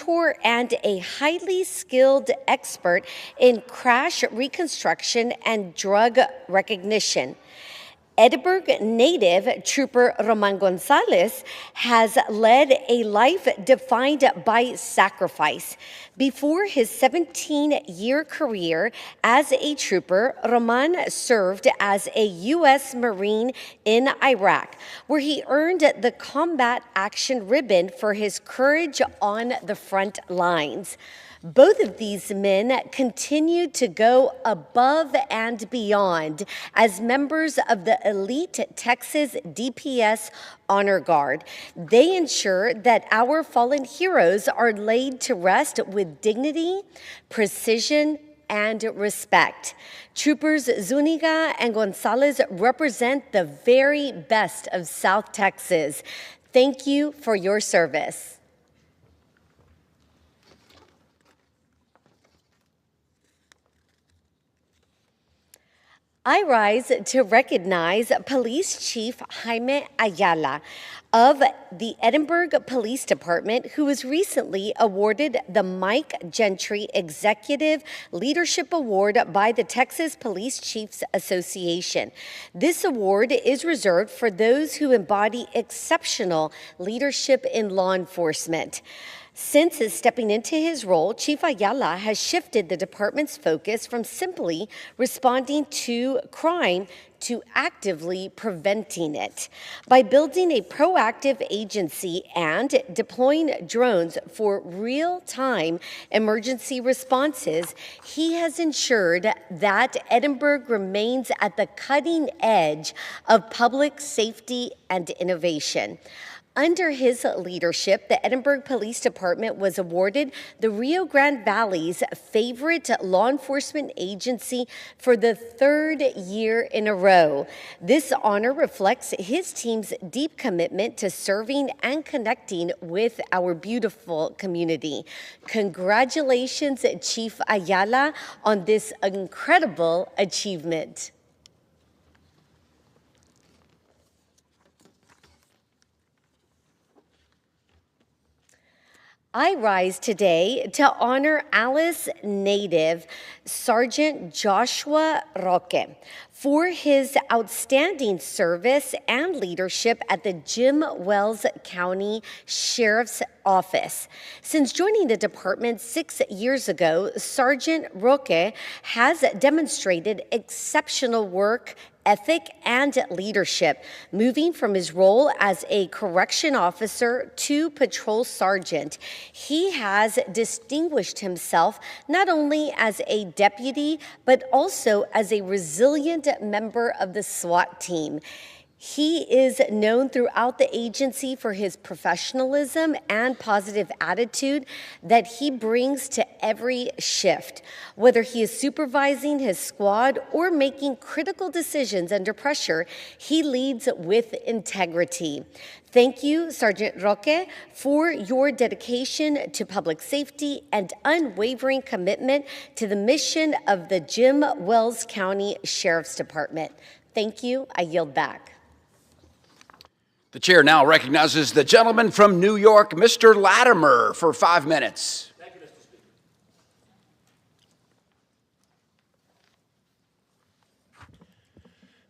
mentor and a highly skilled expert in crash reconstruction and drug recognition. Edinburgh native Trooper Roman Gonzalez has led a life defined by sacrifice. Before his 17-year career as a trooper, Roman served as a U.S. Marine in Iraq, where he earned the Combat Action Ribbon for his courage on the front lines. Both of these men continue to go above and beyond as members of the elite Texas DPS Honor Guard. They ensure that our fallen heroes are laid to rest with dignity, precision, and respect. Troopers Zuniga and Gonzalez represent the very best of South Texas. Thank you for your service. I rise to recognize Police Chief Jaime Ayala of the Edinburgh Police Department, who was recently awarded the Mike Gentry Executive Leadership Award by the Texas Police Chiefs Association. This award is reserved for those who embody exceptional leadership in law enforcement. Since stepping into his role, Chief Ayala has shifted the department's focus from simply responding to crime to actively preventing it. By building a proactive agency and deploying drones for real-time emergency responses, he has ensured that Edinburgh remains at the cutting edge of public safety and innovation. Under his leadership, the Edinburgh Police Department was awarded the Rio Grande Valley's favorite law enforcement agency for the third year in a row. This honor reflects his team's deep commitment to serving and connecting with our beautiful community. Congratulations, Chief Ayala, on this incredible achievement. I rise today to honor Alice native Sergeant Joshua Roque for his outstanding service and leadership at the Jim Wells County Sheriff's Office. Since joining the department 6 years ago, Sergeant Roque has demonstrated exceptional work ethic, and leadership, moving from his role as a correction officer to patrol sergeant. He has distinguished himself not only as a deputy, but also as a resilient member of the SWAT team. He is known throughout the agency for his professionalism and positive attitude that he brings to every shift. Whether he is supervising his squad or making critical decisions under pressure, he leads with integrity. Thank you, Sergeant Roque, for your dedication to public safety and unwavering commitment to the mission of the Jim Wells County Sheriff's Department. Thank you. I yield back. The chair now recognizes the gentleman from New York, Mr. Latimer, for 5 minutes. Thank you, Mr. Speaker.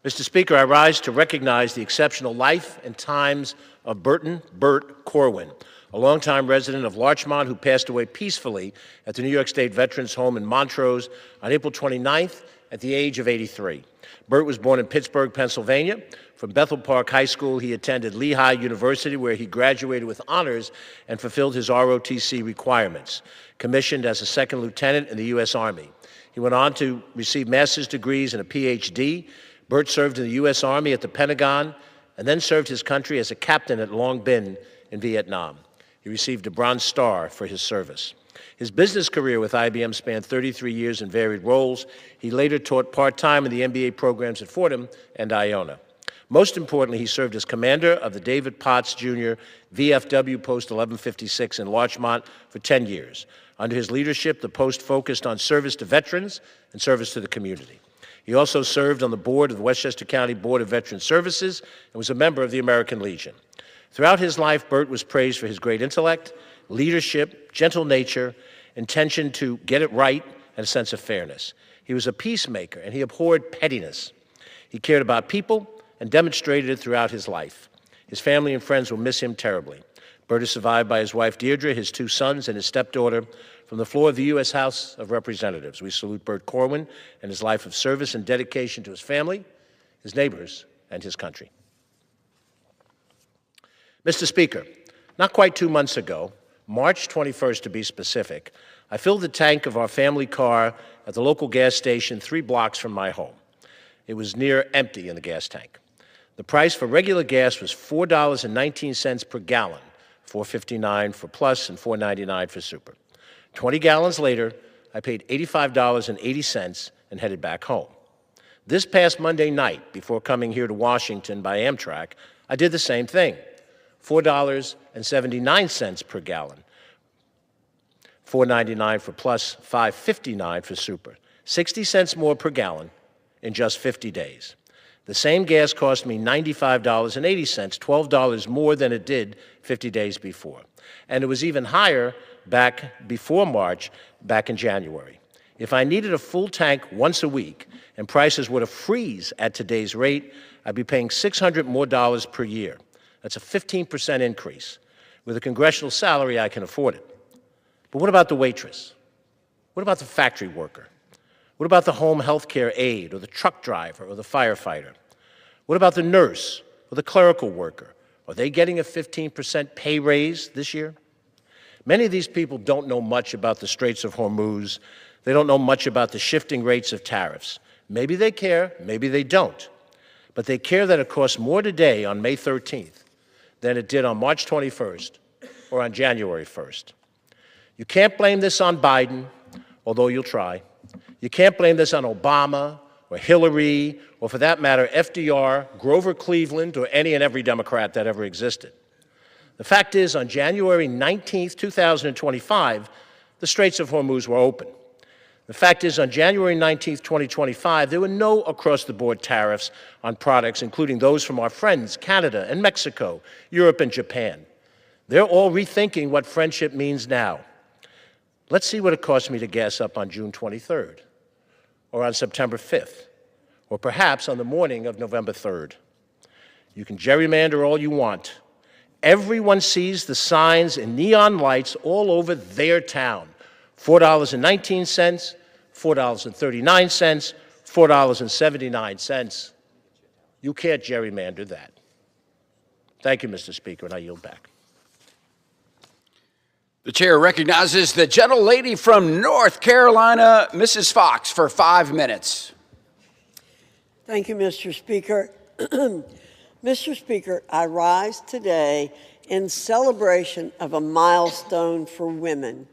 Mr. Speaker, I rise to recognize the exceptional life and times of Burton Burt Corwin, a longtime resident of Larchmont who passed away peacefully at the New York State Veterans Home in Montrose on April 29th at the age of 83. Burt was born in Pittsburgh, Pennsylvania. From Bethel Park High School, he attended Lehigh University, where he graduated with honors and fulfilled his ROTC requirements, commissioned as a second lieutenant in the U.S. Army. He went on to receive master's degrees and a Ph.D. Burt served in the U.S. Army at the Pentagon and then served his country as a captain at Long Binh in Vietnam. He received a Bronze Star for his service. His business career with IBM spanned 33 years in varied roles. He later taught part-time in the MBA programs at Fordham and Iona. Most importantly, he served as commander of the David Potts Jr. VFW Post 1156 in Larchmont for 10 years. Under his leadership, the post focused on service to veterans and service to the community. He also served on the board of the Westchester County Board of Veteran Services and was a member of the American Legion. Throughout his life, Burt was praised for his great intellect, leadership, gentle nature, intention to get it right, and a sense of fairness. He was a peacemaker, and he abhorred pettiness. He cared about people and demonstrated it throughout his life. His family and friends will miss him terribly. Burt is survived by his wife Deirdre, his 2 sons, and his stepdaughter. From the floor of the U.S. House of Representatives, we salute Burt Corwin and his life of service and dedication to his family, his neighbors, and his country. Mr. Speaker, not quite 2 months ago, March 21st to be specific, I filled the tank of our family car at the local gas station 3 blocks from my home. It was near empty in the gas tank. The price for regular gas was $4.19 per gallon, $4.59 for Plus and $4.99 for Super. 20 gallons later, I paid $85.80 and headed back home. This past Monday night, before coming here to Washington by Amtrak, I did the same thing, $4.79 per gallon, $4.99 for Plus, $5.59 for Super, 60 cents more per gallon in just 50 days. The same gas cost me $95.80, $12 more than it did 50 days before. And it was even higher back before March, back in January. If I needed a full tank once a week and prices were to freeze at today's rate, I'd be paying $600 more per year. That's a 15% increase. With a congressional salary, I can afford it. But what about the waitress? What about the factory worker? What about the home health care aide or the truck driver or the firefighter? What about the nurse or the clerical worker? Are they getting a 15% pay raise this year? Many of these people don't know much about the Straits of Hormuz. They don't know much about the shifting rates of tariffs. Maybe they care, maybe they don't. But they care that it costs more today on May 13th than it did on March 21st or on January 1st. You can't blame this on Biden, although you'll try. You can't blame this on Obama or Hillary or, for that matter, FDR, Grover Cleveland, or any and every Democrat that ever existed. The fact is, on January 19th, 2025, the Straits of Hormuz were open. The fact is, on January 19th, 2025, there were no across-the-board tariffs on products, including those from our friends Canada and Mexico, Europe and Japan. They're all rethinking what friendship means now. Let's see what it cost me to gas up on June 23rd, or on September 5th, or perhaps on the morning of November 3rd. You can gerrymander all you want. Everyone sees the signs and neon lights all over their town. $4.19, $4.39, $4.79. You can't gerrymander that. Thank you, Mr. Speaker, and I yield back. The chair recognizes the gentlelady from North Carolina, Mrs. Fox, for 5 minutes. Thank you, Mr. Speaker. Mr. Speaker, I rise today in celebration of a milestone for women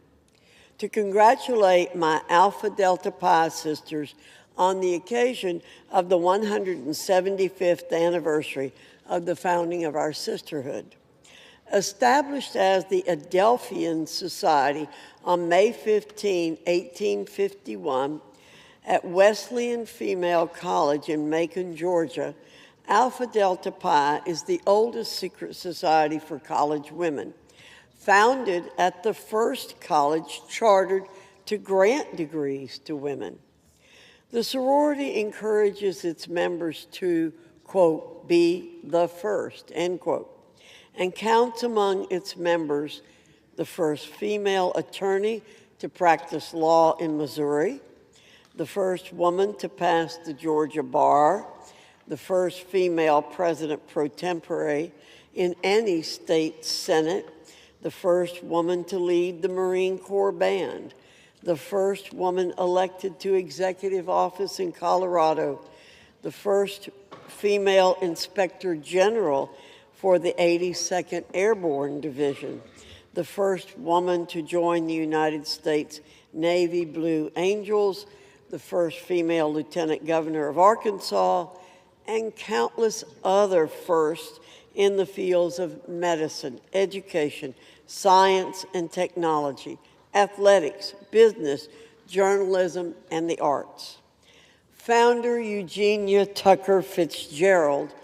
to congratulate my Alpha Delta Pi sisters on the occasion of the 175th anniversary of the founding of our sisterhood. Established as the Adelphian Society on May 15, 1851, at Wesleyan Female College in Macon, Georgia, Alpha Delta Pi is the oldest secret society for college women, founded at the first college chartered to grant degrees to women. The sorority encourages its members to, quote, be the first, end quote, and counts among its members the first female attorney to practice law in Missouri, the first woman to pass the Georgia bar, the first female president pro tempore in any state senate, the first woman to lead the Marine Corps band, the first woman elected to executive office in Colorado, the first female inspector general for the 82nd Airborne Division, the first woman to join the United States Navy Blue Angels, the first female lieutenant governor of Arkansas, and countless other firsts in the fields of medicine, education, science and technology, athletics, business, journalism, and the arts. Founder Eugenia Tucker Fitzgerald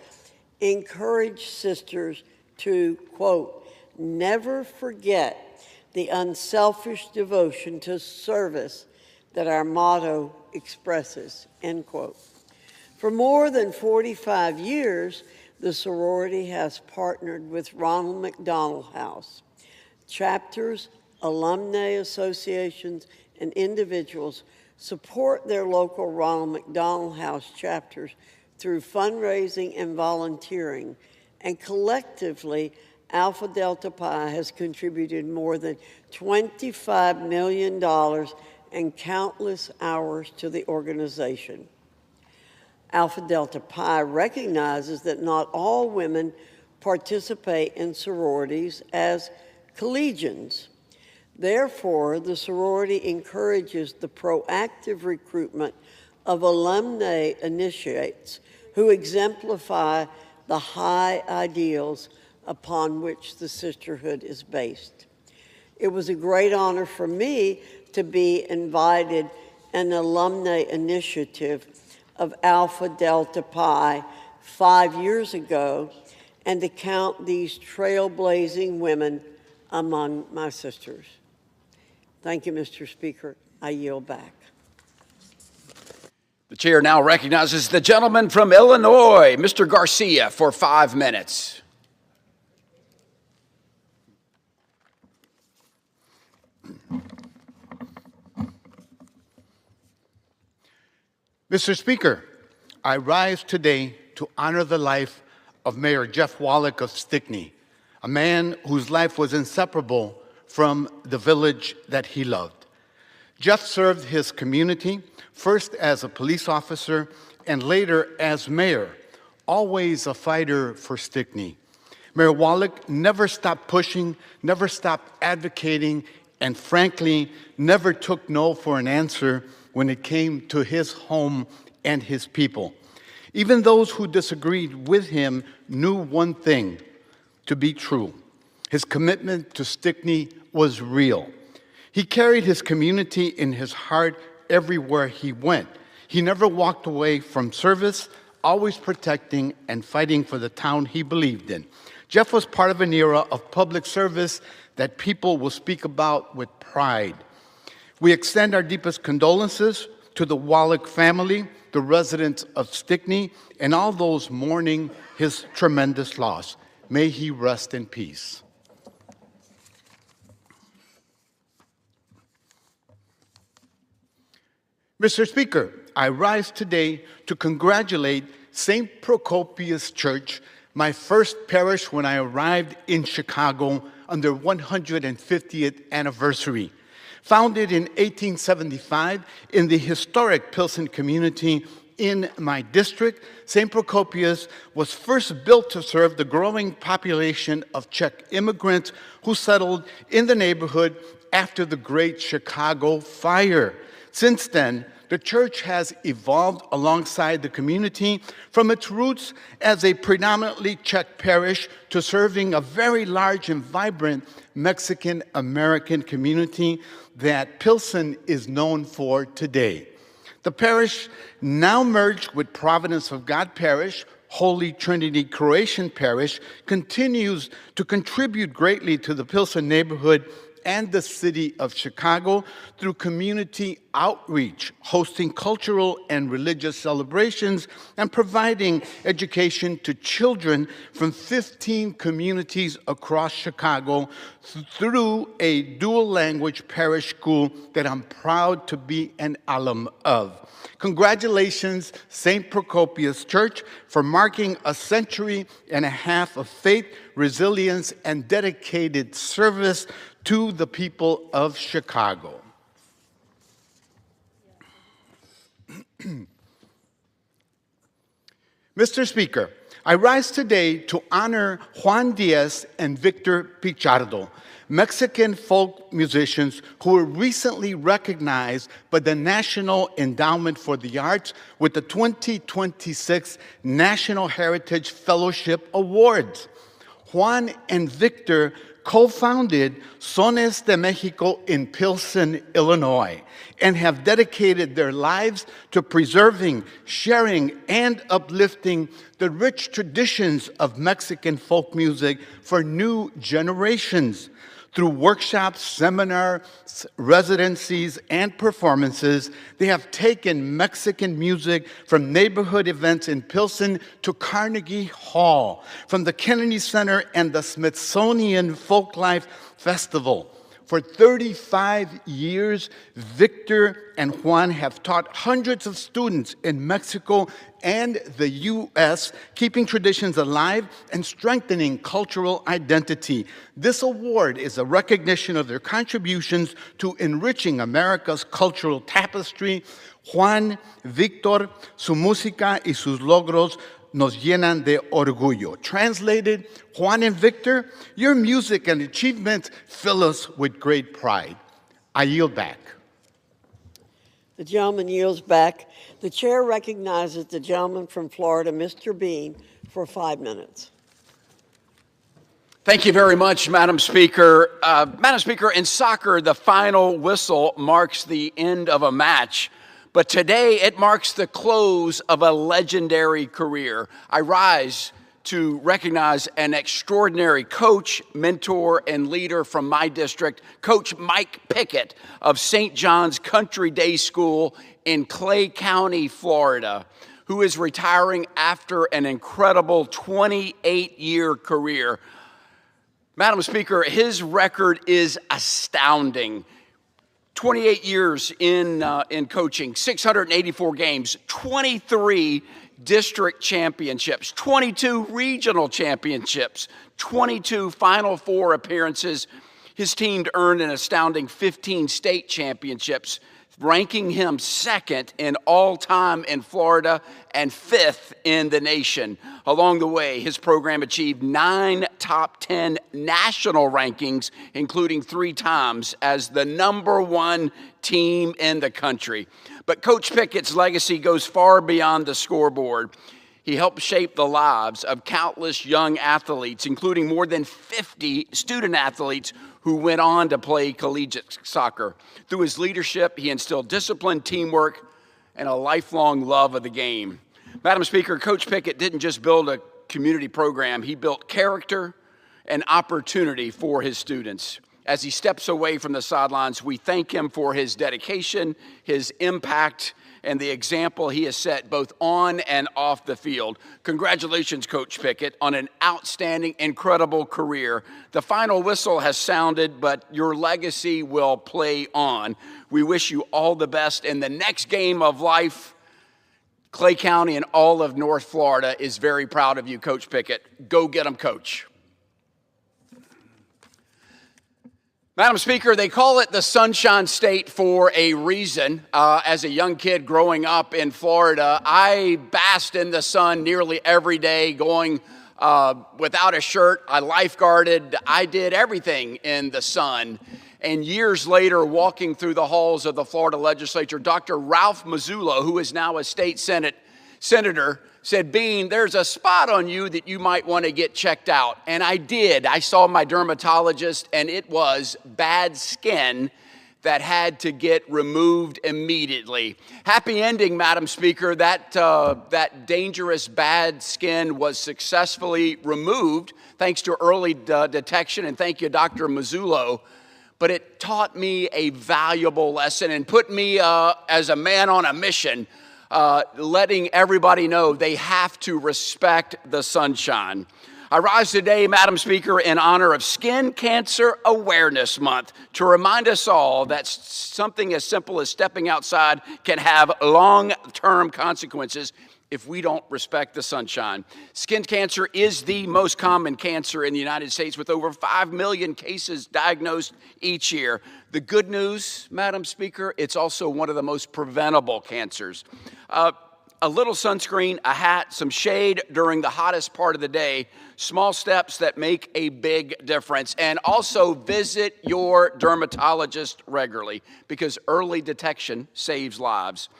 encouraged sisters to, quote, never forget the unselfish devotion to service that our motto expresses, end quote. For more than 45 years, the sorority has partnered with Ronald McDonald House. Chapters, alumni associations, and individuals support their local Ronald McDonald House chapters through fundraising and volunteering, and collectively, Alpha Delta Pi has contributed more than $25 million and countless hours to the organization. Alpha Delta Pi recognizes that not all women participate in sororities as collegians. Therefore, the sorority encourages the proactive recruitment of alumni initiates who exemplify the high ideals upon which the sisterhood is based. It was a great honor for me to be invited an alumni initiative of Alpha Delta Pi 5 years ago and to count these trailblazing women among my sisters. Thank you, Mr. Speaker. I yield back. The chair now recognizes the gentleman from Illinois, Mr. Garcia, for 5 minutes. Mr. Speaker, I rise today to honor the life of Mayor Jeff Wallach of Stickney, a man whose life was inseparable from the village that he loved. Jeff served his community, first as a police officer and later as mayor, always a fighter for Stickney. Mayor Wallach never stopped pushing, never stopped advocating, and frankly, never took no for an answer when it came to his home and his people. Even those who disagreed with him knew one thing to be true. His commitment to Stickney was real. He carried his community in his heart everywhere he went. He never walked away from service, always protecting and fighting for the town he believed in. Jeff was part of an era of public service that people will speak about with pride. We extend our deepest condolences to the Wallach family, the residents of Stickney, and all those mourning his tremendous loss. May he rest in peace. Mr. Speaker, I rise today to congratulate St. Procopius Church, my first parish when I arrived in Chicago on their 150th anniversary. Founded in 1875 in the historic Pilsen community in my district, St. Procopius was first built to serve the growing population of Czech immigrants who settled in the neighborhood after the Great Chicago Fire. Since then, the church has evolved alongside the community from its roots as a predominantly Czech parish to serving a very large and vibrant Mexican-American community that Pilsen is known for today. The parish, now merged with Providence of God Parish, Holy Trinity Croatian Parish, continues to contribute greatly to the Pilsen neighborhood and the city of Chicago through community outreach, hosting cultural and religious celebrations, and providing education to children from 15 communities across Chicago through a dual-language parish school that I'm proud to be an alum of. Congratulations, St. Procopius Church, for marking a century and a half of faith, resilience, and dedicated service to the people of Chicago. Mr. Speaker, I rise today to honor Juan Diaz and Victor Pichardo, Mexican folk musicians who were recently recognized by the National Endowment for the Arts with the 2026 National Heritage Fellowship Awards. Juan and Victor co-founded Sones de Mexico in Pilsen, Illinois, and have dedicated their lives to preserving, sharing, and uplifting the rich traditions of Mexican folk music for new generations. Through workshops, seminars, residencies, and performances, they have taken Mexican music from neighborhood events in Pilsen to Carnegie Hall, from the Kennedy Center and the Smithsonian Folklife Festival. For 35 years, Victor and Juan have taught hundreds of students in Mexico and the U.S., keeping traditions alive and strengthening cultural identity. This award is a recognition of their contributions to enriching America's cultural tapestry. Juan, Victor, su música y sus logros nos llenan de orgullo. Translated, Juan and Victor, your music and achievements fill us with great pride. I yield back. The gentleman yields back. The chair recognizes the gentleman from Florida, Mr. Bean, for 5 minutes. Thank you very much, Madam Speaker. Madam Speaker, in soccer, the final whistle marks the end of a match. But today, it marks the close of a legendary career. I rise to recognize an extraordinary coach, mentor, and leader from my district, Coach Mike Pickett of St. John's Country Day School in Clay County, Florida, who is retiring after an incredible 28-year career. Madam Speaker, his record is astounding. 28 years in coaching, 684 games, 23 district championships, 22 regional championships, 22 Final Four appearances. His team earned an astounding 15 state championships, ranking him second in all time in Florida and fifth in the nation. Along the way, his program achieved 9 top 10 national rankings, including 3 times as the #1 team in the country. But Coach Pickett's legacy goes far beyond the scoreboard. He helped shape the lives of countless young athletes, including more than 50 student athletes who went on to play collegiate soccer. Through his leadership, he instilled discipline, teamwork, and a lifelong love of the game. Madam Speaker, Coach Pickett didn't just build a community program, he built character and opportunity for his students. As he steps away from the sidelines, we thank him for his dedication, his impact, and the example he has set both on and off the field. Congratulations, Coach Pickett, on an outstanding, incredible career. The final whistle has sounded, but your legacy will play on. We wish you all the best in the next game of life. Clay County and all of North Florida is very proud of you, Coach Pickett. Go get 'em, Coach. Madam Speaker, they call it the Sunshine State for a reason. As a young kid growing up in Florida, I basked in the sun nearly every day, going without a shirt. I lifeguarded. I did everything in the sun. And years later, walking through the halls of the Florida legislature, Dr. Ralph Mazzullo, who is now a state senator, said, "Bean, there's a spot on you that you might want to get checked out." And I did. I saw my dermatologist, and it was bad skin that had to get removed immediately. Happy ending, Madam Speaker. That dangerous bad skin was successfully removed thanks to early detection, and thank you, Dr. Mazzullo. But it taught me a valuable lesson and put me as a man on a mission, letting everybody know they have to respect the sunshine. I rise today, Madam Speaker, in honor of Skin Cancer Awareness Month to remind us all that something as simple as stepping outside can have long-term consequences if we don't respect the sunshine. Skin cancer is the most common cancer in the United States, with over 5 million cases diagnosed each year. The good news, Madam Speaker, it's also one of the most preventable cancers. A little sunscreen, a hat, some shade during the hottest part of the day, small steps that make a big difference. And also visit your dermatologist regularly, because early detection saves lives.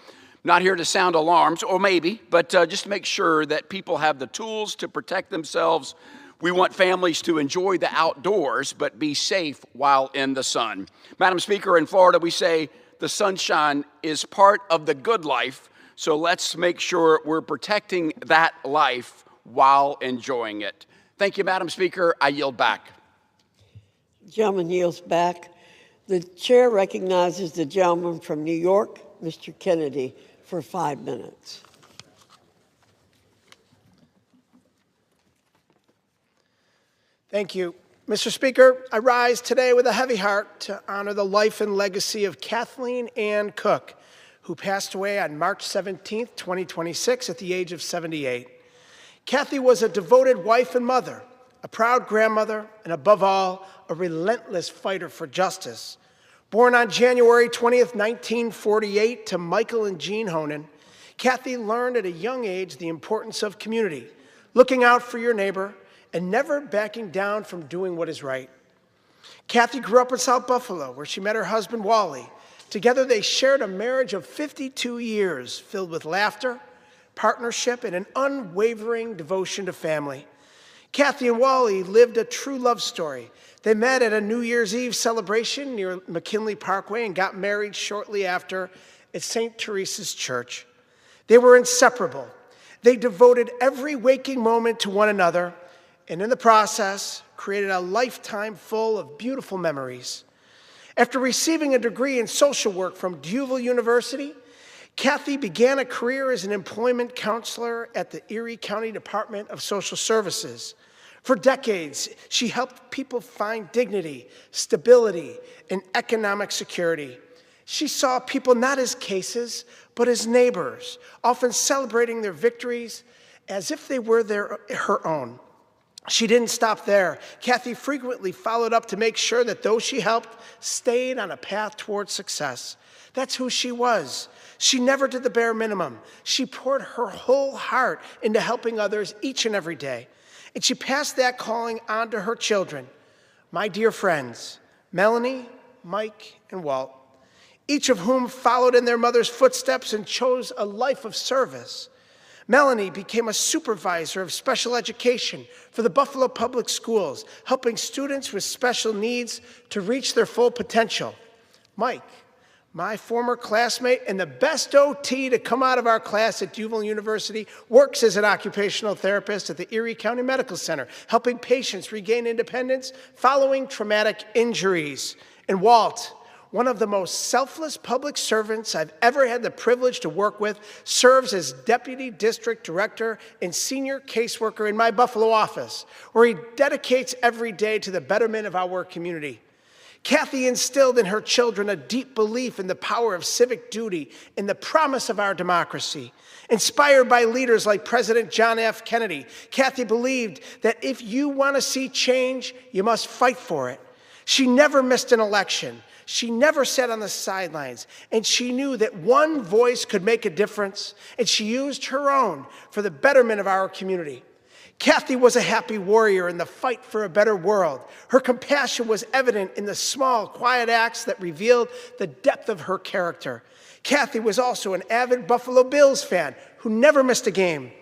Not here to sound alarms, or maybe, but just to make sure that people have the tools to protect themselves. We want families to enjoy the outdoors, but be safe while in the sun. Madam Speaker, in Florida, we say the sunshine is part of the good life, so let's make sure we're protecting that life while enjoying it. Thank you, Madam Speaker. I yield back. Gentleman yields back. The chair recognizes the gentleman from New York, Mr. Kennedy, for 5 minutes. Thank you. Mr. Speaker, I rise today with a heavy heart to honor the life and legacy of Kathleen Ann Cook, who passed away on March 17, 2026, at the age of 78. Kathy was a devoted wife and mother, a proud grandmother, and above all, a relentless fighter for justice. Born on January 20th, 1948 to Michael and Jean Honan, Kathy learned at a young age the importance of community, looking out for your neighbor, and never backing down from doing what is right. Kathy grew up in South Buffalo, where she met her husband, Wally. Together, they shared a marriage of 52 years, filled with laughter, partnership, and an unwavering devotion to family. Kathy and Wally lived a true love story. They met at a New Year's Eve celebration near McKinley Parkway and got married shortly after at St. Teresa's Church. They were inseparable. They devoted every waking moment to one another, and in the process, created a lifetime full of beautiful memories. After receiving a degree in social work from D'Youville University, Kathy began a career as an employment counselor at the Erie County Department of Social Services. For decades, she helped people find dignity, stability, and economic security. She saw people not as cases, but as neighbors, often celebrating their victories as if they were her own. She didn't stop there. Kathy frequently followed up to make sure that those she helped stayed on a path towards success. That's who she was. She never did the bare minimum. She poured her whole heart into helping others each and every day. And she passed that calling on to her children, my dear friends, Melanie, Mike, and Walt, each of whom followed in their mother's footsteps and chose a life of service. Melanie became a supervisor of special education for the Buffalo Public Schools, helping students with special needs to reach their full potential. Mike, my former classmate and the best OT to come out of our class at D'Youville University, works as an occupational therapist at the Erie County Medical Center, helping patients regain independence following traumatic injuries. And Walt, one of the most selfless public servants I've ever had the privilege to work with, serves as Deputy District Director and Senior Caseworker in my Buffalo office, where he dedicates every day to the betterment of our community. Kathy instilled in her children a deep belief in the power of civic duty and the promise of our democracy. Inspired by leaders like President John F. Kennedy, Kathy believed that if you want to see change, you must fight for it. She never missed an election. She never sat on the sidelines, and she knew that one voice could make a difference, and she used her own for the betterment of our community. Kathy was a happy warrior in the fight for a better world. Her compassion was evident in the small, quiet acts that revealed the depth of her character. Kathy was also an avid Buffalo Bills fan who never missed a game.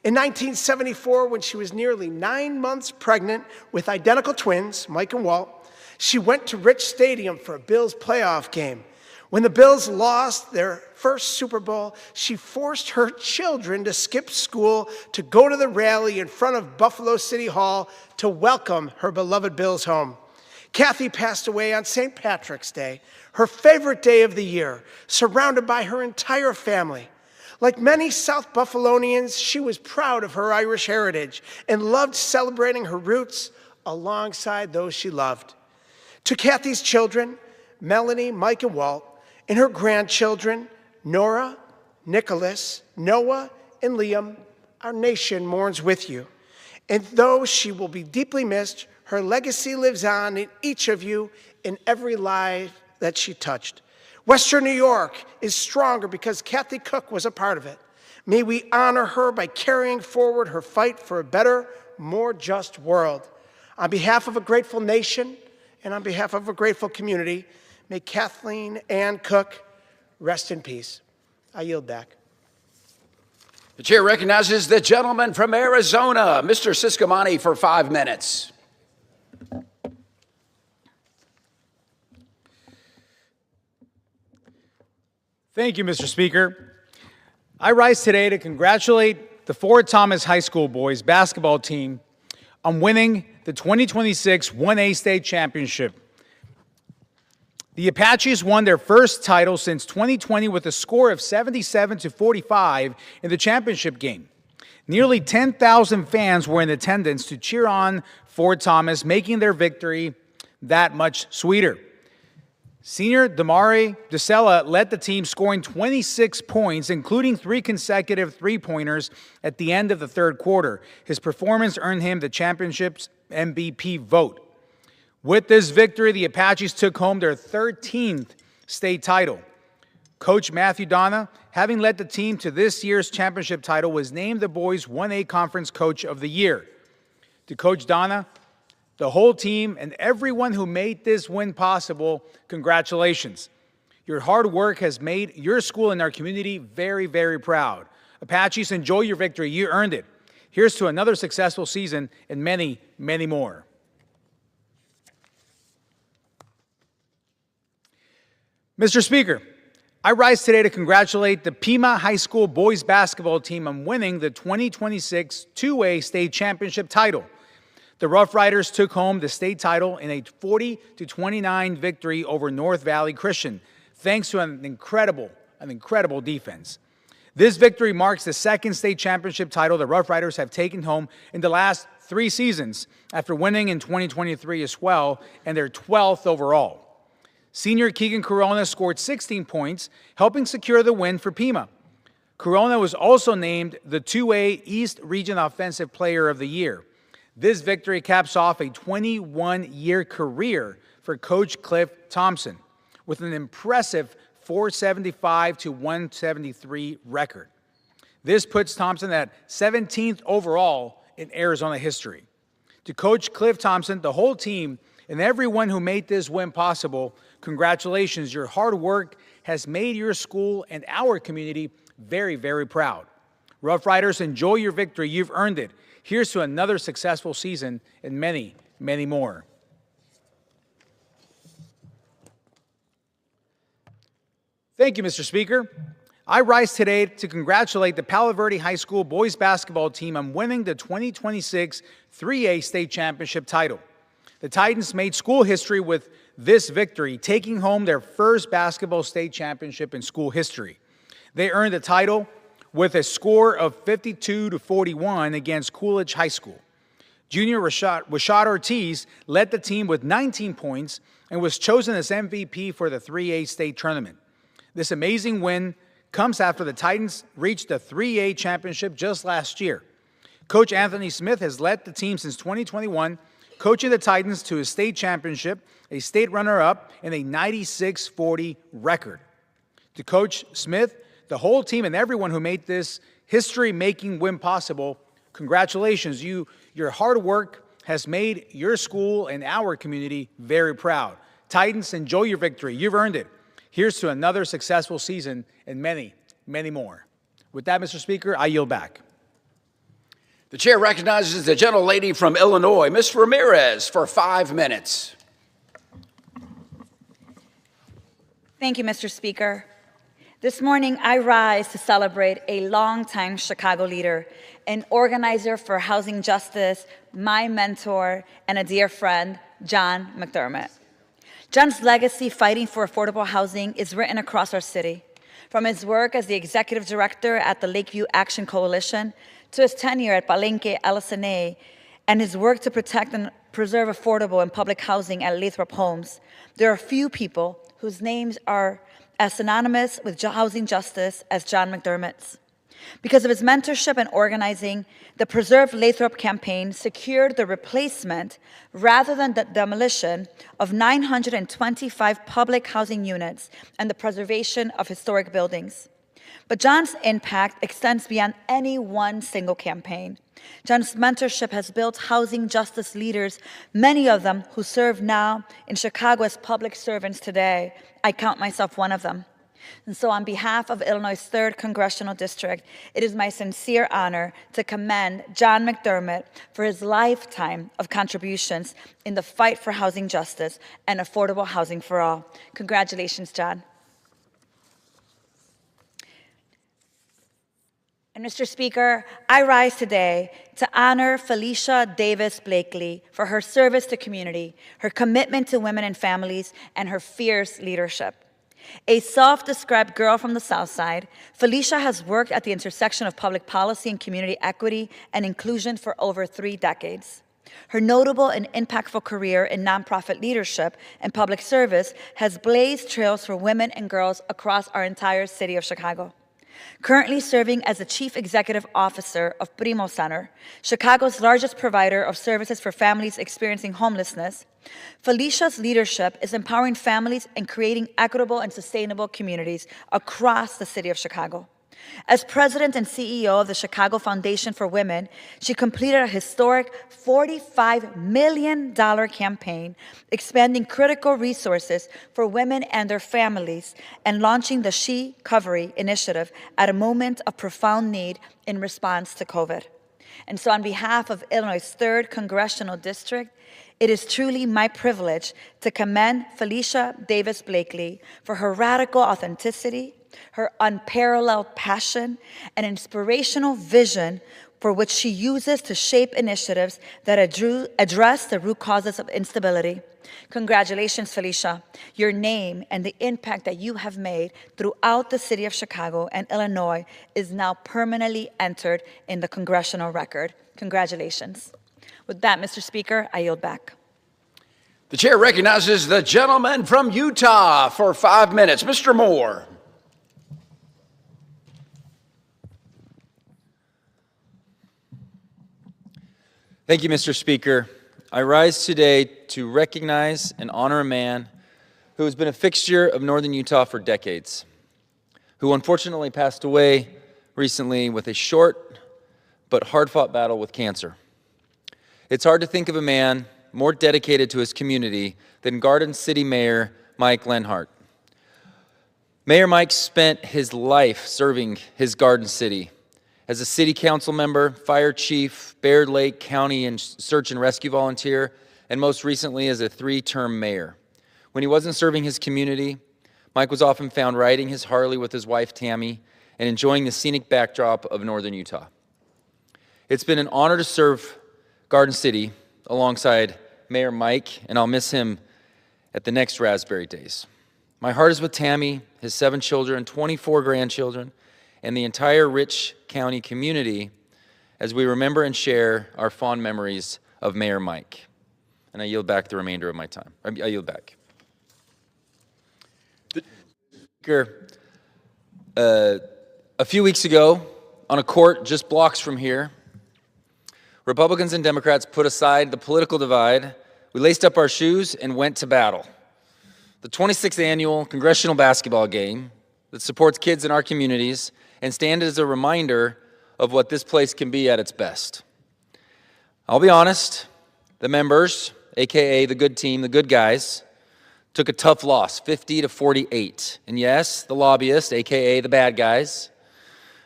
In 1974, when she was nearly 9 months pregnant with identical twins, Mike and Walt, she went to Rich Stadium for a Bills playoff game. When the Bills lost their first Super Bowl, she forced her children to skip school to go to the rally in front of Buffalo City Hall to welcome her beloved Bills home. Kathy passed away on St. Patrick's Day, her favorite day of the year, surrounded by her entire family. Like many South Buffalonians, she was proud of her Irish heritage and loved celebrating her roots alongside those she loved. To Kathy's children, Melanie, Mike, and Walt, and her grandchildren, Nora, Nicholas, Noah, and Liam, our nation mourns with you. And though she will be deeply missed, her legacy lives on in each of you, in every life that she touched. Western New York is stronger because Kathy Cook was a part of it. May we honor her by carrying forward her fight for a better, more just world. On behalf of a grateful nation, and on behalf of a grateful community, may Kathleen Ann Cook rest in peace. I yield back. The chair recognizes the gentleman from Arizona, Mr. Siscomani, for 5 minutes. Thank you, Mr. Speaker. I rise today to congratulate the Fort Thomas High School boys basketball team on winning the 2026 1A state championship. The Apaches won their first title since 2020 with a score of 77-45 in the championship game. Nearly 10,000 fans were in attendance to cheer on Fort Thomas, making their victory that much sweeter. Senior Damari DeSella led the team, scoring 26 points, including 3 consecutive three-pointers at the end of the third quarter. His performance earned him the championship's MVP vote. With this victory, the Apaches took home their 13th state title. Coach Matthew Donna, having led the team to this year's championship title, was named the boys' 1A Conference Coach of the Year. To Coach Donna, the whole team, and everyone who made this win possible, congratulations. Your hard work has made your school and our community very, very proud. Apaches, enjoy your victory. You earned it. Here's to another successful season and many, many more. Mr. Speaker, I rise today to congratulate the Pima High School boys basketball team on winning the 2026 2A state championship title. The Rough Riders took home the state title in a 40-29 victory over North Valley Christian, thanks to an incredible defense. This victory marks the second state championship title the Rough Riders have taken home in the last 3 seasons, after winning in 2023 as well, and their 12th overall. Senior Keegan Corona scored 16 points, helping secure the win for Pima. Corona was also named the 2A East Region Offensive Player of the Year. This victory caps off a 21-year career for Coach Cliff Thompson with an impressive 475-173 record. This puts Thompson at 17th overall in Arizona history. To Coach Cliff Thompson, the whole team, and everyone who made this win possible, congratulations. Your hard work has made your school and our community very, very proud. Rough Riders, enjoy your victory. You've earned it. Here's to another successful season and many, many more. Thank you, Mr. Speaker. I rise today to congratulate the Palo Verde High School boys basketball team on winning the 2026 3A state championship title. The Titans made school history with this victory, taking home their first basketball state championship in school history. They earned the title with a score of 52-41 against Coolidge High School. Junior Rashad Ortiz led the team with 19 points and was chosen as MVP for the 3A state tournament. This amazing win comes after the Titans reached the 3A championship just last year. Coach Anthony Smith has led the team since 2021, coaching the Titans to a state championship, a state runner-up, and a 96-40 record. To Coach Smith, the whole team, and everyone who made this history-making win possible, congratulations. Your hard work has made your school and our community very proud. Titans, enjoy your victory. You've earned it. Here's to another successful season and many, many more. With that, Mr. Speaker, I yield back. The chair recognizes the gentlelady from Illinois, Ms. Ramirez, for 5 minutes. Thank you, Mr. Speaker. This morning, I rise to celebrate a longtime Chicago leader, an organizer for housing justice, my mentor, and a dear friend, John McDermott. John's legacy fighting for affordable housing is written across our city. From his work as the executive director at the Lakeview Action Coalition to his tenure at Palenque LSNA and his work to protect and preserve affordable and public housing at Lathrop Homes, there are few people whose names are as synonymous with housing justice as John McDermott's. Because of his mentorship and organizing, the Preserve Lathrop campaign secured the replacement rather than the demolition of 925 public housing units and the preservation of historic buildings. But John's impact extends beyond any one single campaign. John's mentorship has built housing justice leaders, many of them who serve now in Chicago as public servants today. I count myself one of them. And so on behalf of Illinois' 3rd Congressional District, it is my sincere honor to commend John McDermott for his lifetime of contributions in the fight for housing justice and affordable housing for all. Congratulations, John. And Mr. Speaker, I rise today to honor Felicia Davis Blakely for her service to community, her commitment to women and families, and her fierce leadership. A self-described girl from the South Side, Felicia has worked at the intersection of public policy and community equity and inclusion for over 3 decades. Her notable and impactful career in nonprofit leadership and public service has blazed trails for women and girls across our entire city of Chicago. Currently serving as the Chief Executive Officer of Primo Center, Chicago's largest provider of services for families experiencing homelessness, Felicia's leadership is empowering families and creating equitable and sustainable communities across the city of Chicago. As president and CEO of the Chicago Foundation for Women, she completed a historic $45 million campaign expanding critical resources for women and their families and launching the She Covery initiative at a moment of profound need in response to COVID. And so on behalf of Illinois' 3rd Congressional District, it is truly my privilege to commend Felicia Davis Blakely for her radical authenticity, her unparalleled passion, and inspirational vision for which she uses to shape initiatives that address the root causes of instability. Congratulations, Felicia. Your name and the impact that you have made throughout the city of Chicago and Illinois is now permanently entered in the congressional record. Congratulations. With that, Mr. Speaker, I yield back. The chair recognizes the gentleman from Utah for 5 minutes, Mr. Moore. Thank you, Mr. Speaker. I rise today to recognize and honor a man who has been a fixture of northern Utah for decades, who unfortunately passed away recently with a short but hard-fought battle with cancer. It's hard to think of a man more dedicated to his community than Garden City Mayor Mike Lenhart. Mayor Mike spent his life serving his Garden City as a city council member, fire chief, Bear Lake County and search and rescue volunteer, and most recently as a 3-term mayor. When he wasn't serving his community, Mike was often found riding his Harley with his wife Tammy and enjoying the scenic backdrop of northern Utah. It's been an honor to serve Garden City alongside Mayor Mike, and I'll miss him at the next Raspberry Days. My heart is with Tammy, his 7 children, 24 grandchildren, and the entire Rich County community as we remember and share our fond memories of Mayor Mike. And I yield back the remainder of my time. I yield back. Speaker, a few weeks ago, on a court just blocks from here, Republicans and Democrats put aside the political divide. We laced up our shoes and went to battle. The 26th annual congressional basketball game that supports kids in our communities and stand as a reminder of what this place can be at its best. I'll be honest, the members, AKA the good team, the good guys, took a tough loss, 50-48. And yes, the lobbyists, AKA the bad guys,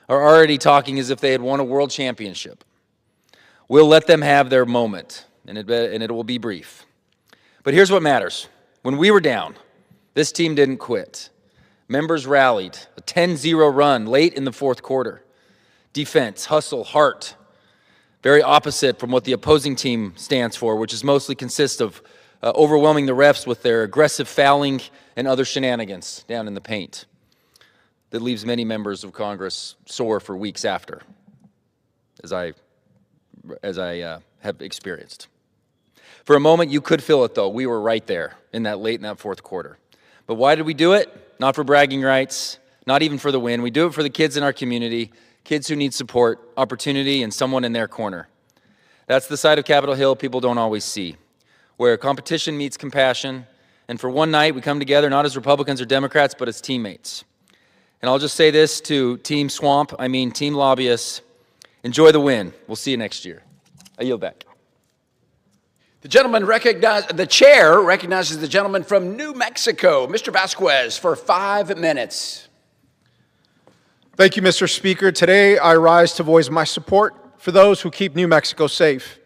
are already talking as if they had won a world championship. We'll let them have their moment, and it will be brief. But here's what matters. When we were down, this team didn't quit. Members rallied, a 10-0 run late in the 4th quarter. Defense, hustle, heart. Very opposite from what the opposing team stands for, which is mostly consists of overwhelming the refs with their aggressive fouling and other shenanigans down in the paint that leaves many members of Congress sore for weeks after, as I have experienced. For a moment, you could feel it, though. We were right there in that 4th quarter. But why did we do it? Not for bragging rights, not even for the win. We do it for the kids in our community, kids who need support, opportunity, and someone in their corner. That's the side of Capitol Hill people don't always see, where competition meets compassion, and for one night we come together not as Republicans or Democrats, but as teammates. And I'll just say this to Team Swamp, Team Lobbyists, enjoy the win. We'll see you next year. I yield back. The chair recognizes the gentleman from New Mexico, Mr. Vasquez, for 5 minutes. Thank you, Mr. Speaker. Today, I rise to voice my support for those who keep New Mexico safe.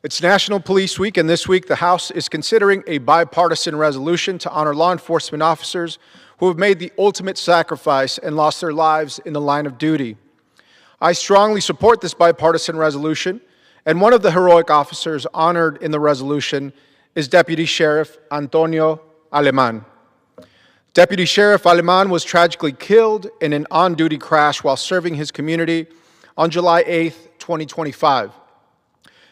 It's National Police Week, and this week the House is considering a bipartisan resolution to honor law enforcement officers who have made the ultimate sacrifice and lost their lives in the line of duty. I strongly support this bipartisan resolution, and one of the heroic officers honored in the resolution is Deputy Sheriff Antonio Aleman. Deputy Sheriff Aleman was tragically killed in an on-duty crash while serving his community on July 8, 2025.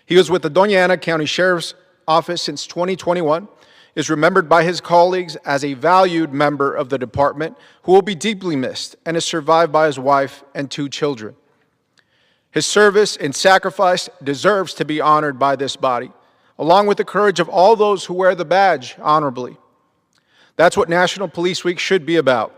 He was with the Doña Ana County Sheriff's Office since 2021, is remembered by his colleagues as a valued member of the department who will be deeply missed, and is survived by his wife and 2 children. His service and sacrifice deserves to be honored by this body, along with the courage of all those who wear the badge honorably. That's what National Police Week should be about,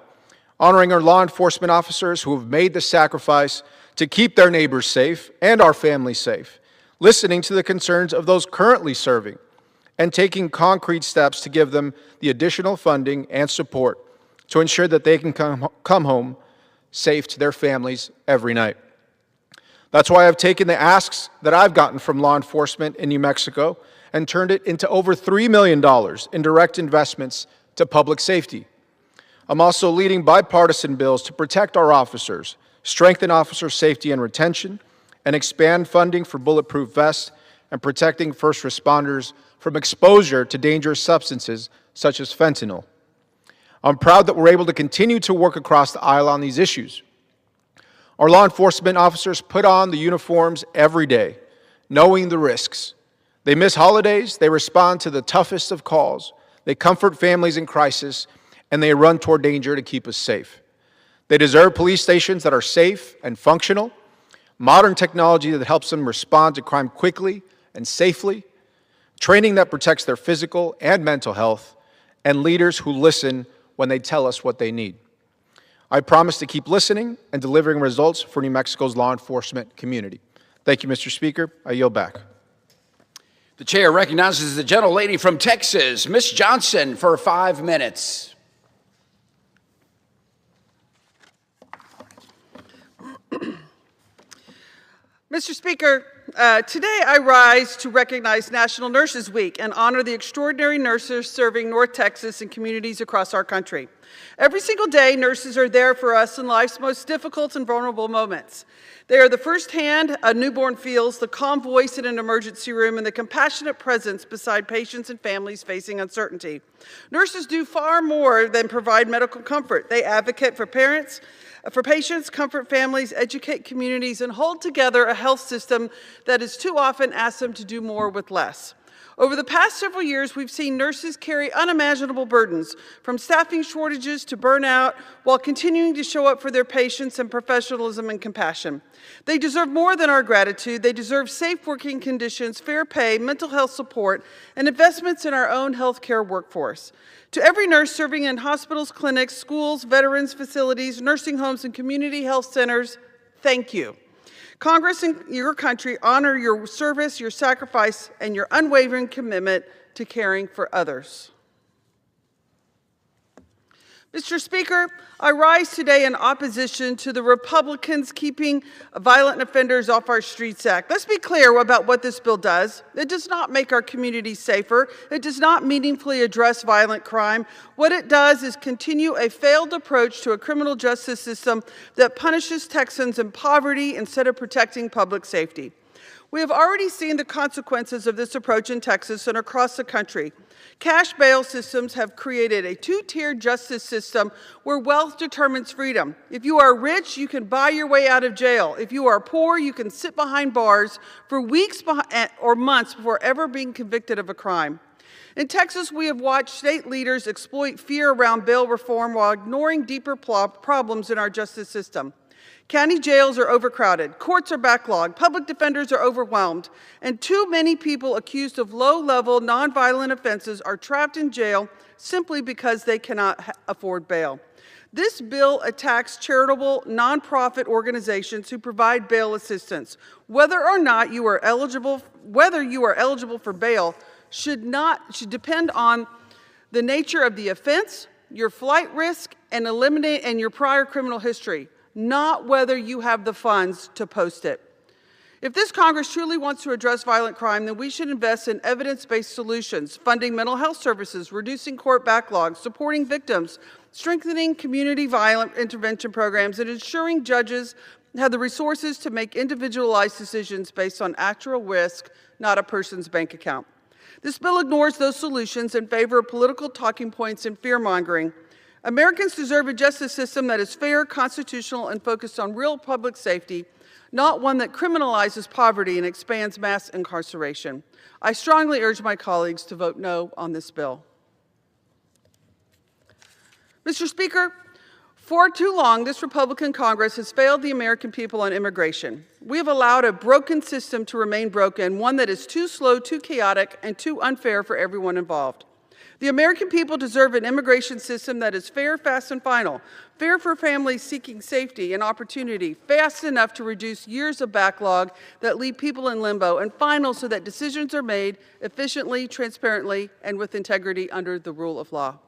honoring our law enforcement officers who have made the sacrifice to keep their neighbors safe and our families safe, listening to the concerns of those currently serving, and taking concrete steps to give them the additional funding and support to ensure that they can come home safe to their families every night. That's why I've taken the asks that I've gotten from law enforcement in New Mexico and turned it into over $3 million in direct investments to public safety. I'm also leading bipartisan bills to protect our officers, strengthen officer safety and retention, and expand funding for bulletproof vests and protecting first responders from exposure to dangerous substances such as fentanyl. I'm proud that we're able to continue to work across the aisle on these issues. Our law enforcement officers put on the uniforms every day, knowing the risks. They miss holidays, they respond to the toughest of calls, they comfort families in crisis, and they run toward danger to keep us safe. They deserve police stations that are safe and functional, modern technology that helps them respond to crime quickly and safely, training that protects their physical and mental health, and leaders who listen when they tell us what they need. I promise to keep listening and delivering results for New Mexico's law enforcement community. Thank you, Mr. Speaker. I yield back. The chair recognizes the gentlelady from Texas, Ms. Johnson, for 5 minutes. Mr. Speaker, today I rise to recognize National Nurses Week and honor the extraordinary nurses serving North Texas and communities across our country. Every single day, nurses are there for us in life's most difficult and vulnerable moments. They are the first hand a newborn feels, the calm voice in an emergency room, and the compassionate presence beside patients and families facing uncertainty. Nurses do far more than provide medical comfort. They advocate for patients, comfort families, educate communities, and hold together a health system that is too often asks them to do more with less. Over the past several years, we've seen nurses carry unimaginable burdens, from staffing shortages to burnout, while continuing to show up for their patients and professionalism and compassion. They deserve more than our gratitude. They deserve safe working conditions, fair pay, mental health support, and investments in our own healthcare workforce. To every nurse serving in hospitals, clinics, schools, veterans facilities, nursing homes, and community health centers, thank you. Congress and your country honor your service, your sacrifice, and your unwavering commitment to caring for others. Mr. Speaker, I rise today in opposition to the Republicans keeping violent offenders off our streets act. Let's be clear about what this bill does. It does not make our communities safer. It does not meaningfully address violent crime. What it does is continue a failed approach to a criminal justice system that punishes Texans in poverty instead of protecting public safety. We have already seen the consequences of this approach in Texas and across the country. Cash bail systems have created a two-tiered justice system where wealth determines freedom. If you are rich, you can buy your way out of jail. If you are poor, you can sit behind bars for weeks or months before ever being convicted of a crime. In Texas, we have watched state leaders exploit fear around bail reform while ignoring deeper problems in our justice system. County jails are overcrowded, courts are backlogged, public defenders are overwhelmed, and too many people accused of low-level, nonviolent offenses are trapped in jail simply because they cannot afford bail. This bill attacks charitable, nonprofit organizations who provide bail assistance. Whether you are eligible for bail should depend on the nature of the offense, your flight risk, and your prior criminal history, not whether you have the funds to post it. If this Congress truly wants to address violent crime, then we should invest in evidence-based solutions, funding mental health services, reducing court backlogs, supporting victims, strengthening community violent intervention programs, and ensuring judges have the resources to make individualized decisions based on actual risk, not a person's bank account. This bill ignores those solutions in favor of political talking points and fear-mongering. Americans deserve a justice system that is fair, constitutional, and focused on real public safety, not one that criminalizes poverty and expands mass incarceration. I strongly urge my colleagues to vote no on this bill. Mr. Speaker, for too long, this Republican Congress has failed the American people on immigration. We have allowed a broken system to remain broken, one that is too slow, too chaotic, and too unfair for everyone involved. The American people deserve an immigration system that is fair, fast, and final. Fair for families seeking safety and opportunity, fast enough to reduce years of backlog that leave people in limbo, and final so that decisions are made efficiently, transparently, and with integrity under the rule of law.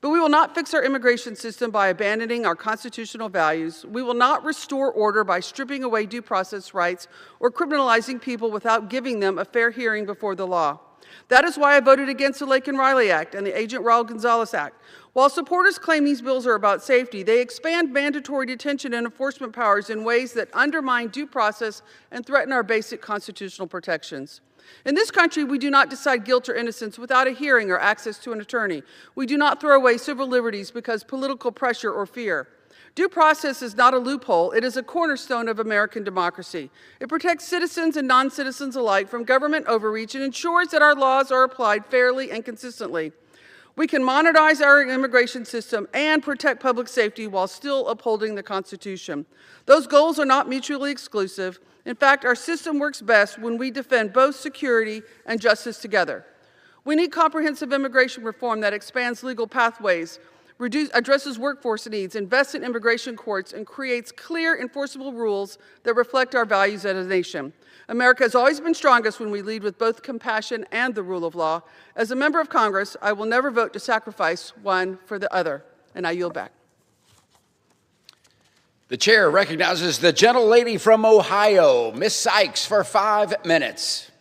But we will not fix our immigration system by abandoning our constitutional values. We will not restore order by stripping away due process rights or criminalizing people without giving them a fair hearing before the law. That is why I voted against the Laken Riley Act and the Agent Raul Gonzalez Act. While supporters claim these bills are about safety, they expand mandatory detention and enforcement powers in ways that undermine due process and threaten our basic constitutional protections. In this country, we do not decide guilt or innocence without a hearing or access to an attorney. We do not throw away civil liberties because political pressure or fear. Due process is not a loophole, it is a cornerstone of American democracy. It protects citizens and non-citizens alike from government overreach and ensures that our laws are applied fairly and consistently. We can modernize our immigration system and protect public safety while still upholding the Constitution. Those goals are not mutually exclusive. In fact, our system works best when we defend both security and justice together. We need comprehensive immigration reform that expands legal pathways, addresses workforce needs, invests in immigration courts, and creates clear, enforceable rules that reflect our values as a nation. America has always been strongest when we lead with both compassion and the rule of law. As a member of Congress, I will never vote to sacrifice one for the other. And I yield back. The chair recognizes the gentlelady from Ohio, Ms. Sykes, for 5 minutes.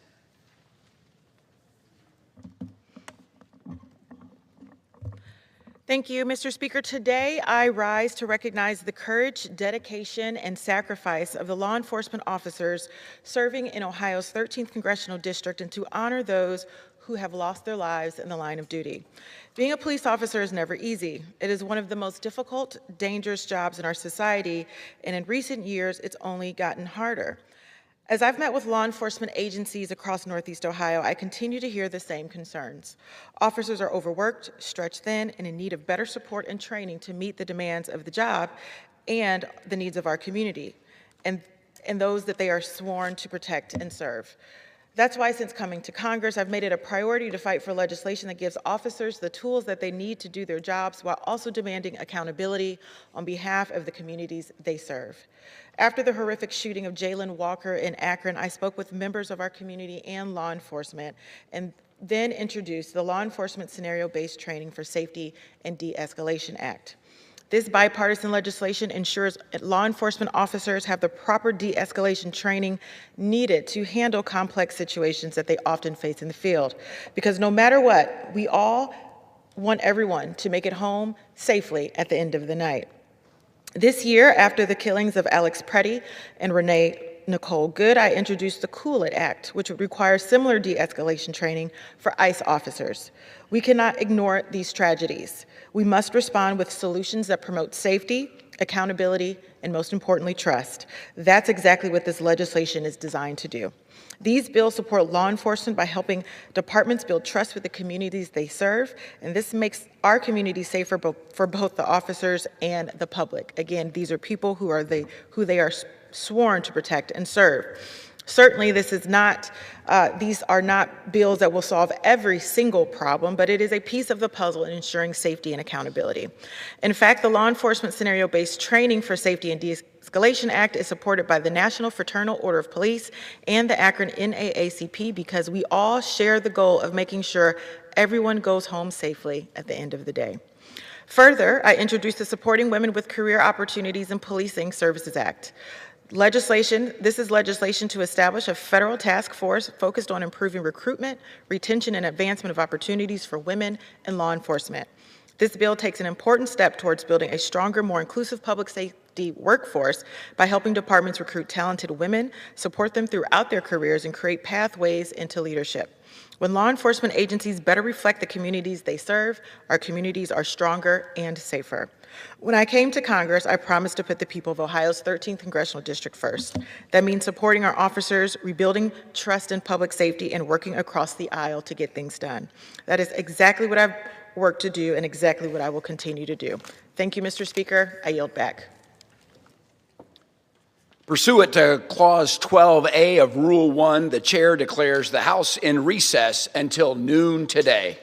Thank you, Mr. Speaker. Today, I rise to recognize the courage, dedication, and sacrifice of the law enforcement officers serving in Ohio's 13th Congressional District and to honor those who have lost their lives in the line of duty. Being a police officer is never easy. It is one of the most difficult, dangerous jobs in our society, and in recent years, it's only gotten harder. As I've met with law enforcement agencies across Northeast Ohio, I continue to hear the same concerns. Officers are overworked, stretched thin, and in need of better support and training to meet the demands of the job and the needs of our community, and those that they are sworn to protect and serve. That's why since coming to Congress, I've made it a priority to fight for legislation that gives officers the tools that they need to do their jobs while also demanding accountability on behalf of the communities they serve. After the horrific shooting of Jayland Walker in Akron, I spoke with members of our community and law enforcement and then introduced the Law Enforcement Scenario-Based Training for Safety and De-Escalation Act. This bipartisan legislation ensures law enforcement officers have the proper de-escalation training needed to handle complex situations that they often face in the field. Because no matter what, we all want everyone to make it home safely at the end of the night. This year, after the killings of Alex Preddy and Renee Nicole Good, I introduced the Cool It Act, which would require similar de-escalation training for ICE officers. We cannot ignore these tragedies. We must respond with solutions that promote safety, accountability, and most importantly, trust. That's exactly what this legislation is designed to do. These bills support law enforcement by helping departments build trust with the communities they serve, and this makes our community safer for both the officers and the public. Again, these are people who they are sworn to protect and serve. Certainly, these are not bills that will solve every single problem, but it is a piece of the puzzle in ensuring safety and accountability. In fact, the Law Enforcement Scenario-Based Training for Safety and De-Escalation Act is supported by the National Fraternal Order of Police and the Akron NAACP because we all share the goal of making sure everyone goes home safely at the end of the day. Further, I introduced the Supporting Women with Career Opportunities in Policing Services Act. This is legislation to establish a federal task force focused on improving recruitment, retention, and advancement of opportunities for women in law enforcement. This bill takes an important step towards building a stronger, more inclusive public safety workforce by helping departments recruit talented women, support them throughout their careers, and create pathways into leadership. When law enforcement agencies better reflect the communities they serve, our communities are stronger and safer. When I came to Congress, I promised to put the people of Ohio's 13th Congressional District first. That means supporting our officers, rebuilding trust in public safety, and working across the aisle to get things done. That is exactly what I've worked to do and exactly what I will continue to do. Thank you, Mr. Speaker. I yield back. Pursuant to Clause 12A of Rule 1, the chair declares the House in recess until noon today.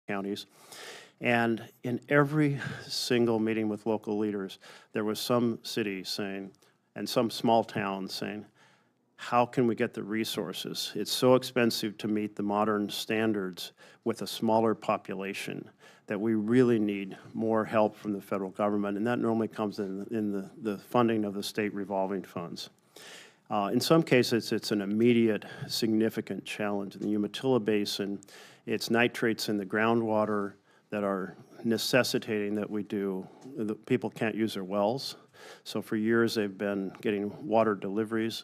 counties. And in every single meeting with local leaders, there was some city saying, and some small town saying, how can we get the resources? It's so expensive to meet the modern standards with a smaller population that we really need more help from the federal government, and that normally comes in the funding of the state revolving funds. In some cases, it's an immediate, significant challenge. In the Umatilla Basin, it's nitrates in the groundwater that are necessitating that we do. The people can't use their wells, so for years they've been getting water deliveries.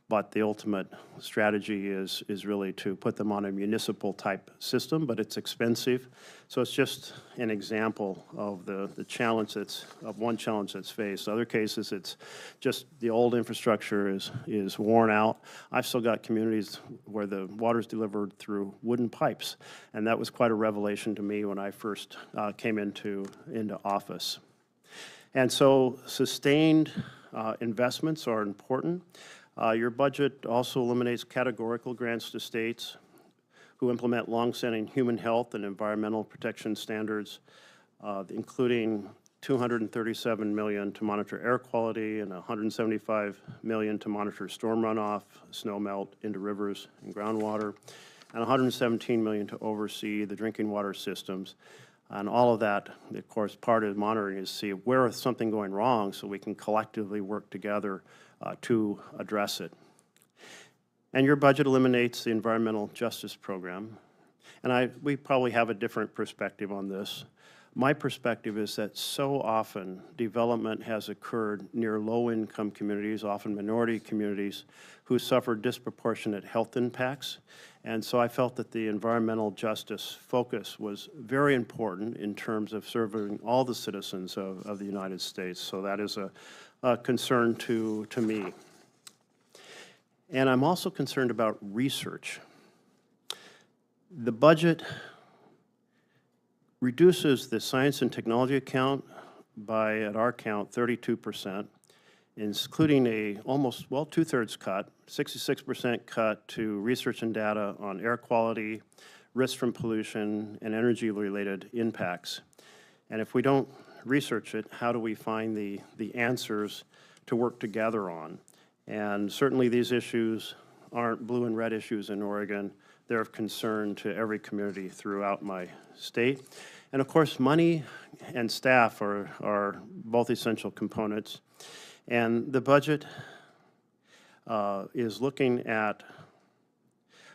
But the ultimate strategy is really to put them on a municipal type system, but it's expensive. So it's just an example of the challenge one challenge that's faced. Other cases, it's just the old infrastructure is worn out. I've still got communities where the water's delivered through wooden pipes, and that was quite a revelation to me when I first came into office. And so sustained investments are important. Your budget also eliminates categorical grants to states who implement longstanding human health and environmental protection standards, including $237 million to monitor air quality and $175 million to monitor storm runoff, snow melt into rivers and groundwater, and $117 million to oversee the drinking water systems. And all of that, of course, part of monitoring is see where is something going wrong so we can collectively work together to address it. And your budget eliminates the environmental justice program. And we probably have a different perspective on this. My perspective is that so often development has occurred near low-income communities, often minority communities, who suffer disproportionate health impacts. And so I felt that the environmental justice focus was very important in terms of serving all the citizens of the United States. So that is a concern to me. And I'm also concerned about research. The budget reduces the science and technology account by, at our count, 32%, including a almost, well, two-thirds cut, 66% cut to research and data on air quality, risk from pollution, and energy-related impacts. And if we don't research it, how do we find the answers to work together on? And certainly these issues aren't blue and red issues in Oregon. They're of concern to every community throughout my state. And of course, money and staff are both essential components. And the budget is looking at,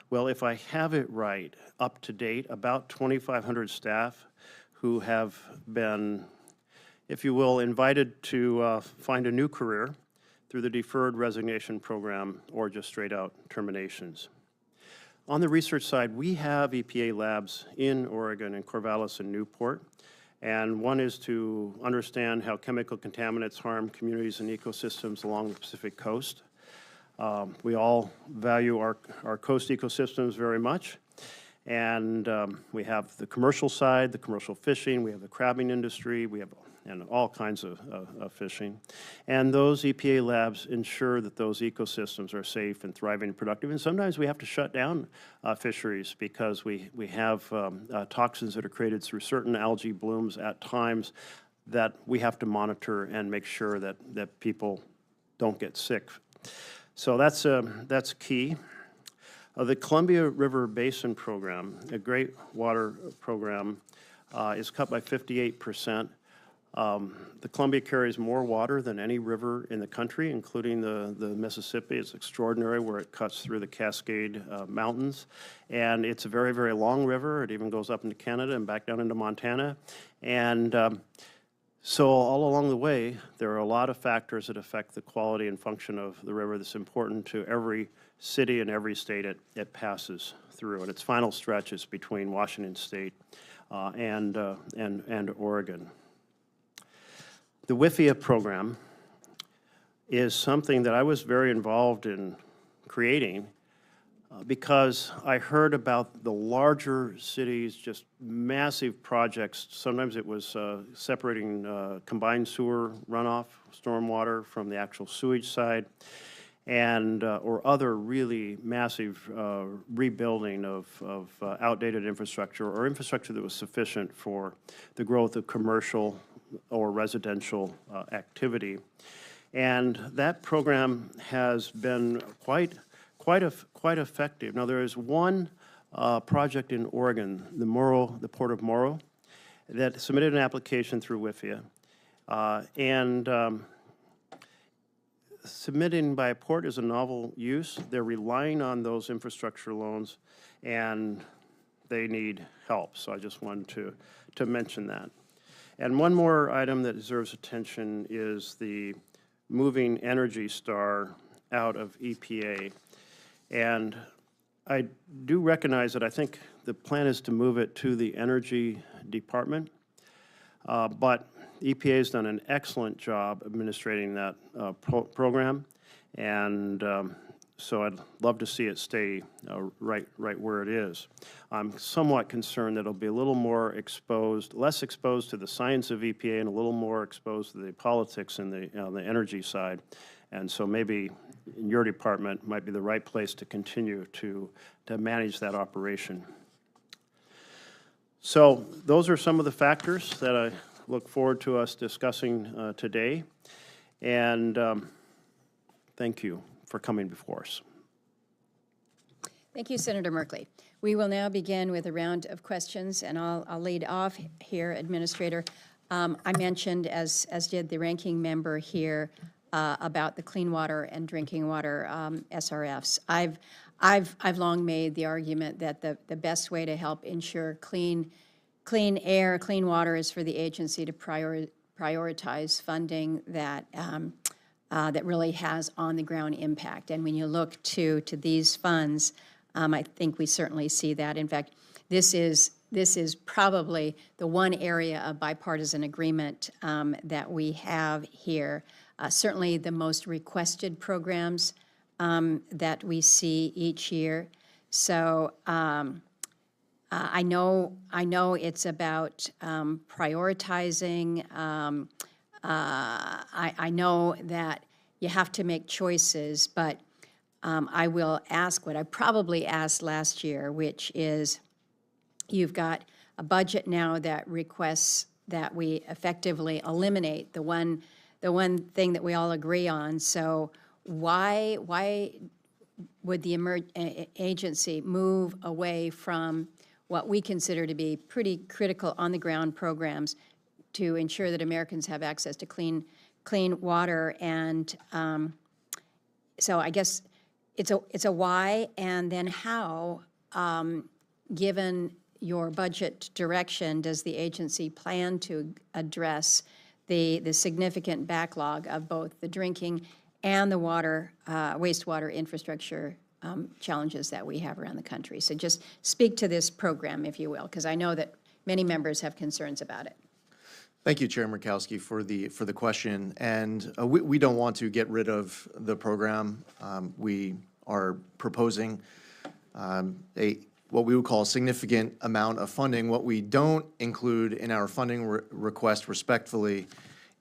well, if I have it right, up to date, about 2,500 staff who have been, if you will, invited to find a new career through the deferred resignation program or just straight out terminations. On the research side, we have EPA labs in Oregon, in Corvallis and Newport, and one is to understand how chemical contaminants harm communities and ecosystems along the Pacific coast. We all value our coast ecosystems very much, and we have the commercial side, the commercial fishing, we have the crabbing industry, we have and all kinds of fishing. And those EPA labs ensure that those ecosystems are safe and thriving and productive. And sometimes we have to shut down fisheries because we have toxins that are created through certain algae blooms at times that we have to monitor and make sure that people don't get sick. So that's key. The Columbia River Basin Program, a great water program, is cut by 58%. The Columbia carries more water than any river in the country, including the Mississippi. It's extraordinary where it cuts through the Cascade Mountains. And it's a very, very long river. It even goes up into Canada and back down into Montana. And so all along the way, there are a lot of factors that affect the quality and function of the river that's important to every city and every state it passes through. And its final stretch is between Washington State and Oregon. The WIFIA program is something that I was very involved in creating because I heard about the larger cities, just massive projects. Sometimes it was separating combined sewer runoff, stormwater from the actual sewage side. and or other really massive rebuilding of outdated infrastructure or infrastructure that was sufficient for the growth of commercial or residential activity. And that program has been quite effective. Now, there is one project in Oregon, the Port of Morrow, that submitted an application through WIFIA. Submitting by a port is a novel use. They're relying on those infrastructure loans, and they need help. So I just wanted to mention that. And one more item that deserves attention is the moving Energy Star out of EPA. And I do recognize that I think the plan is to move it to the Energy Department, but EPA has done an excellent job administrating that program, and so I'd love to see it stay right where it is. I'm somewhat concerned that it'll be a little more exposed, less exposed to the science of EPA and a little more exposed to the politics and the energy side, and so maybe your department might be the right place to continue to manage that operation. So those are some of the factors that I look forward to us discussing today, and thank you for coming before us. Thank you, Senator Merkley. We will now begin with a round of questions, and I'll lead off here, Administrator. I mentioned, as did the ranking member here, about the clean water and drinking water SRFs. I've long made the argument that the best way to help ensure clean air, clean water is for the agency to prioritize funding that that really has on-the-ground impact. And when you look to these funds, I think we certainly see that. In fact, this is probably the one area of bipartisan agreement that we have here. Certainly the most requested programs that we see each year. So I know it's about prioritizing. I know that you have to make choices, but I will ask what I probably asked last year, which is you've got a budget now that requests that we effectively eliminate the one thing that we all agree on. So why would the agency move away from what we consider to be pretty critical on-the-ground programs to ensure that Americans have access to clean water? And so I guess it's a why, and then how, given your budget direction, does the agency plan to address the significant backlog of both the drinking and the water, wastewater infrastructure challenges that we have around the country? So just speak to this program, if you will, because I know that many members have concerns about it. Thank you, Chair Murkowski, for the question. And we don't want to get rid of the program. We are proposing what we would call a significant amount of funding. What we don't include in our funding request, respectfully,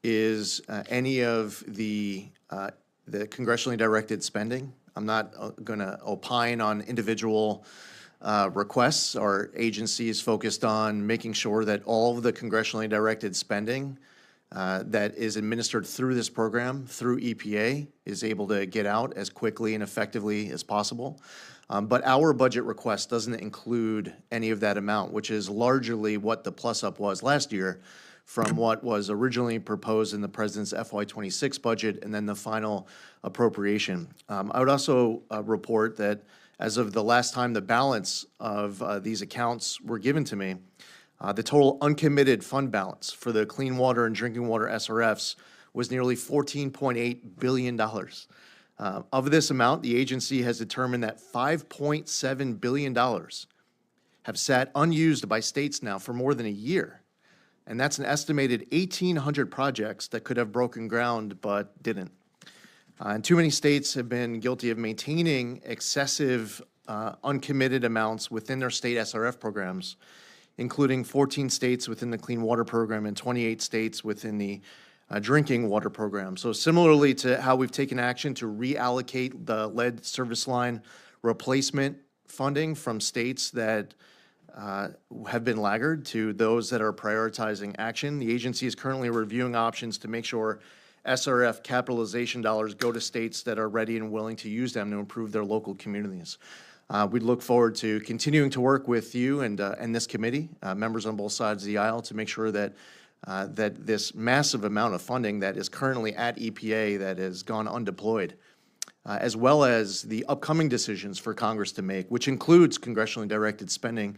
is any of the congressionally directed spending. I'm not going to opine on individual requests. Our agency is focused on making sure that all of the congressionally directed spending that is administered through this program, through EPA, is able to get out as quickly and effectively as possible. But our budget request doesn't include any of that amount, which is largely what the plus-up was last year from what was originally proposed in the President's FY26 budget and then the final appropriation. I would also report that as of the last time the balance of these accounts were given to me, the total uncommitted fund balance for the clean water and drinking water SRFs was nearly $14.8 billion. Of this amount, the agency has determined that $5.7 billion have sat unused by states now for more than a year. And that's an estimated 1,800 projects that could have broken ground but didn't. And too many states have been guilty of maintaining excessive uncommitted amounts within their state SRF programs, including 14 states within the Clean Water Program and 28 states within the drinking water program. So similarly to how we've taken action to reallocate the lead service line replacement funding from states that have been laggard to those that are prioritizing action, the agency is currently reviewing options to make sure SRF capitalization dollars go to states that are ready and willing to use them to improve their local communities. We look forward to continuing to work with you and this committee, members on both sides of the aisle, to make sure that that this massive amount of funding that is currently at EPA that has gone undeployed, as well as the upcoming decisions for Congress to make, which includes congressionally directed spending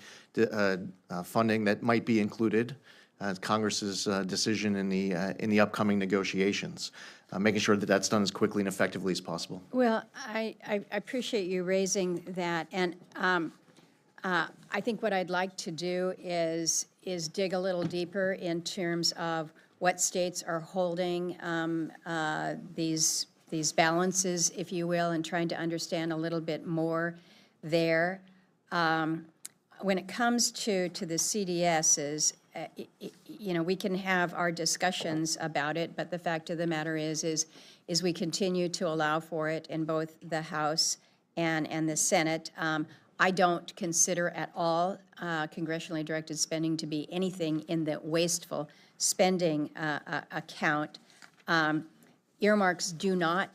funding that might be included, Congress's decision in the upcoming negotiations, making sure that that's done as quickly and effectively as possible. Well, I appreciate you raising that, and I think what I'd like to do is dig a little deeper in terms of what states are holding these balances, if you will, and trying to understand a little bit more there. When it comes to the CDSs, you know, we can have our discussions about it, but the fact of the matter is we continue to allow for it in both the House and the Senate. I don't consider at all congressionally directed spending to be anything in the wasteful spending account. Earmarks do not,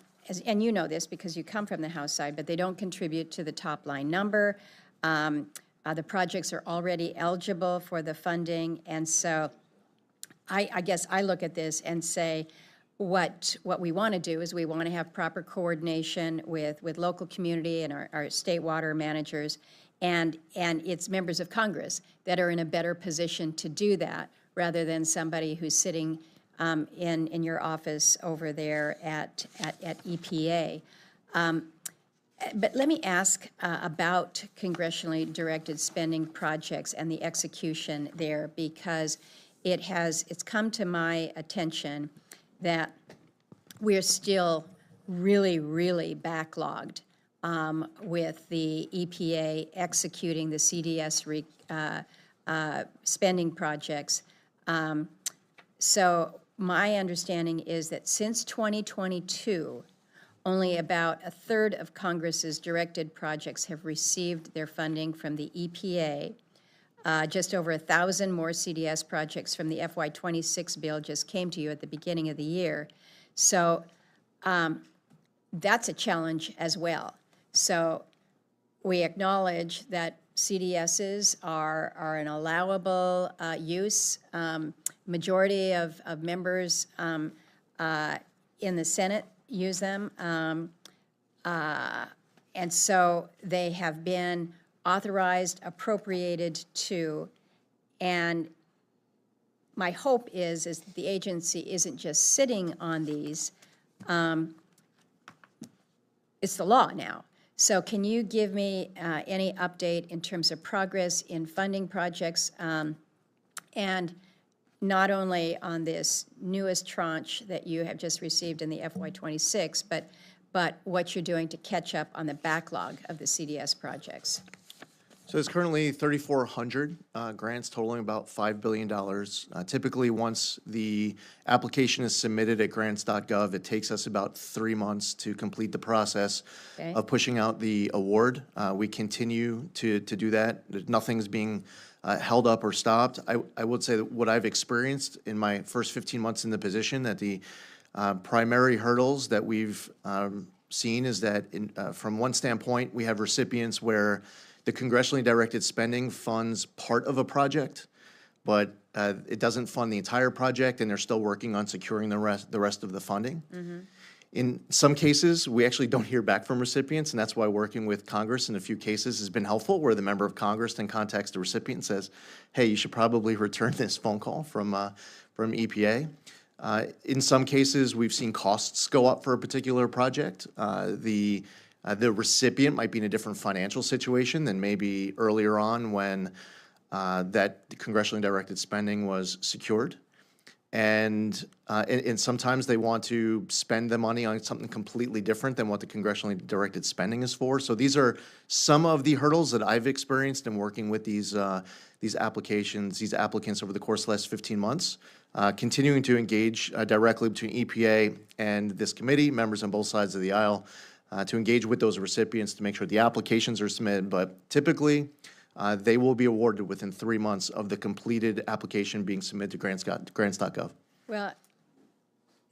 and you know this because you come from the House side, but they don't contribute to the top line number. The projects are already eligible for the funding, and so I guess I look at this and say what we want to do is we want to have proper coordination with local community and our state water managers, and it's members of Congress that are in a better position to do that rather than somebody who's sitting in your office over there at EPA. But let me ask about congressionally directed spending projects and the execution there, because it's come to my attention that we're still really, really backlogged with the EPA executing the CDS spending projects. So my understanding is that since 2022, only about a third of Congress's directed projects have received their funding from the EPA. Just over 1,000 more CDS projects from the FY26 bill just came to you at the beginning of the year. So that's a challenge as well. So we acknowledge that CDSs are an allowable use. Majority of members in the Senate use them. And so they have been authorized, appropriated to, and my hope is that the agency isn't just sitting on these. It's the law now. So can you give me any update in terms of progress in funding projects, and not only on this newest tranche that you have just received in the FY26, but what you're doing to catch up on the backlog of the CDS projects? So there's currently 3,400 grants totaling about $5 billion. Typically, once the application is submitted at grants.gov, it takes us about 3 months to complete the process of pushing out the award. We continue to do that. Nothing's being held up or stopped. I would say that what I've experienced in my first 15 months in the position, that the primary hurdles that we've seen is that from one standpoint, we have recipients where the congressionally directed spending funds part of a project, but it doesn't fund the entire project, and they're still working on securing the rest of the funding. Mm-hmm. In some cases, we actually don't hear back from recipients, and that's why working with Congress in a few cases has been helpful, where the member of Congress then contacts the recipient and says, hey, you should probably return this phone call from EPA. In some cases, we've seen costs go up for a particular project. The recipient might be in a different financial situation than maybe earlier on when that congressionally directed spending was secured. And sometimes they want to spend the money on something completely different than what the congressionally directed spending is for. So these are some of the hurdles that I've experienced in working with these applicants over the course of the last 15 months. Continuing to engage directly between EPA and this committee, members on both sides of the aisle, to engage with those recipients to make sure the applications are submitted. But typically, they will be awarded within 3 months of the completed application being submitted to grants.gov. Well,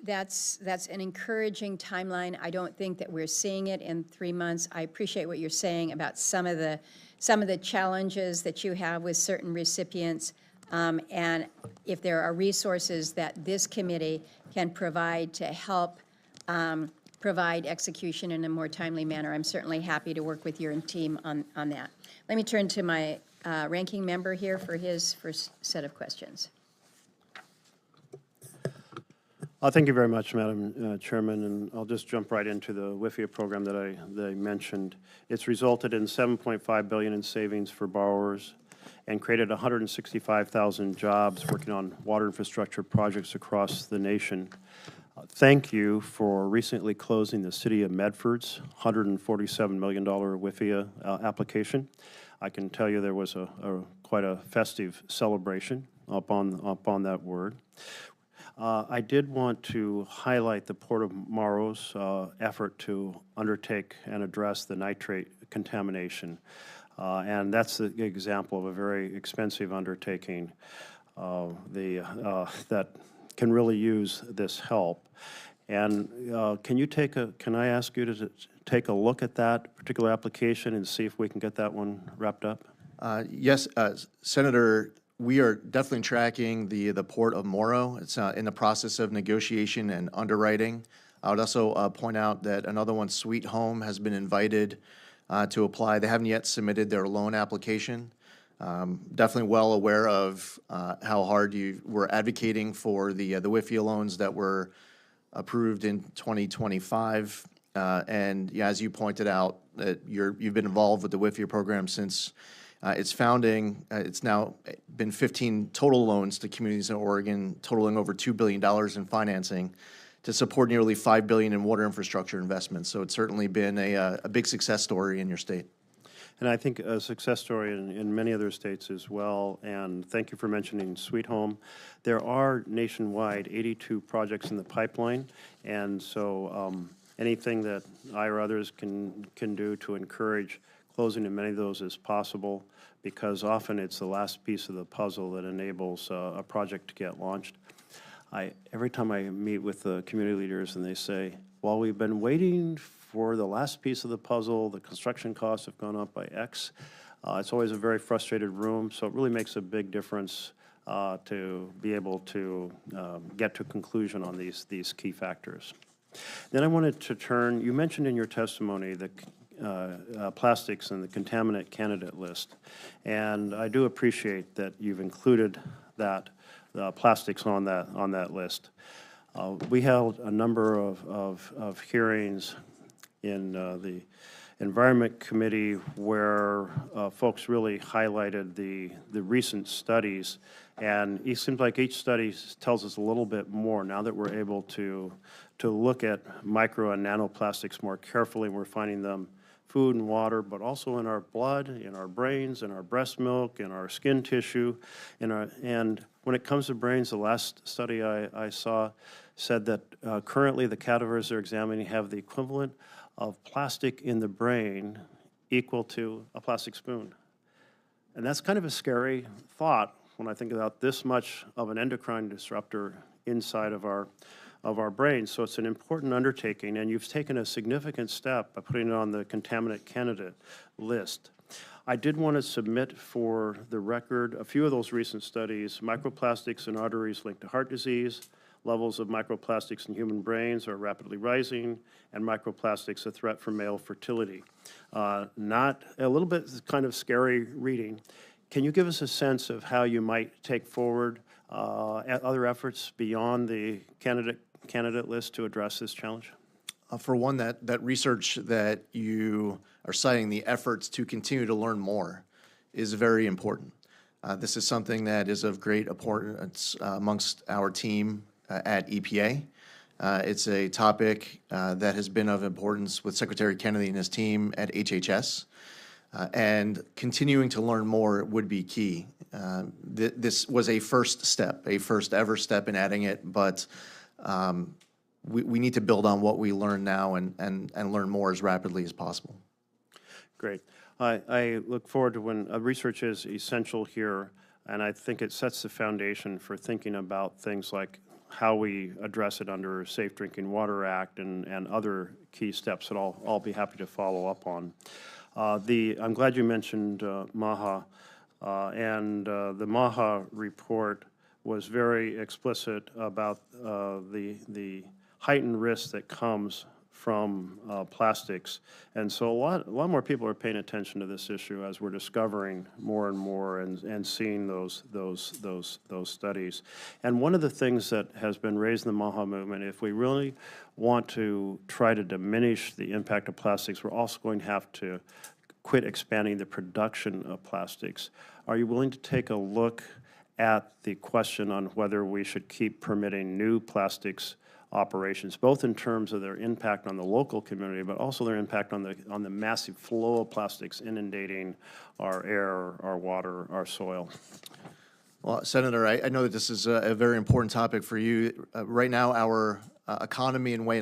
that's an encouraging timeline. I don't think that we're seeing it in 3 months. I appreciate what you're saying about some of the challenges that you have with certain recipients. And if there are resources that this committee can provide to help provide execution in a more timely manner, I'm certainly happy to work with your team on that. Let me turn to my ranking member here for his first set of questions. Thank you very much, Madam Chairman, and I'll just jump right into the WIFIA program that I mentioned. It's resulted in $7.5 billion in savings for borrowers and created 165,000 jobs working on water infrastructure projects across the nation. Thank you for recently closing the City of Medford's $147 million WIFIA application. I can tell you there was quite a festive celebration upon that word. I did want to highlight the Port of Morrow's effort to undertake and address the nitrate contamination. And that's the example of a very expensive undertaking that can really use this help. And can I ask you to take a look at that particular application and see if we can get that one wrapped up? Yes, Senator, we are definitely tracking the Port of Morrow. It's in the process of negotiation and underwriting. I would also point out that another one, Sweet Home, has been invited to apply. They haven't yet submitted their loan application. Definitely well aware of how hard you were advocating for the WIFIA loans that were approved in 2025. And yeah, as you pointed out, you've been involved with the WIFIA program since its founding. It's now been 15 total loans to communities in Oregon, totaling over $2 billion in financing to support nearly $5 billion in water infrastructure investments. So it's certainly been a big success story in your state. And I think a success story in many other states as well. And thank you for mentioning Sweet Home. There are nationwide 82 projects in the pipeline. And so anything that I or others can do to encourage closing as many of those as possible, because often it's the last piece of the puzzle that enables a project to get launched. Every time I meet with the community leaders and they say, well, we've been waiting for the last piece of the puzzle, the construction costs have gone up by X. It's always a very frustrated room, so it really makes a big difference to be able to get to a conclusion on these key factors. Then I wanted to turn, you mentioned in your testimony the plastics and the contaminant candidate list, and I do appreciate that you've included that plastics on that list. We held a number of hearings in the Environment Committee where folks really highlighted the recent studies, and it seems like each study tells us a little bit more now that we're able to look at micro and nanoplastics more carefully. We're finding them food and water, but also in our blood, in our brains, in our breast milk, in our skin tissue, and when it comes to brains, the last study I saw said that currently the cadavers they're examining have the equivalent of plastic in the brain equal to a plastic spoon. And that's kind of a scary thought when I think about this much of an endocrine disruptor inside of our brains. So it's an important undertaking, and you've taken a significant step by putting it on the contaminant candidate list. I did want to submit for the record a few of those recent studies: microplastics in arteries linked to heart disease, levels of microplastics in human brains are rapidly rising, and microplastics a threat for male fertility. Not a little bit kind of scary reading. Can you give us a sense of how you might take forward other efforts beyond the candidate list to address this challenge? For one, that research that you are citing, the efforts to continue to learn more, is very important. This is something that is of great importance amongst our team at EPA. It's a topic that has been of importance with Secretary Kennedy and his team at HHS. And continuing to learn more would be key. This was a first step, a first ever step in adding it, but we need to build on what we learn now and learn more as rapidly as possible. Great. I look forward to when research is essential here, and I think it sets the foundation for thinking about things like how we address it under Safe Drinking Water Act and other key steps that I'll be happy to follow up on. I'm glad you mentioned MAHA, and the MAHA report was very explicit about the heightened risk that comes from plastics, and so a lot more people are paying attention to this issue as we're discovering more and more and seeing those studies. And one of the things that has been raised in the MAHA movement, if we really want to try to diminish the impact of plastics, we're also going to have to quit expanding the production of plastics. Are you willing to take a look at the question on whether we should keep permitting new plastics operations, both in terms of their impact on the local community, but also their impact on the massive flow of plastics inundating our air, our water, our soil? Well, Senator, I know that this is a very important topic for you. Right now, our economy and way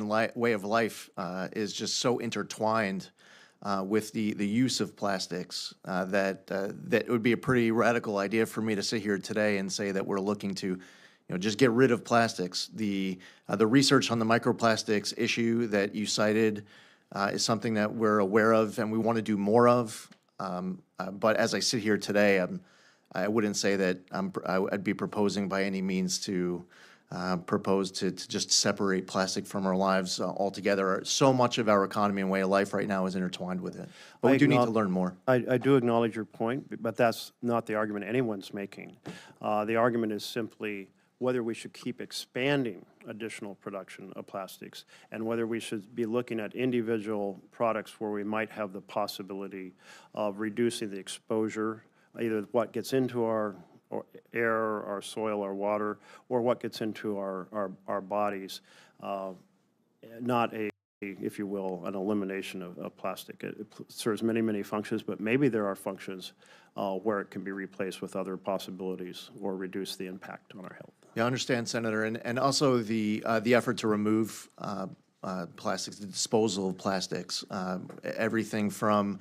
of life is just so intertwined with the use of plastics that it would be a pretty radical idea for me to sit here today and say that we're looking to just get rid of plastics. The research on the microplastics issue that you cited is something that we're aware of and we want to do more of. But as I sit here today, I wouldn't say that I'd be proposing by any means to propose to just separate plastic from our lives altogether. So much of our economy and way of life right now is intertwined with it. But we do need to learn more. I do acknowledge your point, but that's not the argument anyone's making. The argument is simply whether we should keep expanding additional production of plastics and whether we should be looking at individual products where we might have the possibility of reducing the exposure, either what gets into our air, our soil, our water, or what gets into our bodies, not if you will, an elimination of plastic. It serves many, many functions, but maybe there are functions where it can be replaced with other possibilities or reduce the impact on our health. Yeah, I understand, Senator, and also the effort to remove plastics, the disposal of plastics, everything from,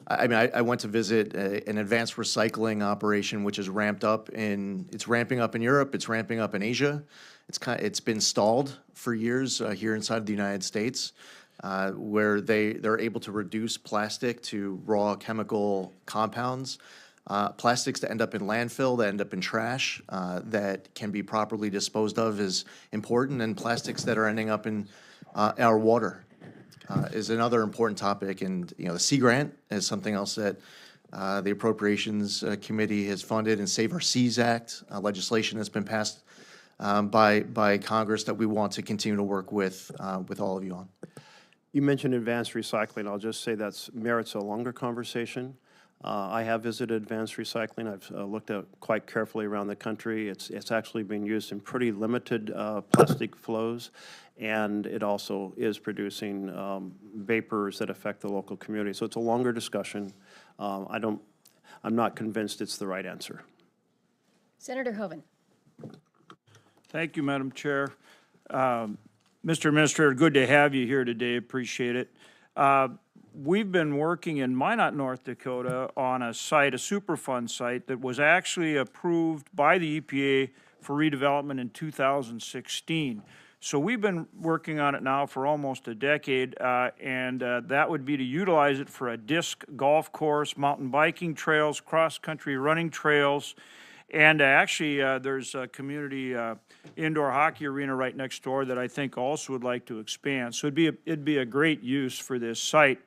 I went to visit an advanced recycling operation which is ramping up in Europe, it's ramping up in Asia. It's been stalled for years here inside the United States, where they're able to reduce plastic to raw chemical compounds. Plastics that end up in landfill, that end up in trash, that can be properly disposed of is important, and plastics that are ending up in our water is another important topic. And the Sea Grant is something else that the Appropriations Committee has funded, and Save Our Seas Act legislation that's been passed by Congress that we want to continue to work with all of you on. You mentioned advanced recycling. I'll just say that merits a longer conversation. I have visited advanced recycling. I've looked at quite carefully around the country. It's actually being used in pretty limited plastic flows, and it also is producing vapors that affect the local community. So it's a longer discussion. I'm not convinced it's the right answer. Senator Hoeven. Thank you, Madam Chair. Mr. Administrator, good to have you here today. Appreciate it. We've been working in Minot, North Dakota on a site, a Superfund site, that was actually approved by the EPA for redevelopment in 2016. So we've been working on it now for almost a decade, and that would be to utilize it for a disc golf course, mountain biking trails, cross-country running trails, and actually there's a community indoor hockey arena right next door that I think also would like to expand. So it'd be a great use for this site,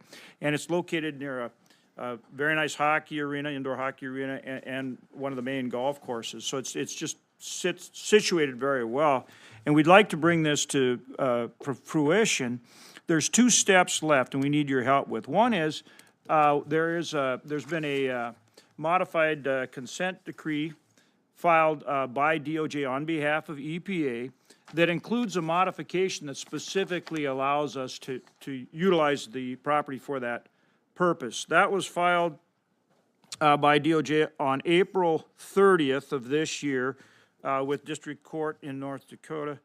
and it's located near a very nice hockey arena, indoor hockey arena, and one of the main golf courses. So it's just situated very well, and we'd like to bring this to fruition. There's 2 steps left, and we need your help with. One is there's been a modified consent decree filed by DOJ on behalf of EPA that includes a modification that specifically allows us to utilize the property for that purpose. That was filed by DOJ on April 30th of this year with District Court in North Dakota.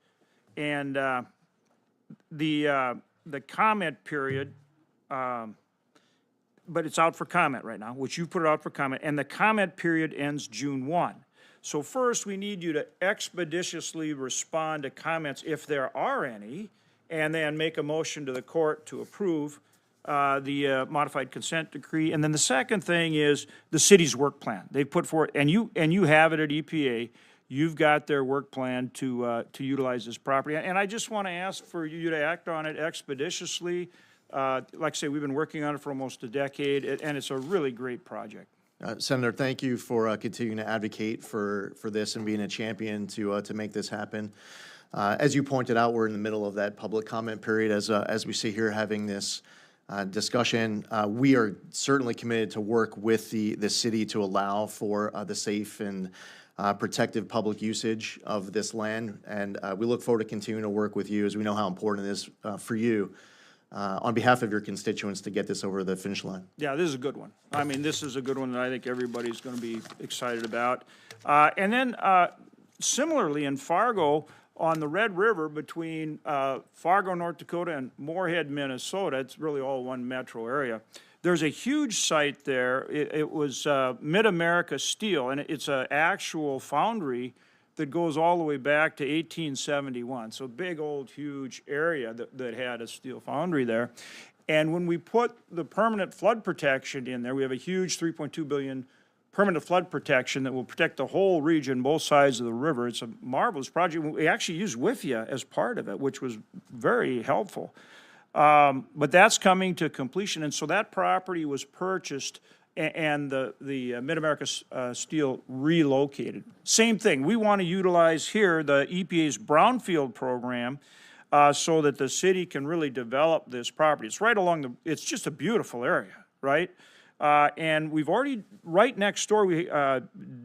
And the comment period, but it's out for comment right now, which you put it out for comment, and the comment period ends June 1. So first, we need you to expeditiously respond to comments if there are any, and then make a motion to the court to approve the modified consent decree. And then the second thing is the city's work plan. They put forward, and you have it at EPA. You've got their work plan to utilize this property. And I just want to ask for you to act on it expeditiously. Like I say, we've been working on it for almost a decade, and it's a really great project. Senator, thank you for continuing to advocate for this and being a champion to make this happen. As you pointed out, we're in the middle of that public comment period as we sit here having this discussion. We are certainly committed to work with the city to allow for the safe and protective public usage of this land, and we look forward to continuing to work with you as we know how important it is for you on behalf of your constituents to get this over the finish line. Yeah, this is a good one. I mean, this is a good one that I think everybody's going to be excited about. And then similarly in Fargo, on the Red River between Fargo, North Dakota and Moorhead, Minnesota, it's really all one metro area. There's a huge site there. It was Mid-America Steel, and it's an actual foundry that goes all the way back to 1871. So big, old, huge area that had a steel foundry there. And when we put the permanent flood protection in there, we have a huge $3.2 billion permanent flood protection that will protect the whole region, both sides of the river. It's a marvelous project. We actually used WIFIA as part of it, which was very helpful. But that's coming to completion, and so that property was purchased and the Mid-America Steel relocated. Same thing, we want to utilize here the EPA's brownfield program so that the city can really develop this property. It's right along it's just a beautiful area, right? And we've already, right next door, we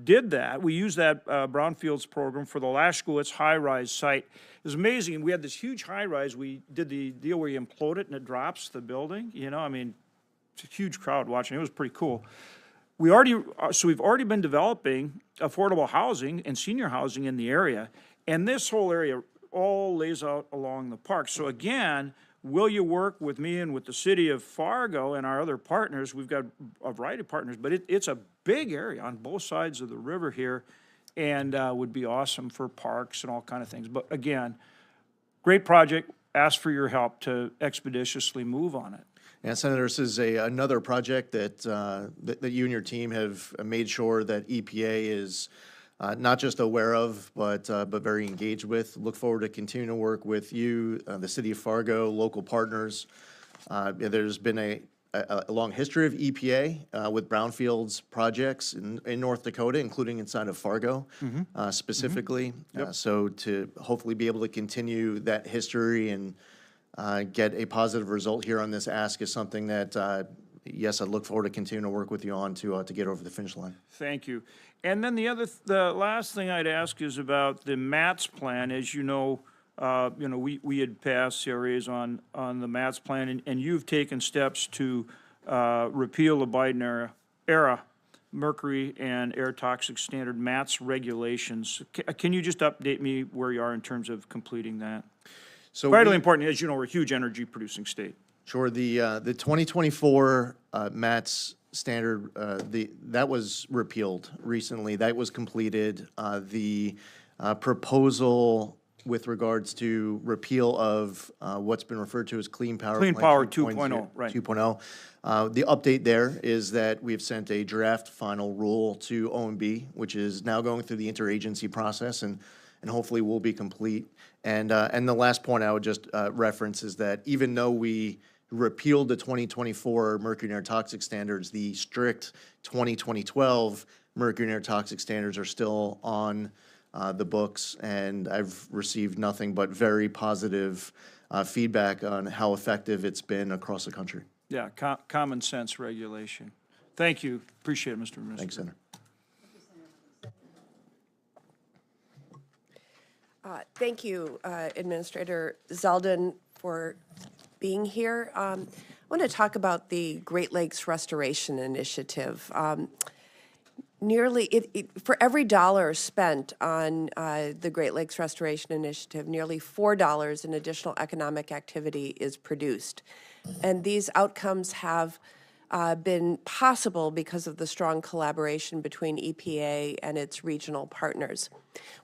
did that. We used that brownfields program for the Lashkowitz high-rise site. It was amazing. We had this huge high-rise. We did the deal where you implode it and it drops the building. You know, I mean, it's a huge crowd watching. It was pretty cool. We've already been developing affordable housing and senior housing in the area, and this whole area all lays out along the park. So again, will you work with me and with the city of Fargo and our other partners? We've got a variety of partners, but it's a big area on both sides of the river here, and would be awesome for parks and all kind of things. But again, great project. Ask for your help to expeditiously move on it. And Senator, this is another project that you and your team have made sure that EPA is not just aware of, but very engaged with. Look forward to continuing to work with you, the city of Fargo, local partners. There's been a long history of EPA with brownfields projects in North Dakota, including inside of Fargo specifically. Yep. So to hopefully be able to continue that history and get a positive result here on this ask is something that, yes, I look forward to continuing to work with you on to get over the finish line. Thank you. And then the last thing I'd ask is about the MATS plan. As you know, we had passed CRAs on the MATS plan, and you've taken steps to repeal the Biden era mercury and air toxic standard MATS regulations. Can you just update me where you are in terms of completing that? So vitally important, as you know, we're a huge energy producing state. Sure. The 2024 MATS standard, that was repealed recently. That was completed. The proposal with regards to repeal of what's been referred to as Clean Power Clean Power 2.0, right. 2.0. The update there is that we've sent a draft final rule to OMB, which is now going through the interagency process and hopefully will be complete. And the last point I would just reference is that even though we repealed the 2024 mercury and air toxic standards, the strict 2012 mercury and air toxic standards are still on the books, and I've received nothing but very positive feedback on how effective it's been across the country. Yeah, common sense regulation. Thank you. Appreciate it, Mr. Minister. Thanks, Senator. Thank you, Administrator Zeldin, for being here. I want to talk about the Great Lakes Restoration Initiative. For every dollar spent on the Great Lakes Restoration Initiative, nearly $4 in additional economic activity is produced. And these outcomes have been possible because of the strong collaboration between EPA and its regional partners.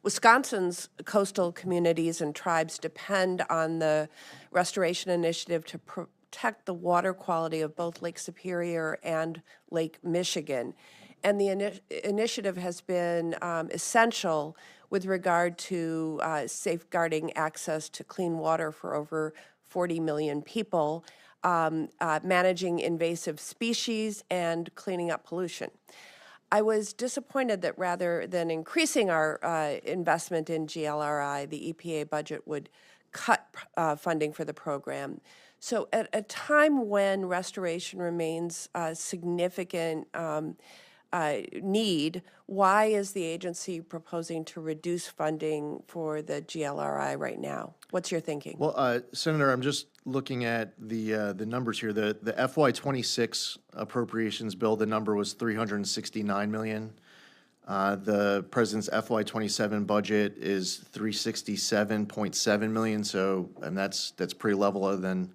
Wisconsin's coastal communities and tribes depend on the Restoration Initiative to protect the water quality of both Lake Superior and Lake Michigan. And the initiative has been essential with regard to safeguarding access to clean water for over 40 million people, managing invasive species, and cleaning up pollution. I was disappointed that rather than increasing our investment in GLRI, the EPA budget would cut funding for the program. So at a time when restoration remains a significant need, why is the agency proposing to reduce funding for the GLRI right now? What's your thinking? Well, Senator, I'm just looking at the numbers here. The FY26 appropriations bill, the number was $369 million. The president's FY27 budget is $367.7 million. So, and that's pretty level other than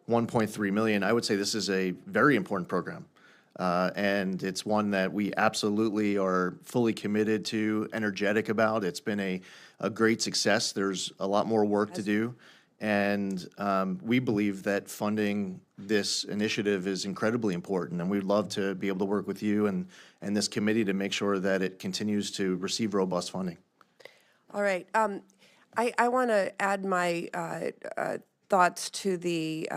$1.3 million. I would say this is a very important program. And it's one that we absolutely are fully committed to, energetic about. It's been a great success. There's a lot more work to do. And we believe that funding this initiative is incredibly important. And we'd love to be able to work with you and this committee to make sure that it continues to receive robust funding. All right. I want to add my thoughts to the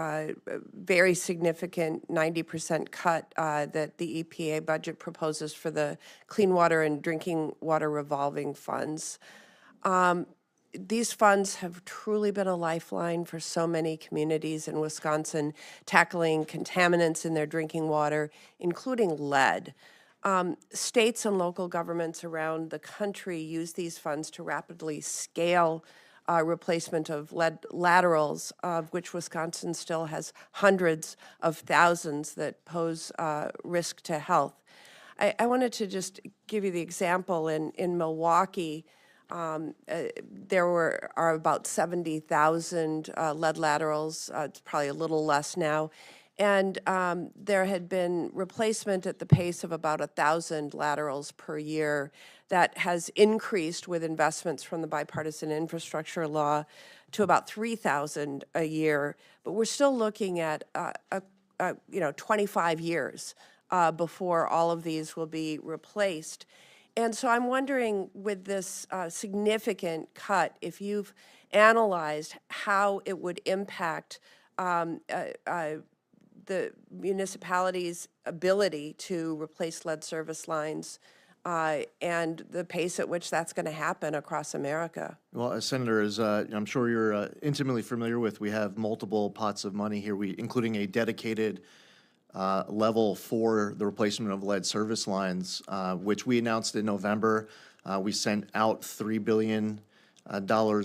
very significant 90% cut that the EPA budget proposes for the clean water and drinking water revolving funds. These funds have truly been a lifeline for so many communities in Wisconsin, tackling contaminants in their drinking water, including lead. States and local governments around the country use these funds to rapidly scale replacement of lead laterals, of which Wisconsin still has hundreds of thousands that pose risk to health. I wanted to just give you the example in Milwaukee. There are about 70,000 lead laterals. It's probably a little less now. And there had been replacement at the pace of about 1,000 laterals per year. That has increased with investments from the bipartisan infrastructure law to about 3,000 a year. But we're still looking at 25 years before all of these will be replaced. And so I'm wondering, with this significant cut, if you've analyzed how it would impact the municipality's ability to replace lead service lines and the pace at which that's going to happen across America. Well, Senator, as I'm sure you're intimately familiar with, we have multiple pots of money here, including a dedicated level for the replacement of lead service lines, which we announced in November. We sent out $3 billion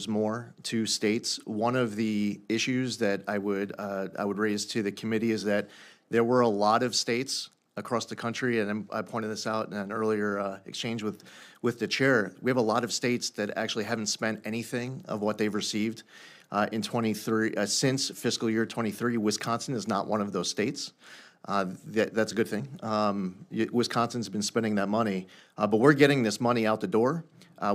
more to states. One of the issues that I would raise to the committee is that there were a lot of states across the country, and I pointed this out in an earlier exchange with the chair. We have a lot of states that actually haven't spent anything of what they've received in 23 since fiscal year 23. Wisconsin is not one of those states. That's a good thing. Wisconsin's been spending that money, but we're getting this money out the door.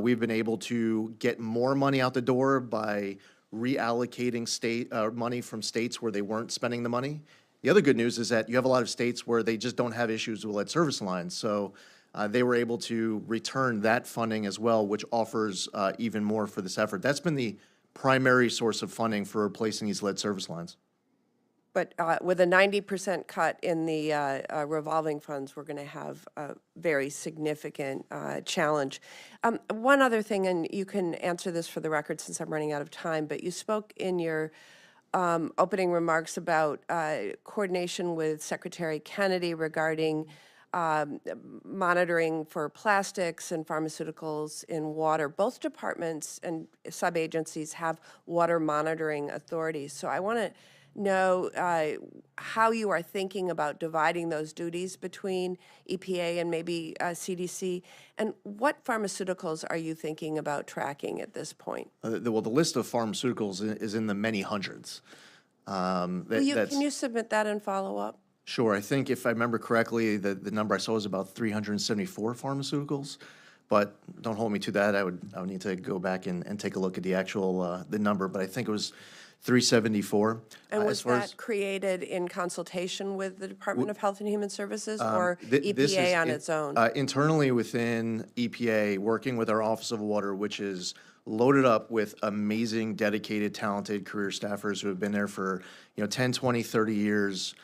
We've been able to get more money out the door by reallocating money from states where they weren't spending the money. The other good news is that you have a lot of states where they just don't have issues with lead service lines, so they were able to return that funding as well, which offers even more for this effort. That's been the primary source of funding for replacing these lead service lines. But with a 90% cut in the revolving funds, we're going to have a very significant challenge. One other thing, and you can answer this for the record since I'm running out of time, but you spoke in your opening remarks about coordination with Secretary Kennedy regarding monitoring for plastics and pharmaceuticals in water. Both departments and sub-agencies have water monitoring authorities. So I want to know how you are thinking about dividing those duties between EPA and maybe CDC, and what pharmaceuticals are you thinking about tracking at this point? Well, the list of pharmaceuticals is in the many hundreds. Can you submit that and follow up? Sure. I think if I remember correctly, the number I saw was about 374 pharmaceuticals, but don't hold me to that. I would need to go back and take a look at the actual the number, but I think it was 374. And was that created in consultation with the Department of Health and Human Services or EPA on its own? Internally within EPA, working with our Office of Water, which is loaded up with amazing, dedicated, talented career staffers who have been there for 10, 20, 30 years.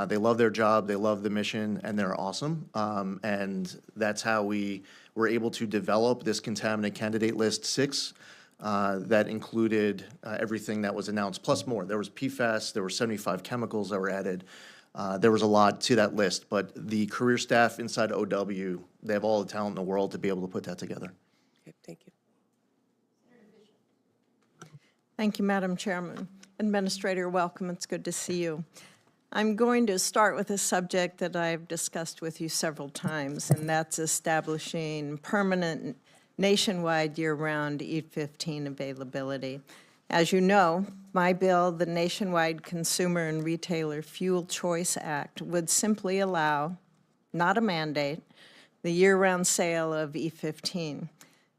They love their job, they love the mission, and they're awesome. And that's how we were able to develop this contaminant candidate list 6 that included everything that was announced, plus more. There was PFAS, there were 75 chemicals that were added. There was a lot to that list, but the career staff inside OW, they have all the talent in the world to be able to put that together. Okay, thank you. Thank you, Madam Chairman. Administrator, welcome. It's good to see you. I'm going to start with a subject that I've discussed with you several times, and that's establishing permanent nationwide year-round E15 availability. As you know, my bill, the Nationwide Consumer and Retailer Fuel Choice Act, would simply allow, not a mandate, the year-round sale of E15.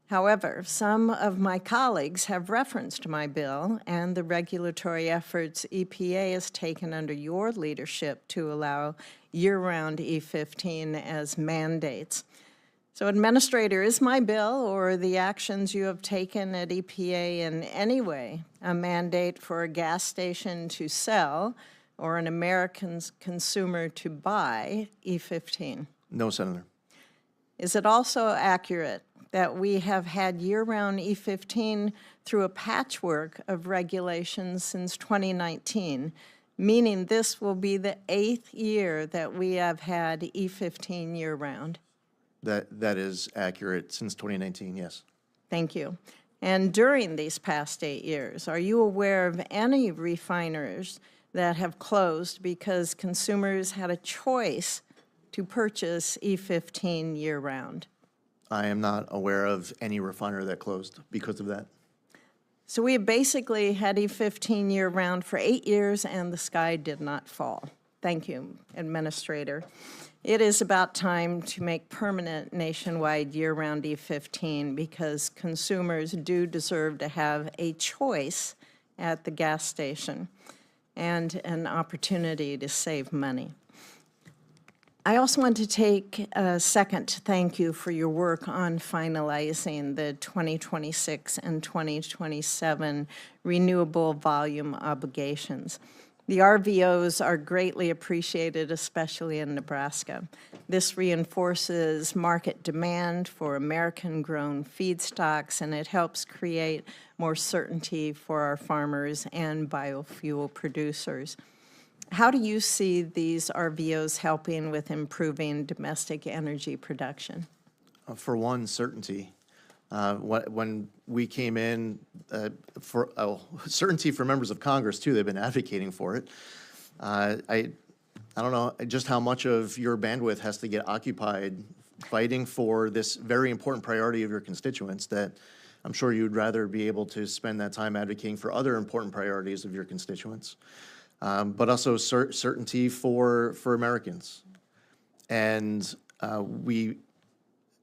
However, some of my colleagues have referenced my bill and the regulatory efforts EPA has taken under your leadership to allow year-round E15 as mandates. So, Administrator, is my bill or the actions you have taken at EPA in any way a mandate for a gas station to sell or an American consumer to buy E15? No, Senator. Is it also accurate that we have had year-round E15 through a patchwork of regulations since 2019, meaning this will be the 8th year that we have had E15 year-round? That is accurate since 2019, yes. Thank you. And during these past 8 years, are you aware of any refiners that have closed because consumers had a choice to purchase E15 year-round? I am not aware of any refiner that closed because of that. So we have basically had E15 year-round for 8 years, and the sky did not fall. Thank you, Administrator. It is about time to make permanent nationwide year-round E15 because consumers do deserve to have a choice at the gas station and an opportunity to save money. I also want to take a second to thank you for your work on finalizing the 2026 and 2027 renewable volume obligations. The RVOs are greatly appreciated, especially in Nebraska. This reinforces market demand for American-grown feedstocks, and it helps create more certainty for our farmers and biofuel producers. How do you see these RVOs helping with improving domestic energy production? For one, certainty. When we came in, certainty for members of Congress, too, they've been advocating for it. I don't know just how much of your bandwidth has to get occupied fighting for this very important priority of your constituents that I'm sure you'd rather be able to spend that time advocating for other important priorities of your constituents. But also certainty for Americans. And we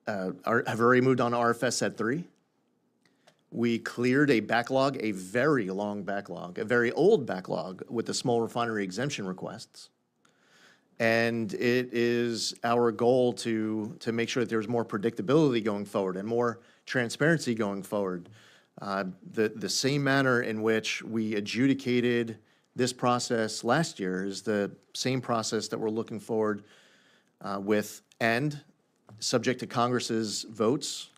have already moved on to RFS Set 3. We cleared a backlog, a very long backlog, a very old backlog with the small refinery exemption requests. And it is our goal to make sure that there's more predictability going forward and more transparency going forward. The same manner in which we adjudicated this process last year is the same process that we're looking forward with, and subject to Congress's votes,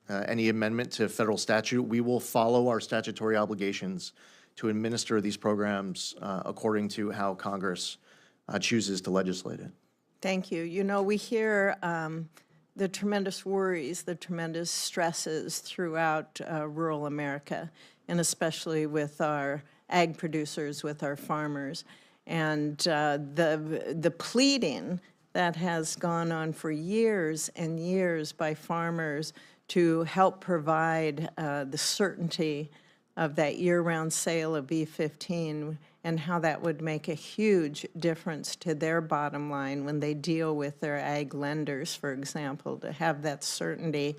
any amendment to federal statute, we will follow our statutory obligations to administer these programs according to how Congress chooses to legislate it. Thank you. You know, we hear the tremendous worries, the tremendous stresses throughout rural America, and especially with our ag producers, with our farmers. And the pleading that has gone on for years and years by farmers to help provide the certainty of that year-round sale of B15 and how that would make a huge difference to their bottom line when they deal with their ag lenders, for example, to have that certainty.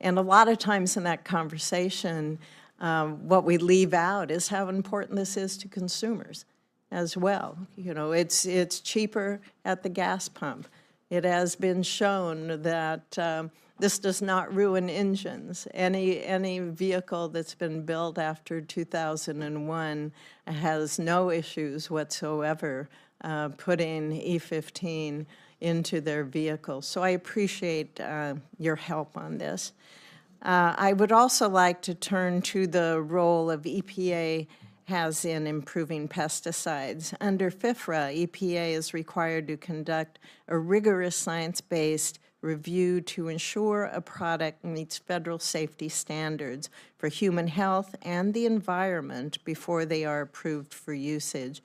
And a lot of times in that conversation, what we leave out is how important this is to consumers as well. You know, it's cheaper at the gas pump. It has been shown that this does not ruin engines. Any vehicle that's been built after 2001 has no issues whatsoever putting E15 into their vehicles. So I appreciate your help on this. I would also like to turn to the role of EPA has in improving pesticides. Under FIFRA, EPA is required to conduct a rigorous science-based review to ensure a product meets federal safety standards for human health and the environment before they are approved for usage.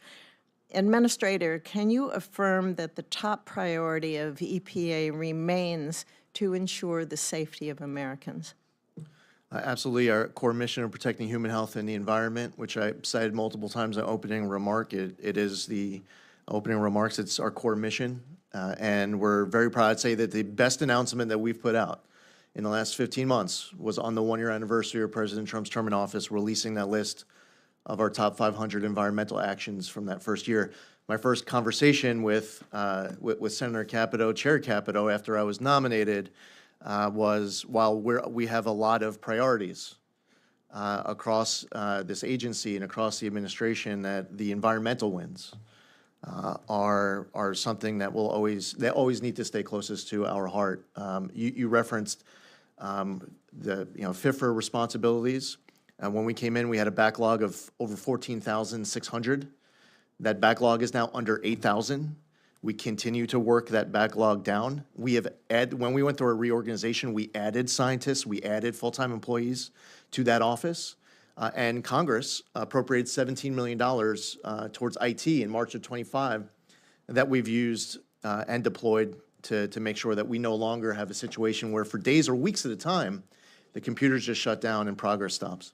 Administrator, can you affirm that the top priority of EPA remains to ensure the safety of Americans? Absolutely. Our core mission of protecting human health and the environment, which I cited multiple times in the opening remark, it is the opening remarks. It's our core mission. And we're very proud to say that the best announcement that we've put out in the last 15 months was on the one-year anniversary of President Trump's term in office, releasing that list of our top 500 environmental actions from that first year. My first conversation with Senator Capito, Chair Capito, after I was nominated, was while we have a lot of priorities across this agency and across the administration, that the environmental wins are something that always need to stay closest to our heart. You referenced the FIFRA responsibilities. When we came in, we had a backlog of over 14,600. That backlog is now under 8,000. We continue to work that backlog down. When we went through our reorganization, we added scientists, we added full-time employees to that office, and Congress appropriated $17 million towards IT in March of 25 that we've used and deployed to make sure that we no longer have a situation where for days or weeks at a time, the computers just shut down and progress stops.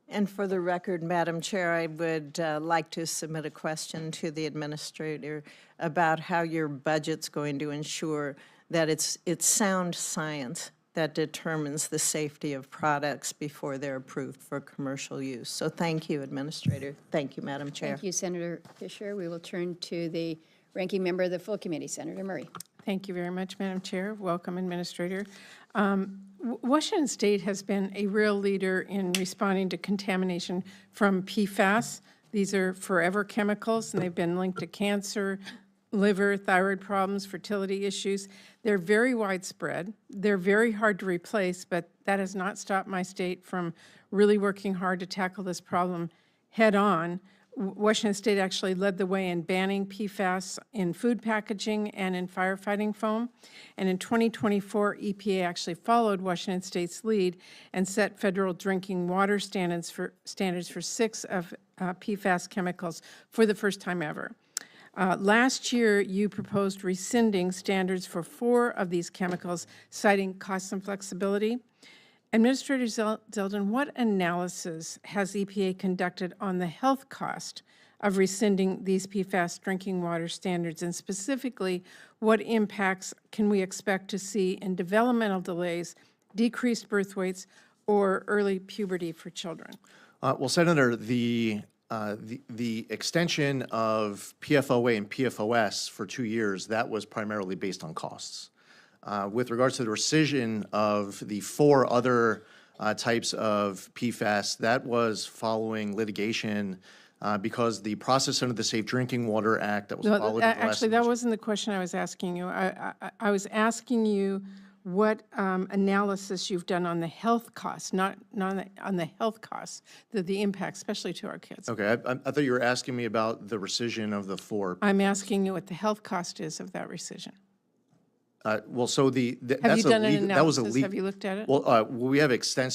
And for the record, Madam Chair, I would like to submit a question to the administrator about how your budget's going to ensure that it's sound science that determines the safety of products before they're approved for commercial use. So thank you, Administrator. Thank you, Madam Chair. Thank you, Senator Fisher. We will turn to the ranking member of the full committee, Senator Murray. Thank you very much, Madam Chair. Welcome, Administrator. Washington State has been a real leader in responding to contamination from PFAS. These are forever chemicals, and they've been linked to cancer, liver, thyroid problems, fertility issues. They're very widespread. They're very hard to replace, but that has not stopped my state from really working hard to tackle this problem head on. Washington State actually led the way in banning PFAS in food packaging and in firefighting foam. And in 2024, EPA actually followed Washington State's lead and set federal drinking water standards for 6 of PFAS chemicals for the first time ever. Last year, you proposed rescinding standards for 4 of these chemicals, citing cost and flexibility. Administrator Zeldin, what analysis has EPA conducted on the health cost of rescinding these PFAS drinking water standards, and specifically, what impacts can we expect to see in developmental delays, decreased birth weights, or early puberty for children? Well, Senator, the extension of PFOA and PFOS for 2 years, that was primarily based on costs. With regards to the rescission of the 4 other types of PFAS, that was following litigation because the process under the Safe Drinking Water Act that was followed. Actually, that wasn't the question I was asking you. I was asking you what analysis you've done on the health costs, not on the health costs, the impact, especially to our kids. Okay, I thought you were asking me about the rescission of the 4. I'm asking you what the health cost is of that rescission. Well, so Have you that's done an illegal. That was analysis? illegal. Have you looked at it? Well, we have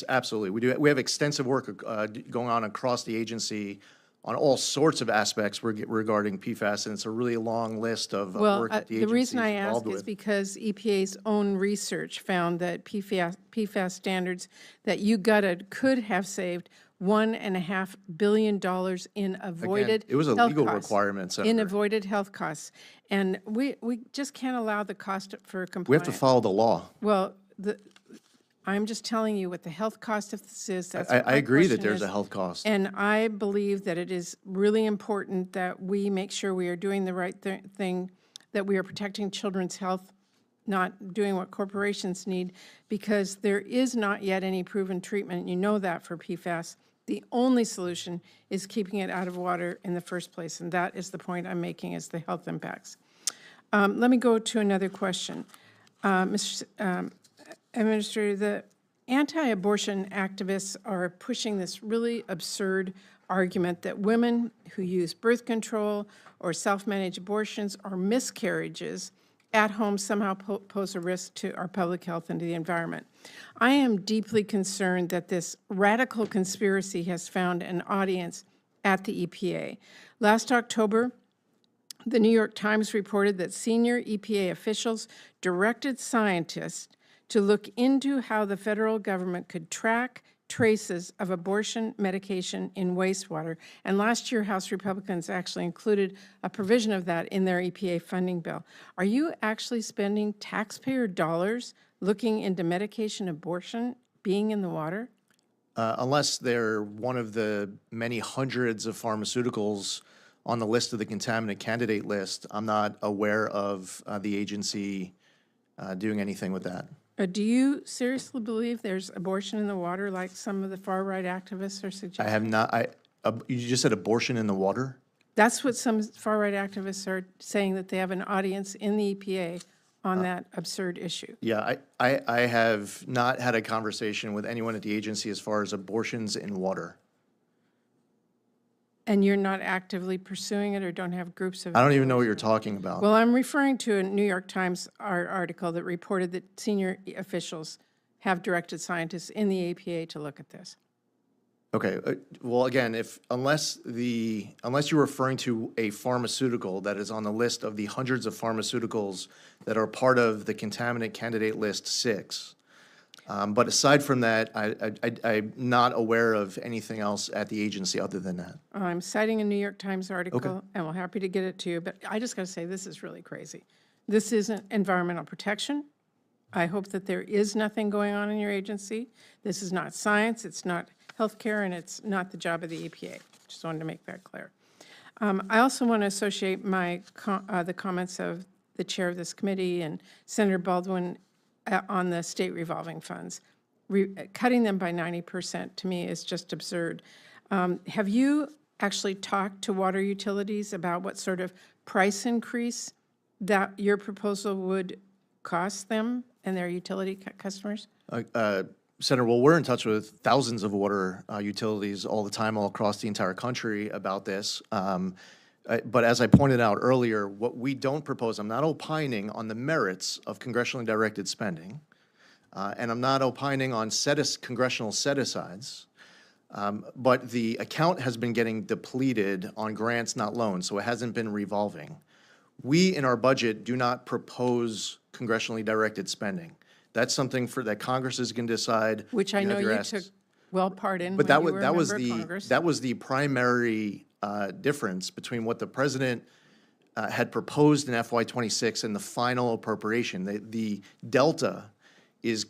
absolutely. We have extensive work going on across the agency on all sorts of aspects regarding PFAS, and it's a really long list of work that the agency the reason I is ask involved is with. because EPA's own research found that PFAS standards that you gutted could have saved $1.5 billion in avoided it was a health legal costs, requirement, in Senator. avoided health costs. And we just can't allow the cost for compliance. We have to follow the law. Well, I'm just telling you what the health cost of this is. That's I what my agree that question there's is. a health cost. And I believe that it is really important that we make sure we are doing the right thing, that we are protecting children's health, not doing what corporations need, because there is not yet any proven treatment. You know that for PFAS. The only solution is keeping it out of water in the first place, and that is the point I'm making, is the health impacts. Let me go to another question. Mr. Administrator, the anti-abortion activists are pushing this really absurd argument that women who use birth control or self-managed abortions or miscarriages at home somehow pose a risk to our public health and to the environment. I am deeply concerned that this radical conspiracy has found an audience at the EPA. Last October, the New York Times reported that senior EPA officials directed scientists to look into how the federal government could track traces of abortion medication in wastewater. And last year, House Republicans actually included a provision of that in their EPA funding bill. Are you actually spending taxpayer dollars looking into medication abortion being in the water? Unless they're one of the many hundreds of pharmaceuticals on the list of the contaminant candidate list, I'm not aware of the agency doing anything with that. Do you seriously believe there's abortion in the water like some of the far-right activists are suggesting? I have not. You just said abortion in the water? That's what some far-right activists are saying, that they have an audience in the EPA on that absurd issue. Yeah, I have not had a conversation with anyone at the agency as far as abortions in water. And you're not actively pursuing it or don't have groups of... I don't even know what you're talking about. Well, I'm referring to a New York Times article that reported that senior officials have directed scientists in the EPA to look at this. Okay, well, again, unless you're referring to a pharmaceutical that is on the list of the hundreds of pharmaceuticals that are part of the contaminant candidate list 6, but aside from that, I'm not aware of anything else at the agency other than that. I'm citing a New York Times article, and we're happy to get it to you, but I just got to say, this is really crazy. This isn't environmental protection. I hope that there is nothing going on in your agency. This is not science, it's not healthcare, and it's not the job of the EPA. Just wanted to make that clear. I also want to associate the comments of the chair of this committee and Senator Baldwin on the state revolving funds. Cutting them by 90% to me is just absurd. Have you actually talked to water utilities about what sort of price increase that your proposal would cost them and their utility customers? Senator, well, we're in touch with thousands of water utilities all the time, all across the entire country about this. But as I pointed out earlier, what we don't propose, I'm not opining on the merits of congressionally directed spending, and I'm not opining on congressional set-asides, but the account has been getting depleted on grants, not loans, so it hasn't been revolving. We, in our budget, do not propose congressionally directed spending. That's something that Congress is going to decide. Which I know you took well part in But when you were a member of Congress. that was the primary difference between what the president had proposed in FY26 and the final appropriation. The delta is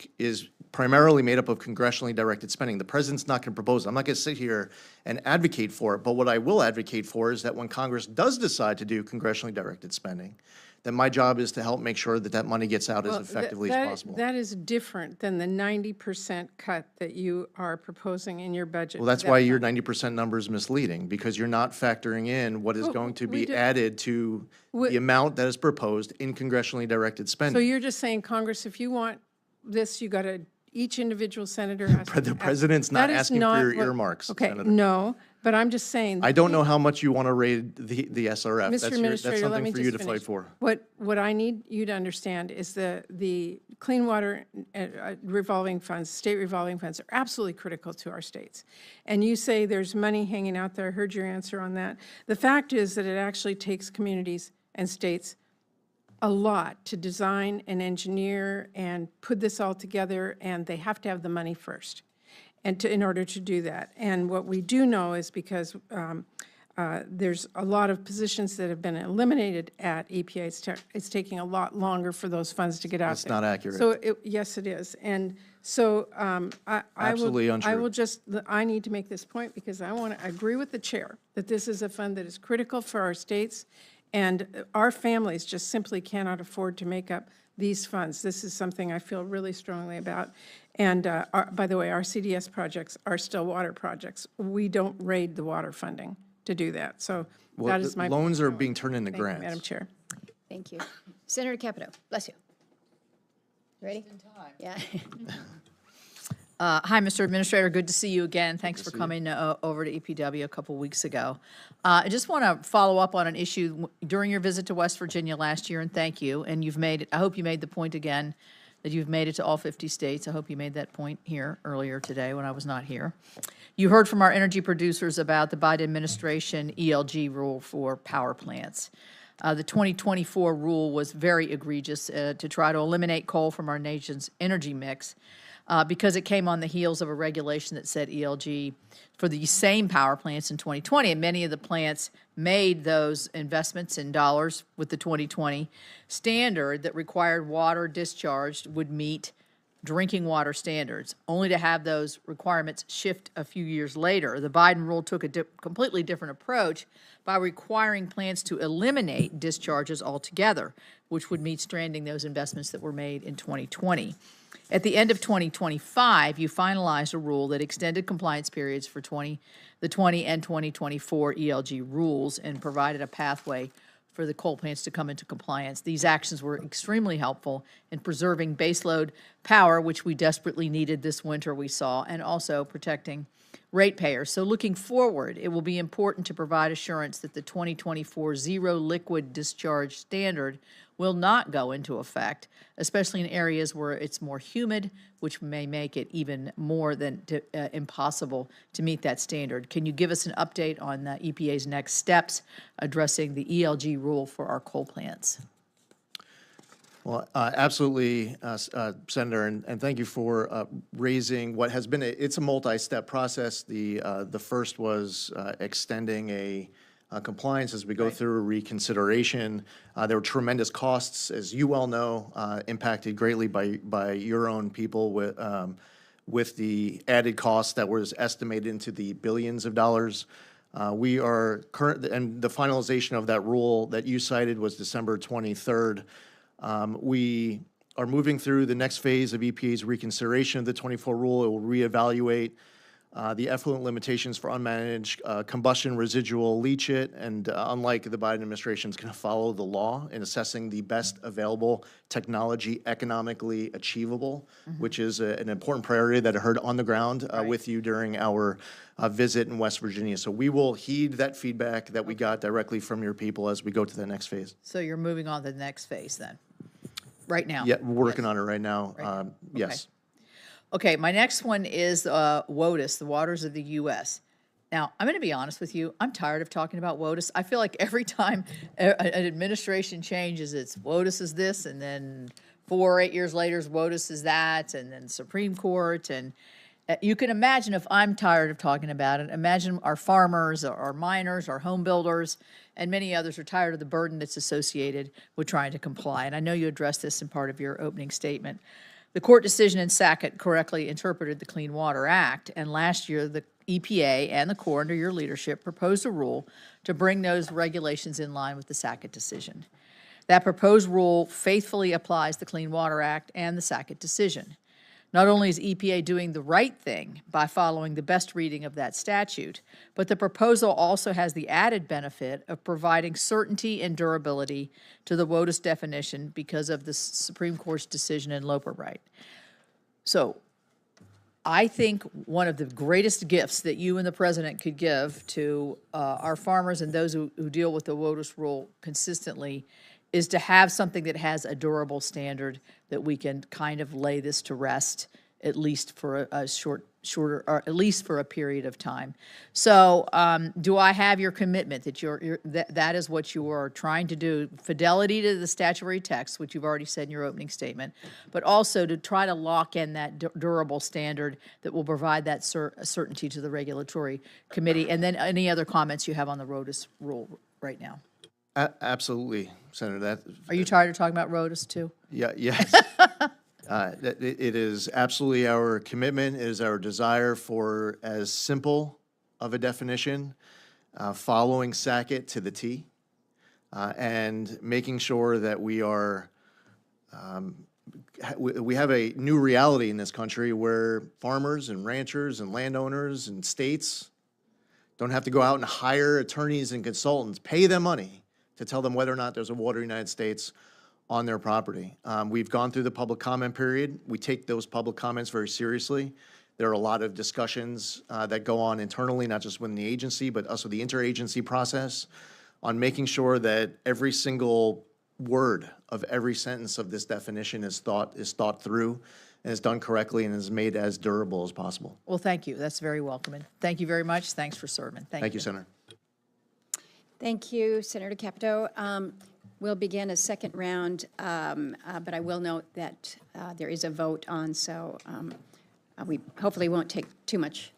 primarily made up of congressionally directed spending. The president's not going to propose it. I'm not going to sit here and advocate for it, but what I will advocate for is that when Congress does decide to do congressionally directed spending, then my job is to help make sure that that money gets out as effectively as possible. That is different than the 90% cut that you are proposing in your budget. Well, that's why your 90% number is misleading, because you're not factoring in what is going to be added to the amount that is proposed in congressionally directed spending. So you're just saying, Congress, if you want this, you got to, each individual senator has to. The president's not That is asking not for your what- earmarks, Okay, Senator. no, but I'm just saying. I don't know how much you want to raid the SRF. Mr. That's Administrator, let me something for you just to fight finish. for. What I need you to understand is the clean water revolving funds, state revolving funds are absolutely critical to our states. And you say there's money hanging out there. I heard your answer on that. The fact is that it actually takes communities and states a lot to design and engineer and put this all together, and they have to have the money first and in order to do that. And what we do know is because there's a lot of positions that have been eliminated at EPA. It's taking a lot longer for those funds to get out That's there. not accurate. So, yes, it is. And so Absolutely untrue. I will just, I need to make this point because I want to agree with the chair that this is a fund that is critical for our states, and our families just simply cannot afford to make up these funds. This is something I feel really strongly about. And by the way, our CDS projects are still water projects. We don't raid the water funding to do that. So that is my loans are being turned into Thank you, grants. Madam Chair. Thank you. Senator Capito, bless you. Ready? Yeah. Hi, Mr. Administrator. Good to see you again. Thanks for coming over to EPW a couple weeks ago. I just want to follow up on an issue during your visit to West Virginia last year, and thank you. And you've made it, I hope you made the point again that you've made it to all 50 states. I hope you made that point here earlier today when I was not here. You heard from our energy producers about the Biden administration ELG rule for power plants. The 2024 rule was very egregious to try to eliminate coal from our nation's energy mix. Because it came on the heels of a regulation that said ELG for the same power plants in 2020, and many of the plants made those investments in dollars with the 2020 standard that required water discharged would meet drinking water standards, only to have those requirements shift a few years later. The Biden rule took a completely different approach by requiring plants to eliminate discharges altogether, which would meet stranding those investments that were made in 2020. At the end of 2025, you finalized a rule that extended compliance periods for the 20 and 2024 ELG rules and provided a pathway for the coal plants to come into compliance. These actions were extremely helpful in preserving baseload power, which we desperately needed this winter, we saw, and also protecting ratepayers. So looking forward, it will be important to provide assurance that the 2024 zero liquid discharge standard will not go into effect, especially in areas where it's more humid, which may make it even more than impossible to meet that standard. Can you give us an update on the EPA's next steps addressing the ELG rule for our coal plants? Well, absolutely, Senator, and thank you for raising what has been it's a multi-step process. The first was extending a compliance as we go through a reconsideration. There were tremendous costs, as you well know, impacted greatly by your own people with the added costs that was estimated into the billions of dollars. We are and the finalization of that rule that you cited was December 23rd. We are moving through the next phase of EPA's reconsideration of the 24 rule. It will reevaluate the effluent limitations for unmanaged combustion residual leachate, and unlike the Biden administration, is going to follow the law in assessing the best available technology economically achievable, which is an important priority that I heard on the ground with you during our visit in West Virginia. So we will heed that feedback that we got directly from your people as we go to the next phase. So you're moving on to the next phase then, right now? Yeah, we're working on it right now. Yes. Okay, my next one is WOTUS, the Waters of the U.S. Now, I'm going to be honest with you. I'm tired of talking about WOTUS. I feel like every time an administration changes, it's WOTUS is this, and then 4 or 8 years later, WOTUS is that, and then Supreme Court. And you can imagine if I'm tired of talking about it, imagine our farmers, our miners, our home builders, and many others are tired of the burden that's associated with trying to comply. And I know you addressed this in part of your opening statement. The court decision in Sackett correctly interpreted the Clean Water Act, and last year the EPA and the Corps, under your leadership, proposed a rule to bring those regulations in line with the Sackett decision. That proposed rule faithfully applies the Clean Water Act and the Sackett decision. Not only is EPA doing the right thing by following the best reading of that statute, but the proposal also has the added benefit of providing certainty and durability to the WOTUS definition because of the Supreme Court's decision in Loper-Bright. So I think one of the greatest gifts that you and the president could give to our farmers and those who deal with the WOTUS rule consistently is to have something that has a durable standard that we can kind of lay this to rest, at least for a shorter, or at least for a period of time. So do I have your commitment that that is what you are trying to do, fidelity to the statutory text, which you've already said in your opening statement, but also to try to lock in that durable standard that will provide that certainty to the regulatory committee? And then any other comments you have on the WOTUS rule right now? Absolutely, Senator. Are you tired of talking about WOTUS too? Yeah, yes. It is absolutely our commitment, it is our desire for as simple of a definition, following Sackett to the T, and making sure that we are, we have a new reality in this country where farmers and ranchers and landowners and states don't have to go out and hire attorneys and consultants, pay them money to tell them whether or not there's a water in the United States on their property. We've gone through the public comment period. We take those public comments very seriously. There are a lot of discussions that go on internally, not just within the agency, but also the interagency process on making sure that every single word of every sentence of this definition is thought through and is done correctly and is made as durable as possible. Well, thank you. That's very welcoming. Thank you very much. Thanks for serving. Thank you, Senator. Thank you, Senator Capito. We'll begin a second round, but I will note that there is a vote on, so we hopefully won't take too much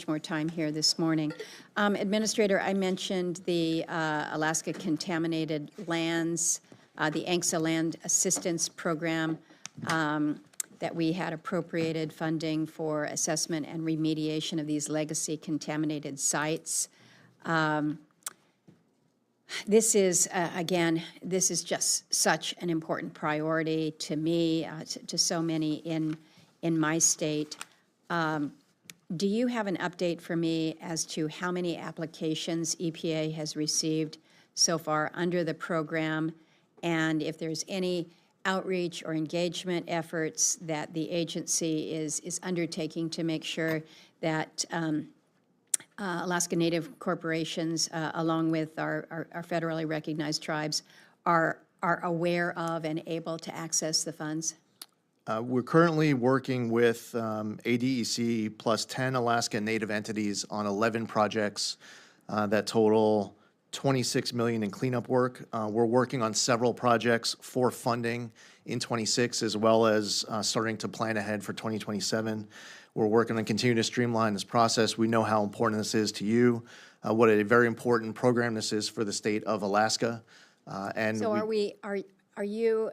more time here this morning. Administrator, I mentioned the Alaska Contaminated Lands, the ANCSA Land Assistance Program that we had appropriated funding for assessment and remediation of these legacy contaminated sites. This is, again, this is just such an important priority to me, to so many in my state. Do you have an update for me as to how many applications EPA has received so far under the program, and if there's any outreach or engagement efforts that the agency is undertaking to make sure that Alaska Native corporations, along with our federally recognized tribes, are aware of and able to access the funds? We're currently working with ADEC plus 10 Alaska Native entities on 11 projects that total $26 million in cleanup work. We're working on several projects for funding in 26, as well as starting to plan ahead for 2027. We're working on continuing to streamline this process. We know how important this is to you, what a very important program this is for the state of Alaska. So are you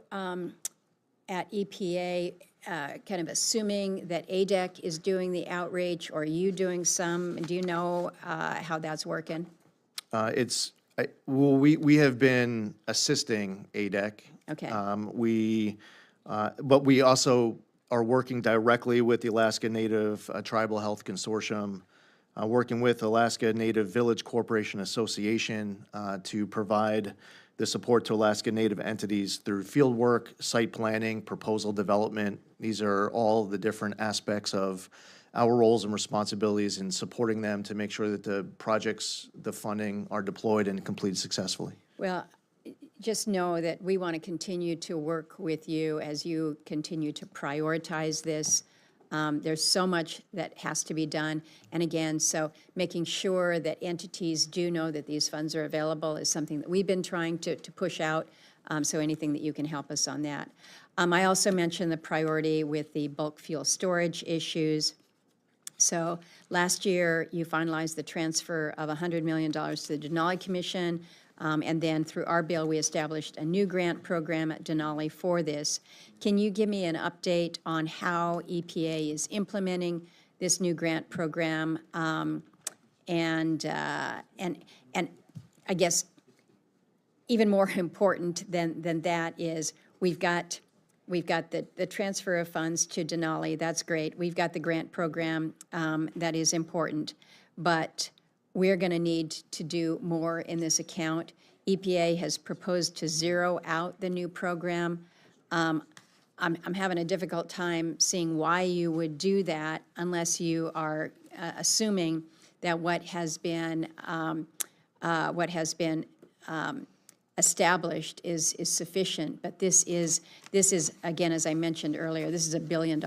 at EPA kind of assuming that ADEC is doing the outreach, or are you doing some? Do you know how that's working? We have been assisting ADEC. Okay. But we also are working directly with the Alaska Native Tribal Health Consortium, working with Alaska Native Village Corporation Association to provide the support to Alaska Native entities through field work, site planning, proposal development. These are all the different aspects of our roles and responsibilities in supporting them to make sure that the projects, the funding, are deployed and completed successfully. Well, just know that we want to continue to work with you as you continue to prioritize this. There's so much that has to be done. And again, so making sure that entities do know that these funds are available is something that we've been trying to push out. So anything that you can help us on that. I also mentioned the priority with the bulk fuel storage issues. So last year, you finalized the transfer of $100 million to the Denali Commission. And then through our bill, we established a new grant program at Denali for this. Can you give me an update on how EPA is implementing this new grant program? And I guess even more important than that is we've got the transfer of funds to Denali. That's great. We've got the grant program. That is important. But we're going to need to do more in this account. EPA has proposed to zero out the new program. I'm having a difficult time seeing why you would do that unless you are assuming that what has been established is sufficient. But this is again, as I mentioned earlier, this is a $1 billion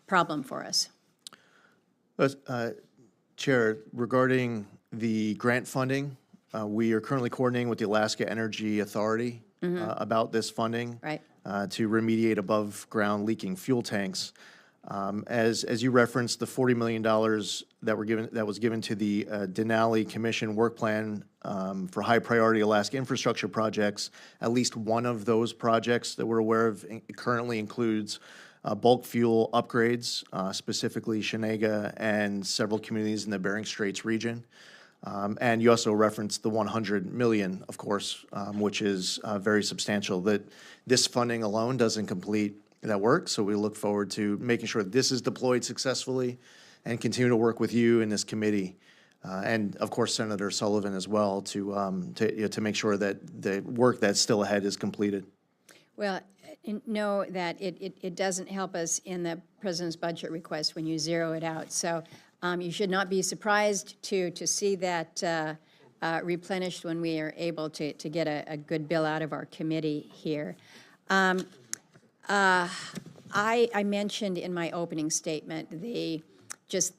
problem for us. Chair, regarding the grant funding, we are currently coordinating with the Alaska Energy Authority about this funding to remediate above-ground leaking fuel tanks. As you referenced, the $40 million that was given to the Denali Commission work plan for high-priority Alaska infrastructure projects, at least one of those projects that we're aware of currently includes bulk fuel upgrades, specifically Shenega and several communities in the Bering Straits region. And you also referenced the $100 million, of course, which is very substantial. That this funding alone doesn't complete that work, so we look forward to making sure that this is deployed successfully and continue to work with you in this committee. And of course, Senator Sullivan as well to make sure that the work that's still ahead is completed. Well, know that it doesn't help us in the president's budget request when you zero it out. So you should not be surprised to see that replenished when we are able to get a good bill out of our committee here. I mentioned in my opening statement the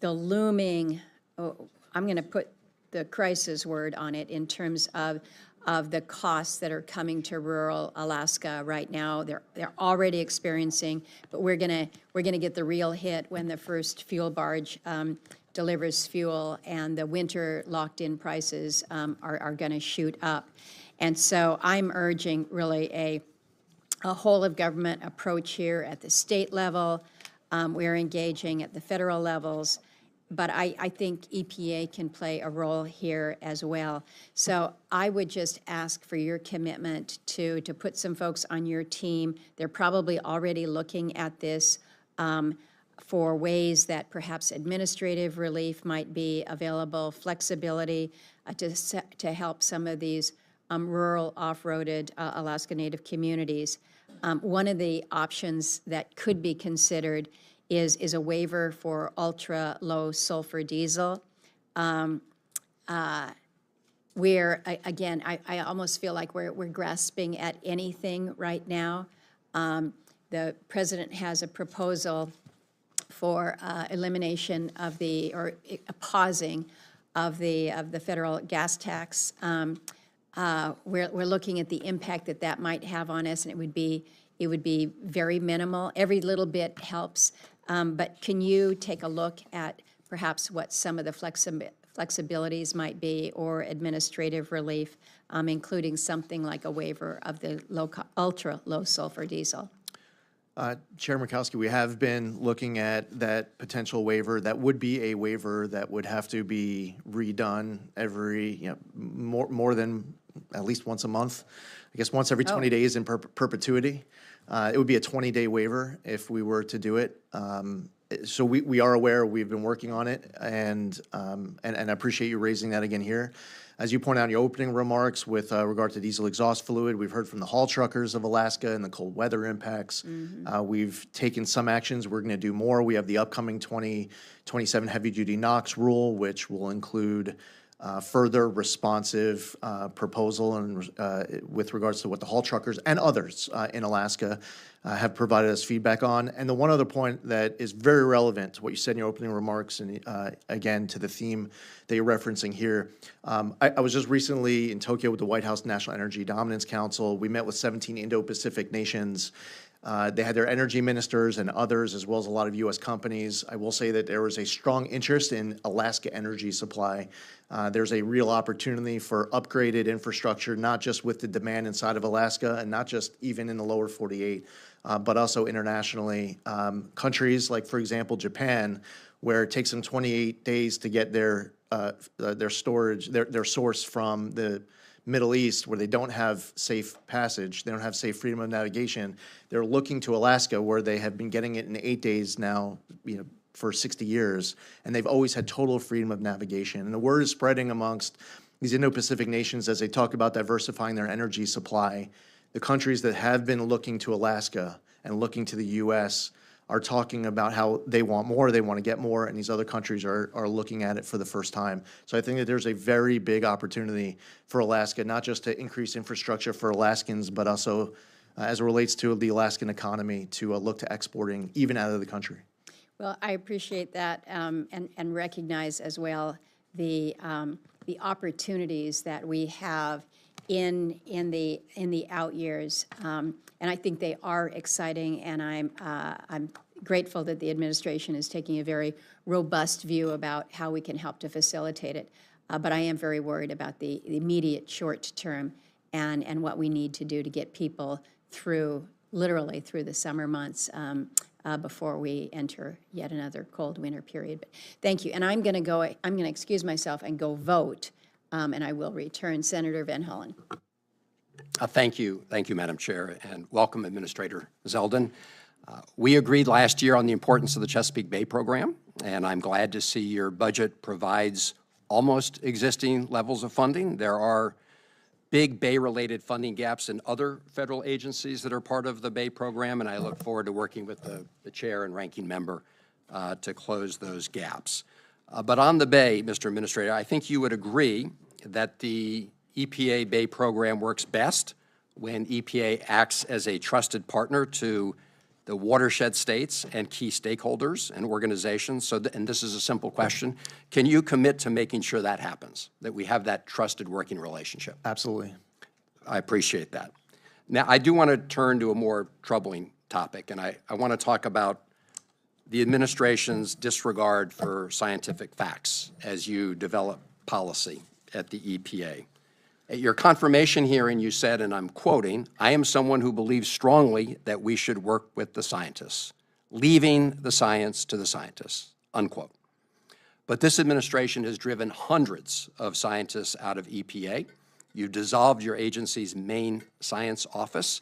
looming, I'm going to put the crisis word on it in terms of the costs that are coming to rural Alaska right now. They're already experiencing, but we're gonna get the real hit when the first fuel barge delivers fuel and the winter locked-in prices are going to shoot up. And so I'm urging really a whole of government approach here at the state level. We're engaging at the federal levels. But I think EPA can play a role here as well. So I would just ask for your commitment to put some folks on your team. They're probably already looking at this for ways that perhaps administrative relief might be available, flexibility to help some of these rural off-roaded Alaska Native communities. One of the options that could be considered is a waiver for ultra-low sulfur diesel. Where, again, I almost feel like we're grasping at anything right now. The president has a proposal for elimination of or a pausing of the federal gas tax. We're looking at the impact that might have on us, and it would be very minimal. Every little bit helps. But can you take a look at perhaps what some of the flexibilities might be or administrative relief, including something like a waiver of the ultra-low sulfur diesel? Chair Murkowski, we have been looking at that potential waiver. That would be a waiver that would have to be redone every, more than at least once a month. I guess once every 20 days in perpetuity. It would be a 20-day waiver if we were to do it. So we are aware, we've been working on it, and I appreciate you raising that again here. As you point out in your opening remarks with regard to diesel exhaust fluid, we've heard from the haul truckers of Alaska and the cold weather impacts. We've taken some actions. We're going to do more. We have the upcoming 2027 heavy-duty NOx rule, which will include further responsive proposal and with regards to what the haul truckers and others in Alaska have provided us feedback on. And the one other point that is very relevant to what you said in your opening remarks and again to the theme that you're referencing here. I was just recently in Tokyo with the White House National Energy Dominance Council. We met with 17 Indo-Pacific nations. They had their energy ministers and others, as well as a lot of U.S. companies. I will say that there was a strong interest in Alaska energy supply. There's a real opportunity for upgraded infrastructure, not just with the demand inside of Alaska and not just even in the lower 48, but also internationally. Countries like, for example, Japan, where it takes them 28 days to get their storage, their source from the Middle East, where they don't have safe passage, they don't have safe freedom of navigation. They're looking to Alaska, where they have been getting it in 8 days now, for 60 years, and they've always had total freedom of navigation. And the word is spreading amongst these Indo-Pacific nations as they talk about diversifying their energy supply, The countries that have been looking to Alaska and looking to the U.S. are talking about how they want more, they want to get more, and these other countries are looking at it for the first time. So I think that there's a very big opportunity for Alaska, not just to increase infrastructure for Alaskans, but also as it relates to the Alaskan economy to look to exporting even out of the country. Well, I appreciate that and recognize as well the opportunities that we have in the out years, and I think they are exciting. And I'm grateful that the administration is taking a very robust view about how we can help to facilitate it. But I am very worried about the immediate short term and what we need to do to get people through, literally through the summer months before we enter yet another cold winter period. But thank you. And I'm going to excuse myself and go vote, and I will return. Senator Van Hollen. Thank you, Madam Chair, and welcome, Administrator Zeldin. We agreed last year on the importance of the Chesapeake Bay program, and I'm glad to see your budget provides almost existing levels of funding. There are big Bay-related funding gaps in other federal agencies that are part of the Bay program, and I look forward to working with the Chair and Ranking Member to close those gaps. But on the Bay, Mr. Administrator, I think you would agree that the EPA Bay program works best when EPA acts as a trusted partner to the watershed states and key stakeholders and organizations. So, and this is a simple question. Can you commit to making sure that happens, that we have that trusted working relationship? Absolutely. I appreciate that. Now, I do want to turn to a more troubling topic, and I want to talk about the administration's disregard for scientific facts as you develop policy at the EPA. At your confirmation hearing, you said, and I'm quoting, "I am someone who believes strongly that we should work with the scientists, leaving the science to the scientists," unquote. But this administration has driven hundreds of scientists out of EPA. You dissolved your agency's main science office.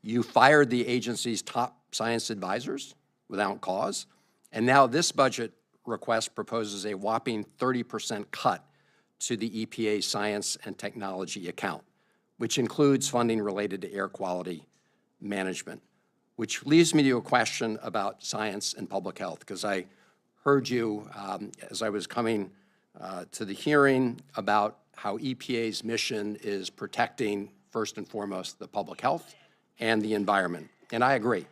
You fired the agency's top science advisors without cause. And now this budget request proposes a whopping 30% cut to the EPA science and technology account, which includes funding related to air quality management, which leads me to a question about science and public health, because I heard you as I was coming to the hearing about how EPA's mission is protecting, first and foremost, the public health and the environment, and I agree.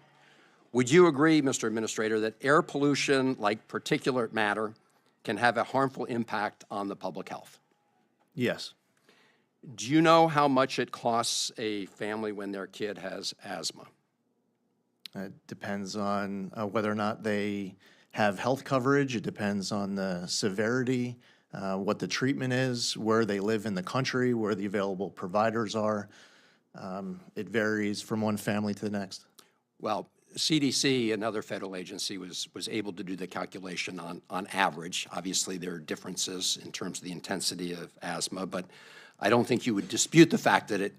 Would you agree, Mr. Administrator, that air pollution, like particulate matter, can have a harmful impact on the public health? Yes. Do you know how much it costs a family when their kid has asthma? It depends on whether or not they have health coverage. It depends on the severity, what the treatment is, where they live in the country, where the available providers are. It varies from one family to the next. Well, CDC, another federal agency, was able to do the calculation on average. Obviously, there are differences in terms of the intensity of asthma, but I don't think you would dispute the fact that it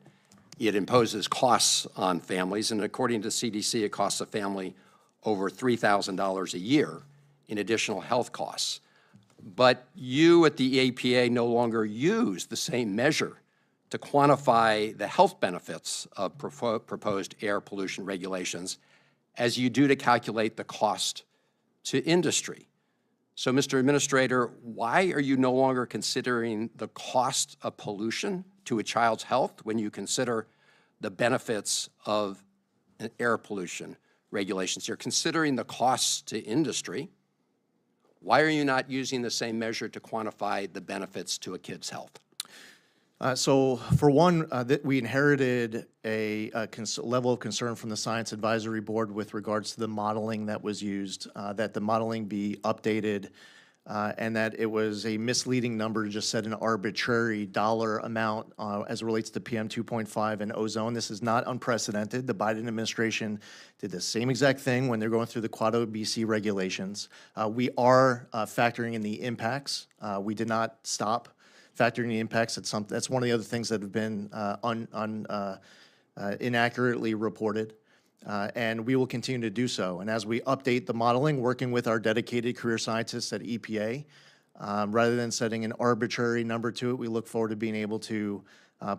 imposes costs on families. And according to CDC, it costs a family over $3,000 a year in additional health costs. But you at the EPA no longer use the same measure to quantify the health benefits of proposed air pollution regulations as you do to calculate the cost to industry. So, Mr. Administrator, why are you no longer considering the cost of pollution to a child's health when you consider the benefits of air pollution regulations? You're considering the costs to industry. Why are you not using the same measure to quantify the benefits to a kid's health? So for one, we inherited a level of concern from the Science Advisory Board with regards to the modeling that was used, that the modeling be updated, and that it was a misleading number to just set an arbitrary dollar amount as it relates to PM 2.5 and ozone. This is not unprecedented. The Biden administration did the same exact thing when they're going through the Quad OBC regulations. We are factoring in the impacts. We did not stop factoring the impacts. That's one of the other things that have been inaccurately reported, and we will continue to do so. And as we update the modeling, working with our dedicated career scientists at EPA, Rather than setting an arbitrary number to it, we look forward to being able to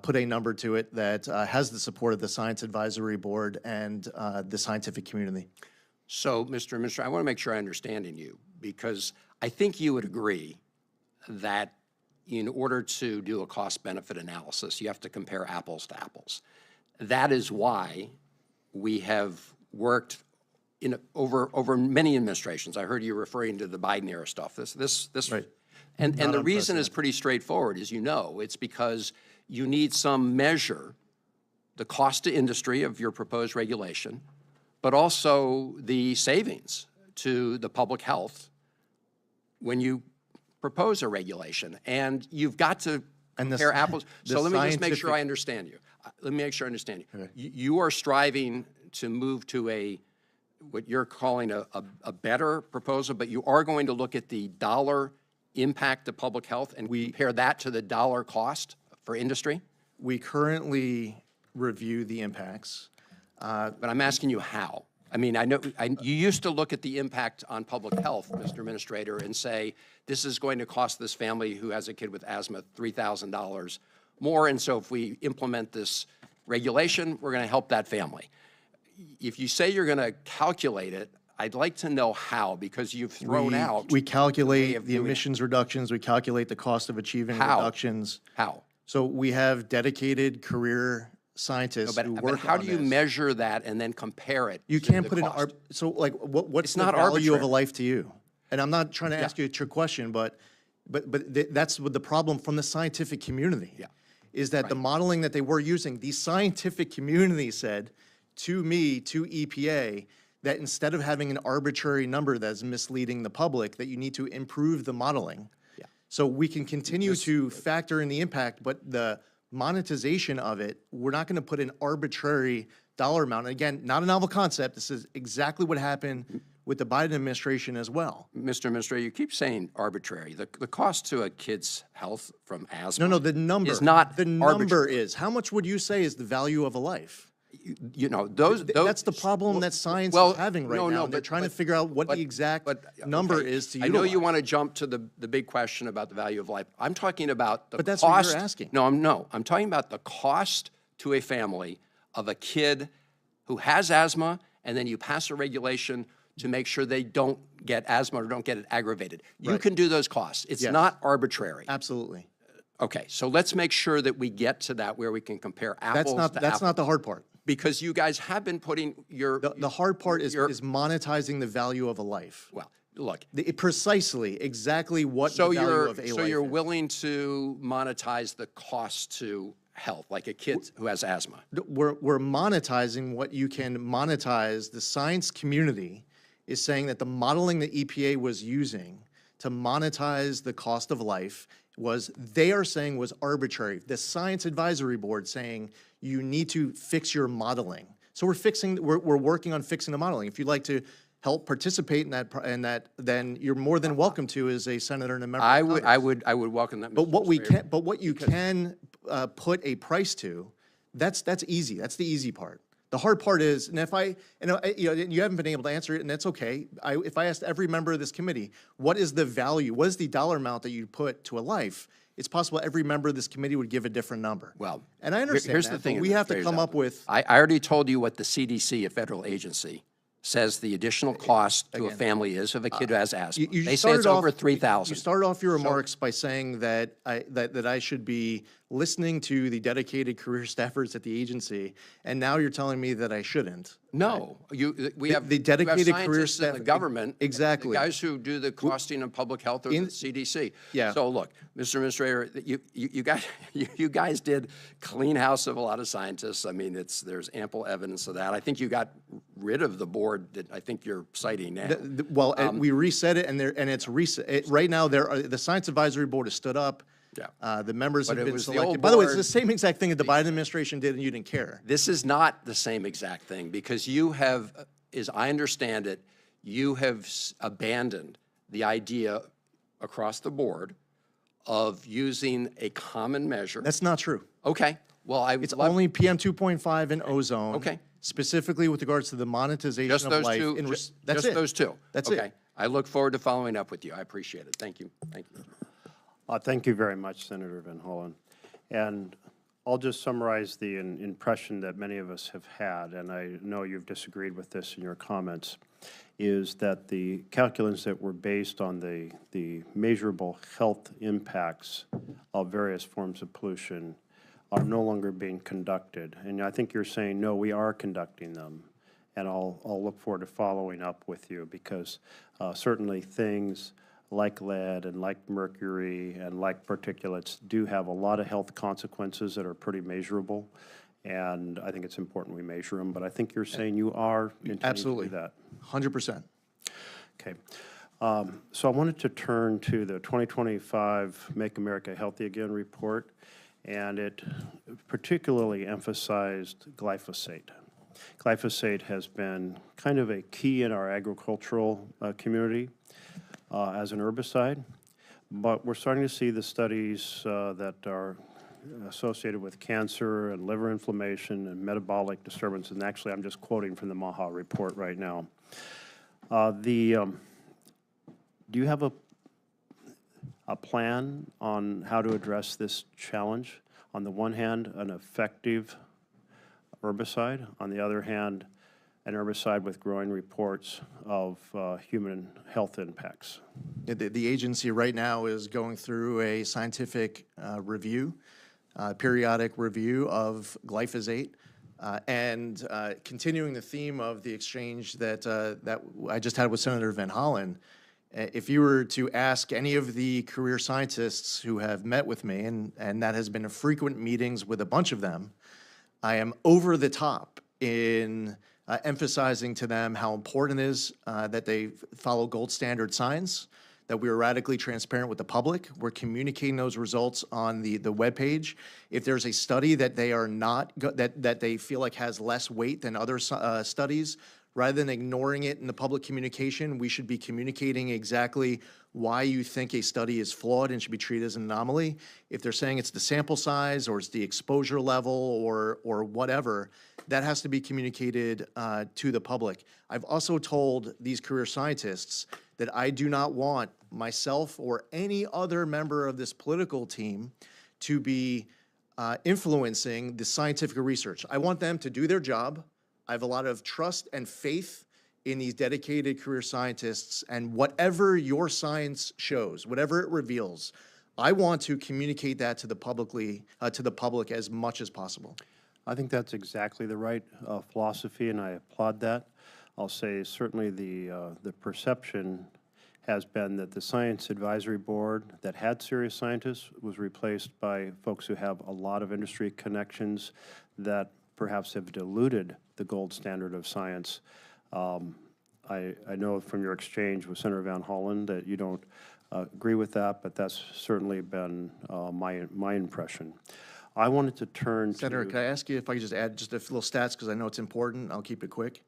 put a number to it that has the support of the Science Advisory Board and the scientific community. So, Mr. Administrator, I want to make sure I'm understanding you, because I think you would agree that in order to do a cost-benefit analysis, you have to compare apples to apples. That is why we have worked over many administrations. I heard you referring to the Biden era stuff. Right. And the reason is pretty straightforward, as you know. It's because you need some measure, the cost to industry of your proposed regulation, but also the savings to the public health when you propose a regulation. And you've got to compare apples. So let me just make sure I understand you. Let me make sure I understand you. Okay. You are striving to move to what you're calling a better proposal, but you are going to look at the dollar impact to public health and compare that to the dollar cost for industry? We currently review the impacts. But I'm asking you how. I mean, I know you used to look at the impact on public health, Mr. Administrator, and say, this is going to cost this family who has a kid with asthma $3,000 more, and so if we implement this regulation, we're going to help that family. If you say you're going to calculate it, I'd like to know how, because you've thrown out. We calculate the emissions reductions, we calculate the cost of achieving reductions. How? So we have dedicated career scientists who work But how on do you this. measure that and then compare it? You to can't the put cost? so like what's It's the not value of a arbitrary. life to you? And I'm not trying to ask you a trick question, but that's what the problem from the scientific community. Yeah. Is that the modeling that they were using, the scientific community said to me, to EPA, that instead of having an arbitrary number that's misleading the public, that you need to improve the modeling. Yeah. So we can continue to factor in the impact, but the monetization of it, we're not going to put an arbitrary dollar amount. And again, not a novel concept. This is exactly what happened with the Biden administration as well. Mr. Administrator, you keep saying arbitrary. The cost to a kid's health from asthma No, the number is not the number arbitrary. is. How much would you say is the value of a life? You know, those That's the problem that science is having right now. They're trying to figure out what the exact number is to I utilize. know you want to jump to the big question about the value of life. I'm talking about the But that's cost. what you're asking. No, I'm talking about the cost to a family of a kid who has asthma, and then you pass a regulation to make sure they don't get asthma or don't get it aggravated. You Right. can do those costs. It's not arbitrary. Absolutely. Okay, so let's make sure that we get to that where we can compare apples to apples. That's not the hard part. Because you guys have been putting your... The hard part is monetizing the value of a life. Well, look. Precisely, exactly what the value of a life So you're is. willing to monetize the cost to health, like a kid who has asthma? We're monetizing what you can monetize. The science community is saying that the modeling that EPA was using to monetize the cost of life they are saying was arbitrary. The Science Advisory Board saying you need to fix your modeling. So we're working on fixing the modeling. If you'd like to help participate in that, then you're more than welcome to as a senator and a member. I would welcome that. But Mr. what you can put a price to, that's easy. That's the easy part. The hard part is, and you haven't been able to answer it, and that's okay. If I asked every member of this committee, what is the value, what is the dollar amount that you put to a life, it's possible every member of this committee would give a different number. Well, and I understand here's that, the thing. but we have to come up with. I already told you what the CDC, a federal agency, says the additional cost to a family is of a kid who has asthma. They say it's over $3,000. You started off your remarks by saying that I should be listening to the dedicated career staffers at the agency, and now you're telling me that I shouldn't. No, we have the dedicated you have career scientists in staff the government. Exactly. The guys who do the costing of public health are the CDC. Yeah. So look, Mr. Administrator, you guys did clean house of a lot of scientists. I mean, there's ample evidence of that. I think you got rid of the board that I think you're citing now. We reset it, and it's reset. Right now, the Science Advisory Board has stood up. Yeah. The members But have it been was the selected. old By the way, it's board. the same exact thing that the Biden administration did, and you didn't care. This is not the same exact thing, because you have, as I understand it, you have abandoned the idea across the board of using a common measure. That's not true. Okay. Well, It's only PM 2.5 and ozone. Okay. Specifically with regards to the monetization just of those life. two. That's it. Those two. That's okay. it. I look forward to following up with you. I appreciate it. Thank you. Thank you. Thank you very much, Senator Van Hollen. And I'll just summarize the impression that many of us have had, and I know you've disagreed with this in your comments, is that the calculations that were based on the measurable health impacts of various forms of pollution are no longer being conducted. And I think you're saying, no, we are conducting them. And I'll look forward to following up with you, because certainly things like lead and like mercury and like particulates do have a lot of health consequences that are pretty measurable. And I think it's important we measure them. But I think you're saying you are Absolutely. to do that. 100%. Okay. So I wanted to turn to the 2025 Make America Healthy Again report, and it particularly emphasized glyphosate. Glyphosate has been kind of a key in our agricultural community as an herbicide, but we're starting to see the studies that are associated with cancer and liver inflammation and metabolic disturbance, and actually I'm just quoting from the MAHA report right now. Do you have a plan on how to address this challenge? On the one hand, an effective herbicide, on the other hand, an herbicide with growing reports of human health impacts. The agency right now is going through a scientific review, periodic review of glyphosate, and continuing the theme of the exchange that I just had with Senator Van Hollen. If you were to ask any of the career scientists who have met with me, and that has been frequent meetings with a bunch of them, I am over the top in emphasizing to them how important it is that they follow gold standard science, that we are radically transparent with the public. We're communicating those results on the webpage. If there's a study that they are not, that they feel like has less weight than other studies, rather than ignoring it in the public communication, we should be communicating exactly why you think a study is flawed and should be treated as an anomaly. If they're saying it's the sample size or it's the exposure level or whatever, that has to be communicated to the public. I've also told these career scientists that I do not want myself or any other member of this political team to be influencing the scientific research. I want them to do their job. I have a lot of trust and faith in these dedicated career scientists, and whatever your science shows, whatever it reveals, I want to communicate that to the public as much as possible. I think that's exactly the right philosophy, and I applaud that. I'll say certainly the perception has been that the Science Advisory Board that had serious scientists was replaced by folks who have a lot of industry connections that perhaps have diluted the gold standard of science. I know from your exchange with Senator Van Hollen that you don't agree with that, but that's certainly been my impression. I wanted to turn Senator, to... can I ask you if I could just add just a little stats, because I know it's important. I'll keep it quick.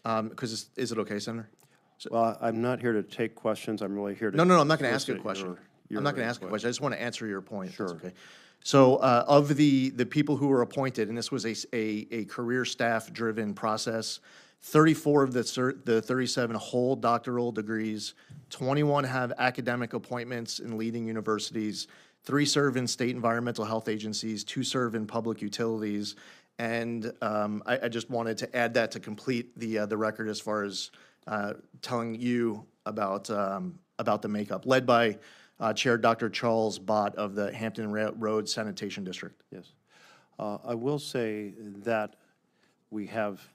Because is it okay, Senator? Well, I'm not here to take questions. I'm really here to... No, I'm not going to ask you a question. I'm not going to ask you a question. I just want to answer your point. Sure. Okay. So of the people who were appointed, and this was a career staff-driven process, 34 of the 37 hold doctoral degrees, 21 have academic appointments in leading universities, 3 serve in state environmental health agencies, 2 serve in public utilities, and I just wanted to add that to complete the record as far as telling you about the makeup, led by Chair Dr. Charles Bott of the Hampton Road Sanitation District. Yes. I will say that we have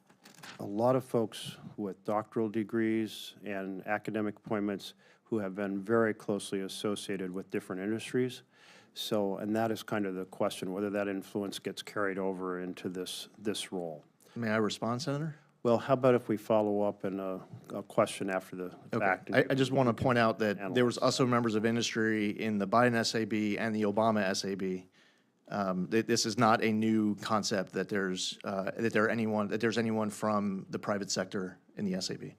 a lot of folks with doctoral degrees and academic appointments who have been very closely associated with different industries. So, and that is kind of the question, whether that influence gets carried over into this role. May I respond, Senator? Well, how about if we follow up in a question after the fact? I just want to point out that there was also members of industry in the Biden SAB and the Obama SAB. This is not a new concept that there's anyone from the private sector in the SAB.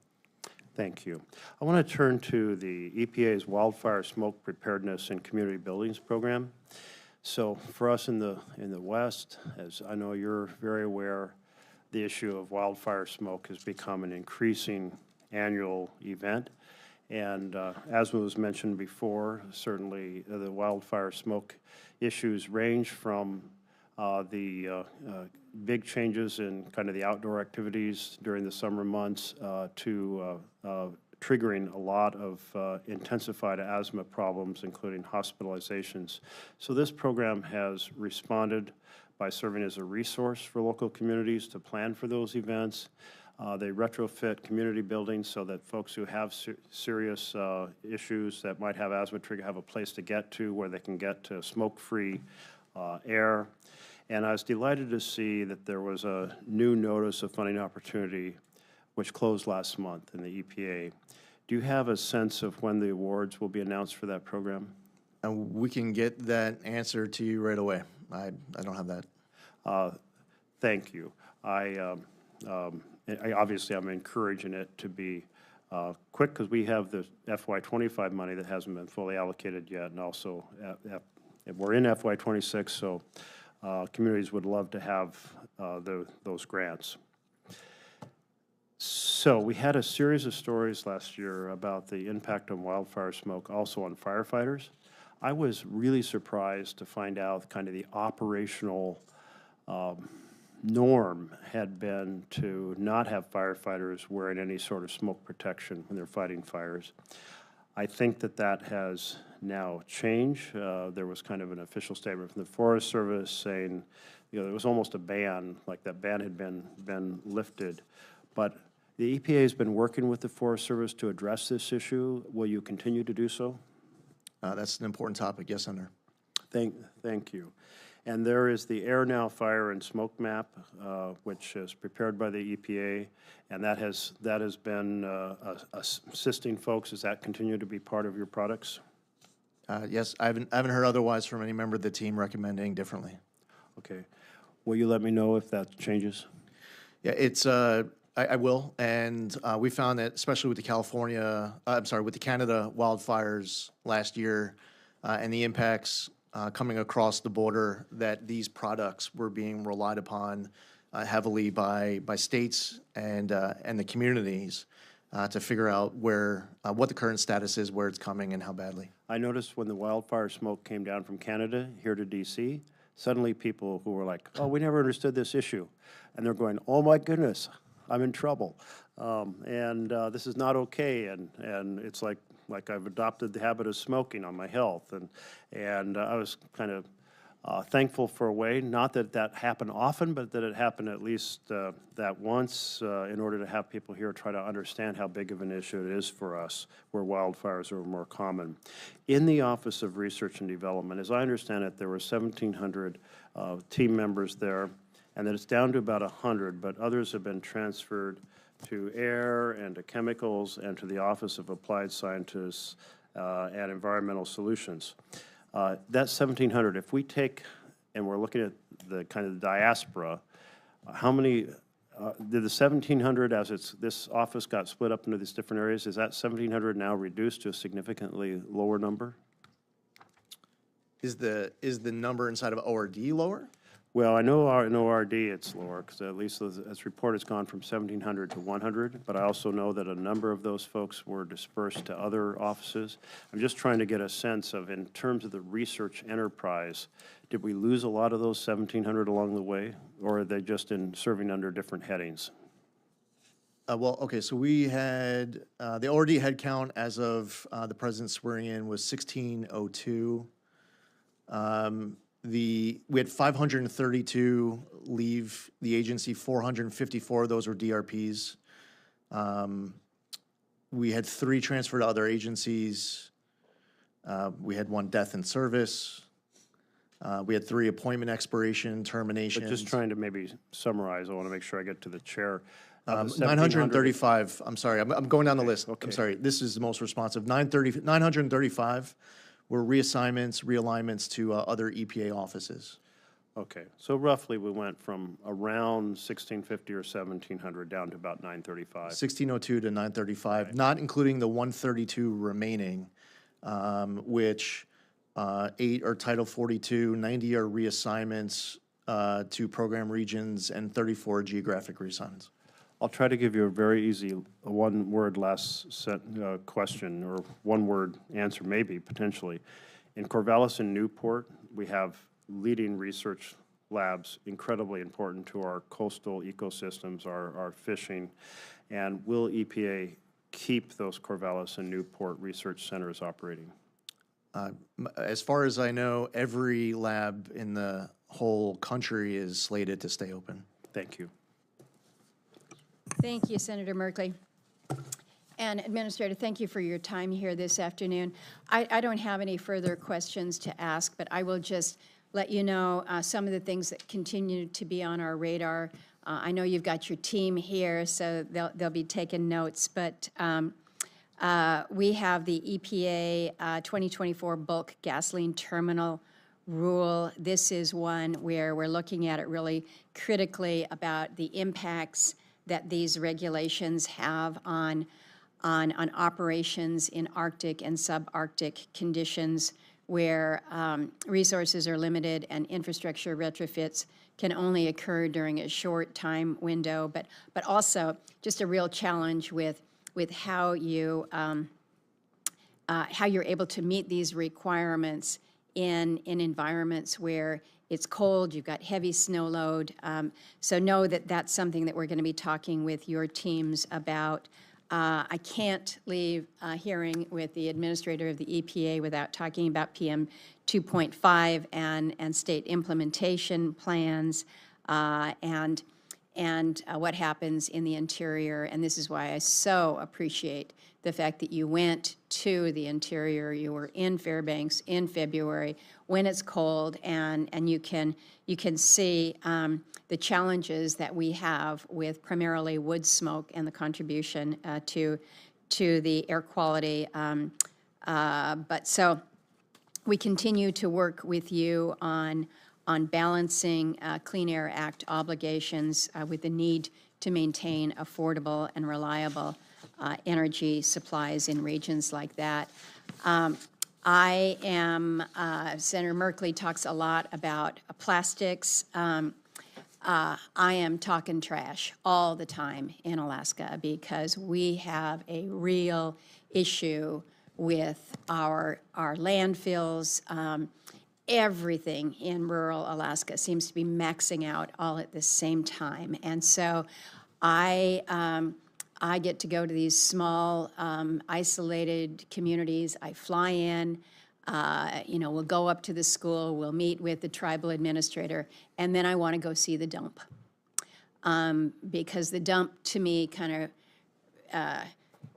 Thank you. I want to turn to the EPA's Wildfire Smoke Preparedness and Community Buildings Program. So for us in the West, as I know you're very aware, the issue of wildfire smoke has become an increasing annual event. And as was mentioned before, certainly the wildfire smoke issues range from the big changes in kind of the outdoor activities during the summer months to triggering a lot of intensified asthma problems, including hospitalizations. So this program has responded by serving as a resource for local communities to plan for those events. They retrofit community buildings so that folks who have serious issues that might have asthma trigger have a place to get to where they can get to smoke-free air. And I was delighted to see that there was a new notice of funding opportunity which closed last month in the EPA. Do you have a sense of when the awards will be announced for that program? We can get that answer to you right away. I don't have that. Thank you. Obviously, I'm encouraging it to be quick because we have the FY25 money that hasn't been fully allocated yet, and also we're in FY26, so communities would love to have those grants. So we had a series of stories last year about the impact on wildfire smoke, also on firefighters. I was really surprised to find out kind of the operational norm had been to not have firefighters wearing any sort of smoke protection when they're fighting fires. I think that has now changed. There was kind of an official statement from the Forest Service saying, you know, there was almost a ban, like that ban had been lifted. But the EPA has been working with the Forest Service to address this issue. Will you continue to do so? That's an important topic. Yes, Senator. Thank you. And there is the Air Now Fire and Smoke Map, which is prepared by the EPA, and that has been assisting folks. Does that continue to be part of your products? Yes, I haven't heard otherwise from any member of the team recommending differently. Okay. Will you let me know if that changes? Yeah, it's I will, and we found that especially with the with the Canada wildfires last year and the impacts coming across the border, that these products were being relied upon heavily by states and the communities to figure out what the current status is, where it's coming, and how badly. I noticed when the wildfire smoke came down from Canada here to D.C., suddenly people who were like, oh, we never understood this issue. And they're going, oh my goodness, I'm in trouble. This is not okay. And it's like I've adopted the habit of smoking on my health. And I was kind of thankful for a way, not that happened often, but that it happened at least that once in order to have people here try to understand how big of an issue it is for us where wildfires are more common. In the Office of Research and Development, as I understand it, there were 1,700 team members there, and that it's down to about 100, but others have been transferred to air and to chemicals and to the Office of Applied Scientists and Environmental Solutions. That 1,700, if we take, and we're looking at the kind of diaspora, how many, did the 1,700, as this office got split up into these different areas, is that 1,700 now reduced to a significantly lower number? Is the number inside of ORD lower? Well, I know in ORD it's lower, because at least this report has gone from 1,700 to 100, but I also know that a number of those folks were dispersed to other offices. I'm just trying to get a sense of, in terms of the research enterprise, did we lose a lot of those 1,700 along the way, or are they just serving under different headings? Well, okay, so we had, the ORD headcount as of the president swearing in was 1,602. We had 532 leave the agency, 454 of those were DRPs. We had 3 transfer to other agencies. We had 1 death in service. We had 3 appointment expiration, terminations. But just trying to maybe summarize, I want to make sure I get to the chair. 935, I'm sorry, I'm going down the list. Okay. I'm sorry, this is the most responsive. 935 were reassignments, realignments to other EPA offices. Okay, so roughly we went from around 1,650 or 1,700 down to about 935. 1602 to 935, not including the 132 remaining, which 8 are Title 42, 90 are reassignments to program regions, and 34 geographic reassigns. I'll try to give you a very easy one-word question or one-word answer, maybe, potentially. In Corvallis and Newport, we have leading research labs, incredibly important to our coastal ecosystems, our fishing. And will EPA keep those Corvallis and Newport research centers operating? As far as I know, every lab in the whole country is slated to stay open. Thank you. Thank you, Senator Merkley. And Administrator, thank you for your time here this afternoon. I don't have any further questions to ask, but I will just let you know some of the things that continue to be on our radar. I know you've got your team here, so they'll be taking notes, but we have the EPA 2024 bulk gasoline terminal rule. This is one where we're looking at it really critically about the impacts that these regulations have on operations in Arctic and subarctic conditions where resources are limited and infrastructure retrofits can only occur during a short time window, but also just a real challenge with how you're able to meet these requirements in environments where it's cold, you've got heavy snow load. So know that that's something that we're going to be talking with your teams about. I can't leave a hearing with the administrator of the EPA without talking about PM 2.5 and state implementation plans and what happens in the interior. And this is why I so appreciate the fact that you went to the interior. You were in Fairbanks in February when it's cold, and you can see the challenges that we have with primarily wood smoke and the contribution to the air quality. But so we continue to work with you on balancing Clean Air Act obligations with the need to maintain affordable and reliable energy supplies in regions like that. I am, Senator Merkley talks a lot about plastics. I am talking trash all the time in Alaska because we have a real issue with our landfills. Everything in rural Alaska seems to be maxing out all at the same time. And so I get to go to these small, isolated communities. I fly in, we'll go up to the school, we'll meet with the tribal administrator, and then I want to go see the dump. Because the dump, to me, kind of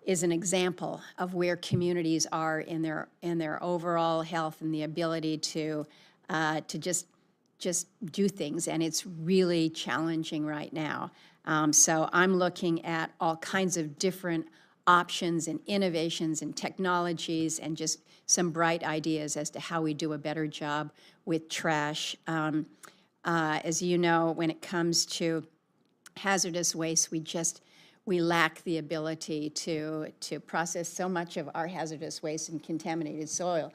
is an example of where communities are in their overall health and the ability to just do things, and it's really challenging right now. So I'm looking at all kinds of different options and innovations and technologies and just some bright ideas as to how we do a better job with trash. As you know, when it comes to hazardous waste, we lack the ability to process so much of our hazardous waste and contaminated soil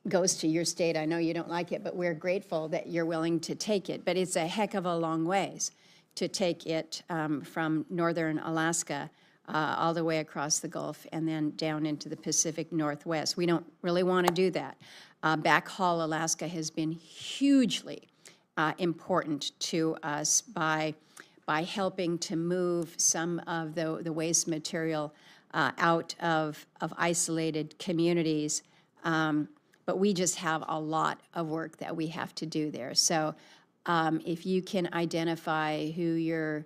goes to your state. I know you don't like it, but we're grateful that you're willing to take it. But it's a heck of a long ways to take it from northern Alaska all the way across the Gulf and then down into the Pacific Northwest. We don't really want to do that. Backhaul Alaska has been hugely important to us by helping to move some of the waste material out of isolated communities. But we just have a lot of work that we have to do there. So if you can identify who your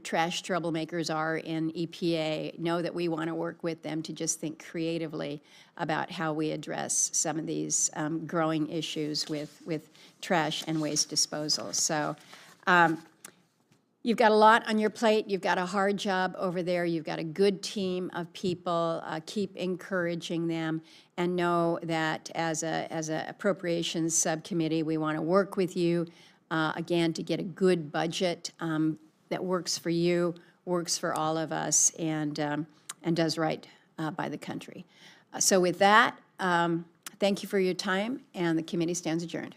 trash troublemakers are in EPA, know that we want to work with them to just think creatively about how we address some of these growing issues with trash and waste disposal. So you've got a lot on your plate. You've got a hard job over there. You've got a good team of people. Keep encouraging them, and know that as a appropriations subcommittee, we want to work with you again to get a good budget that works for you, works for all of us, and does right by the country. So with that, thank you for your time, and the committee stands adjourned.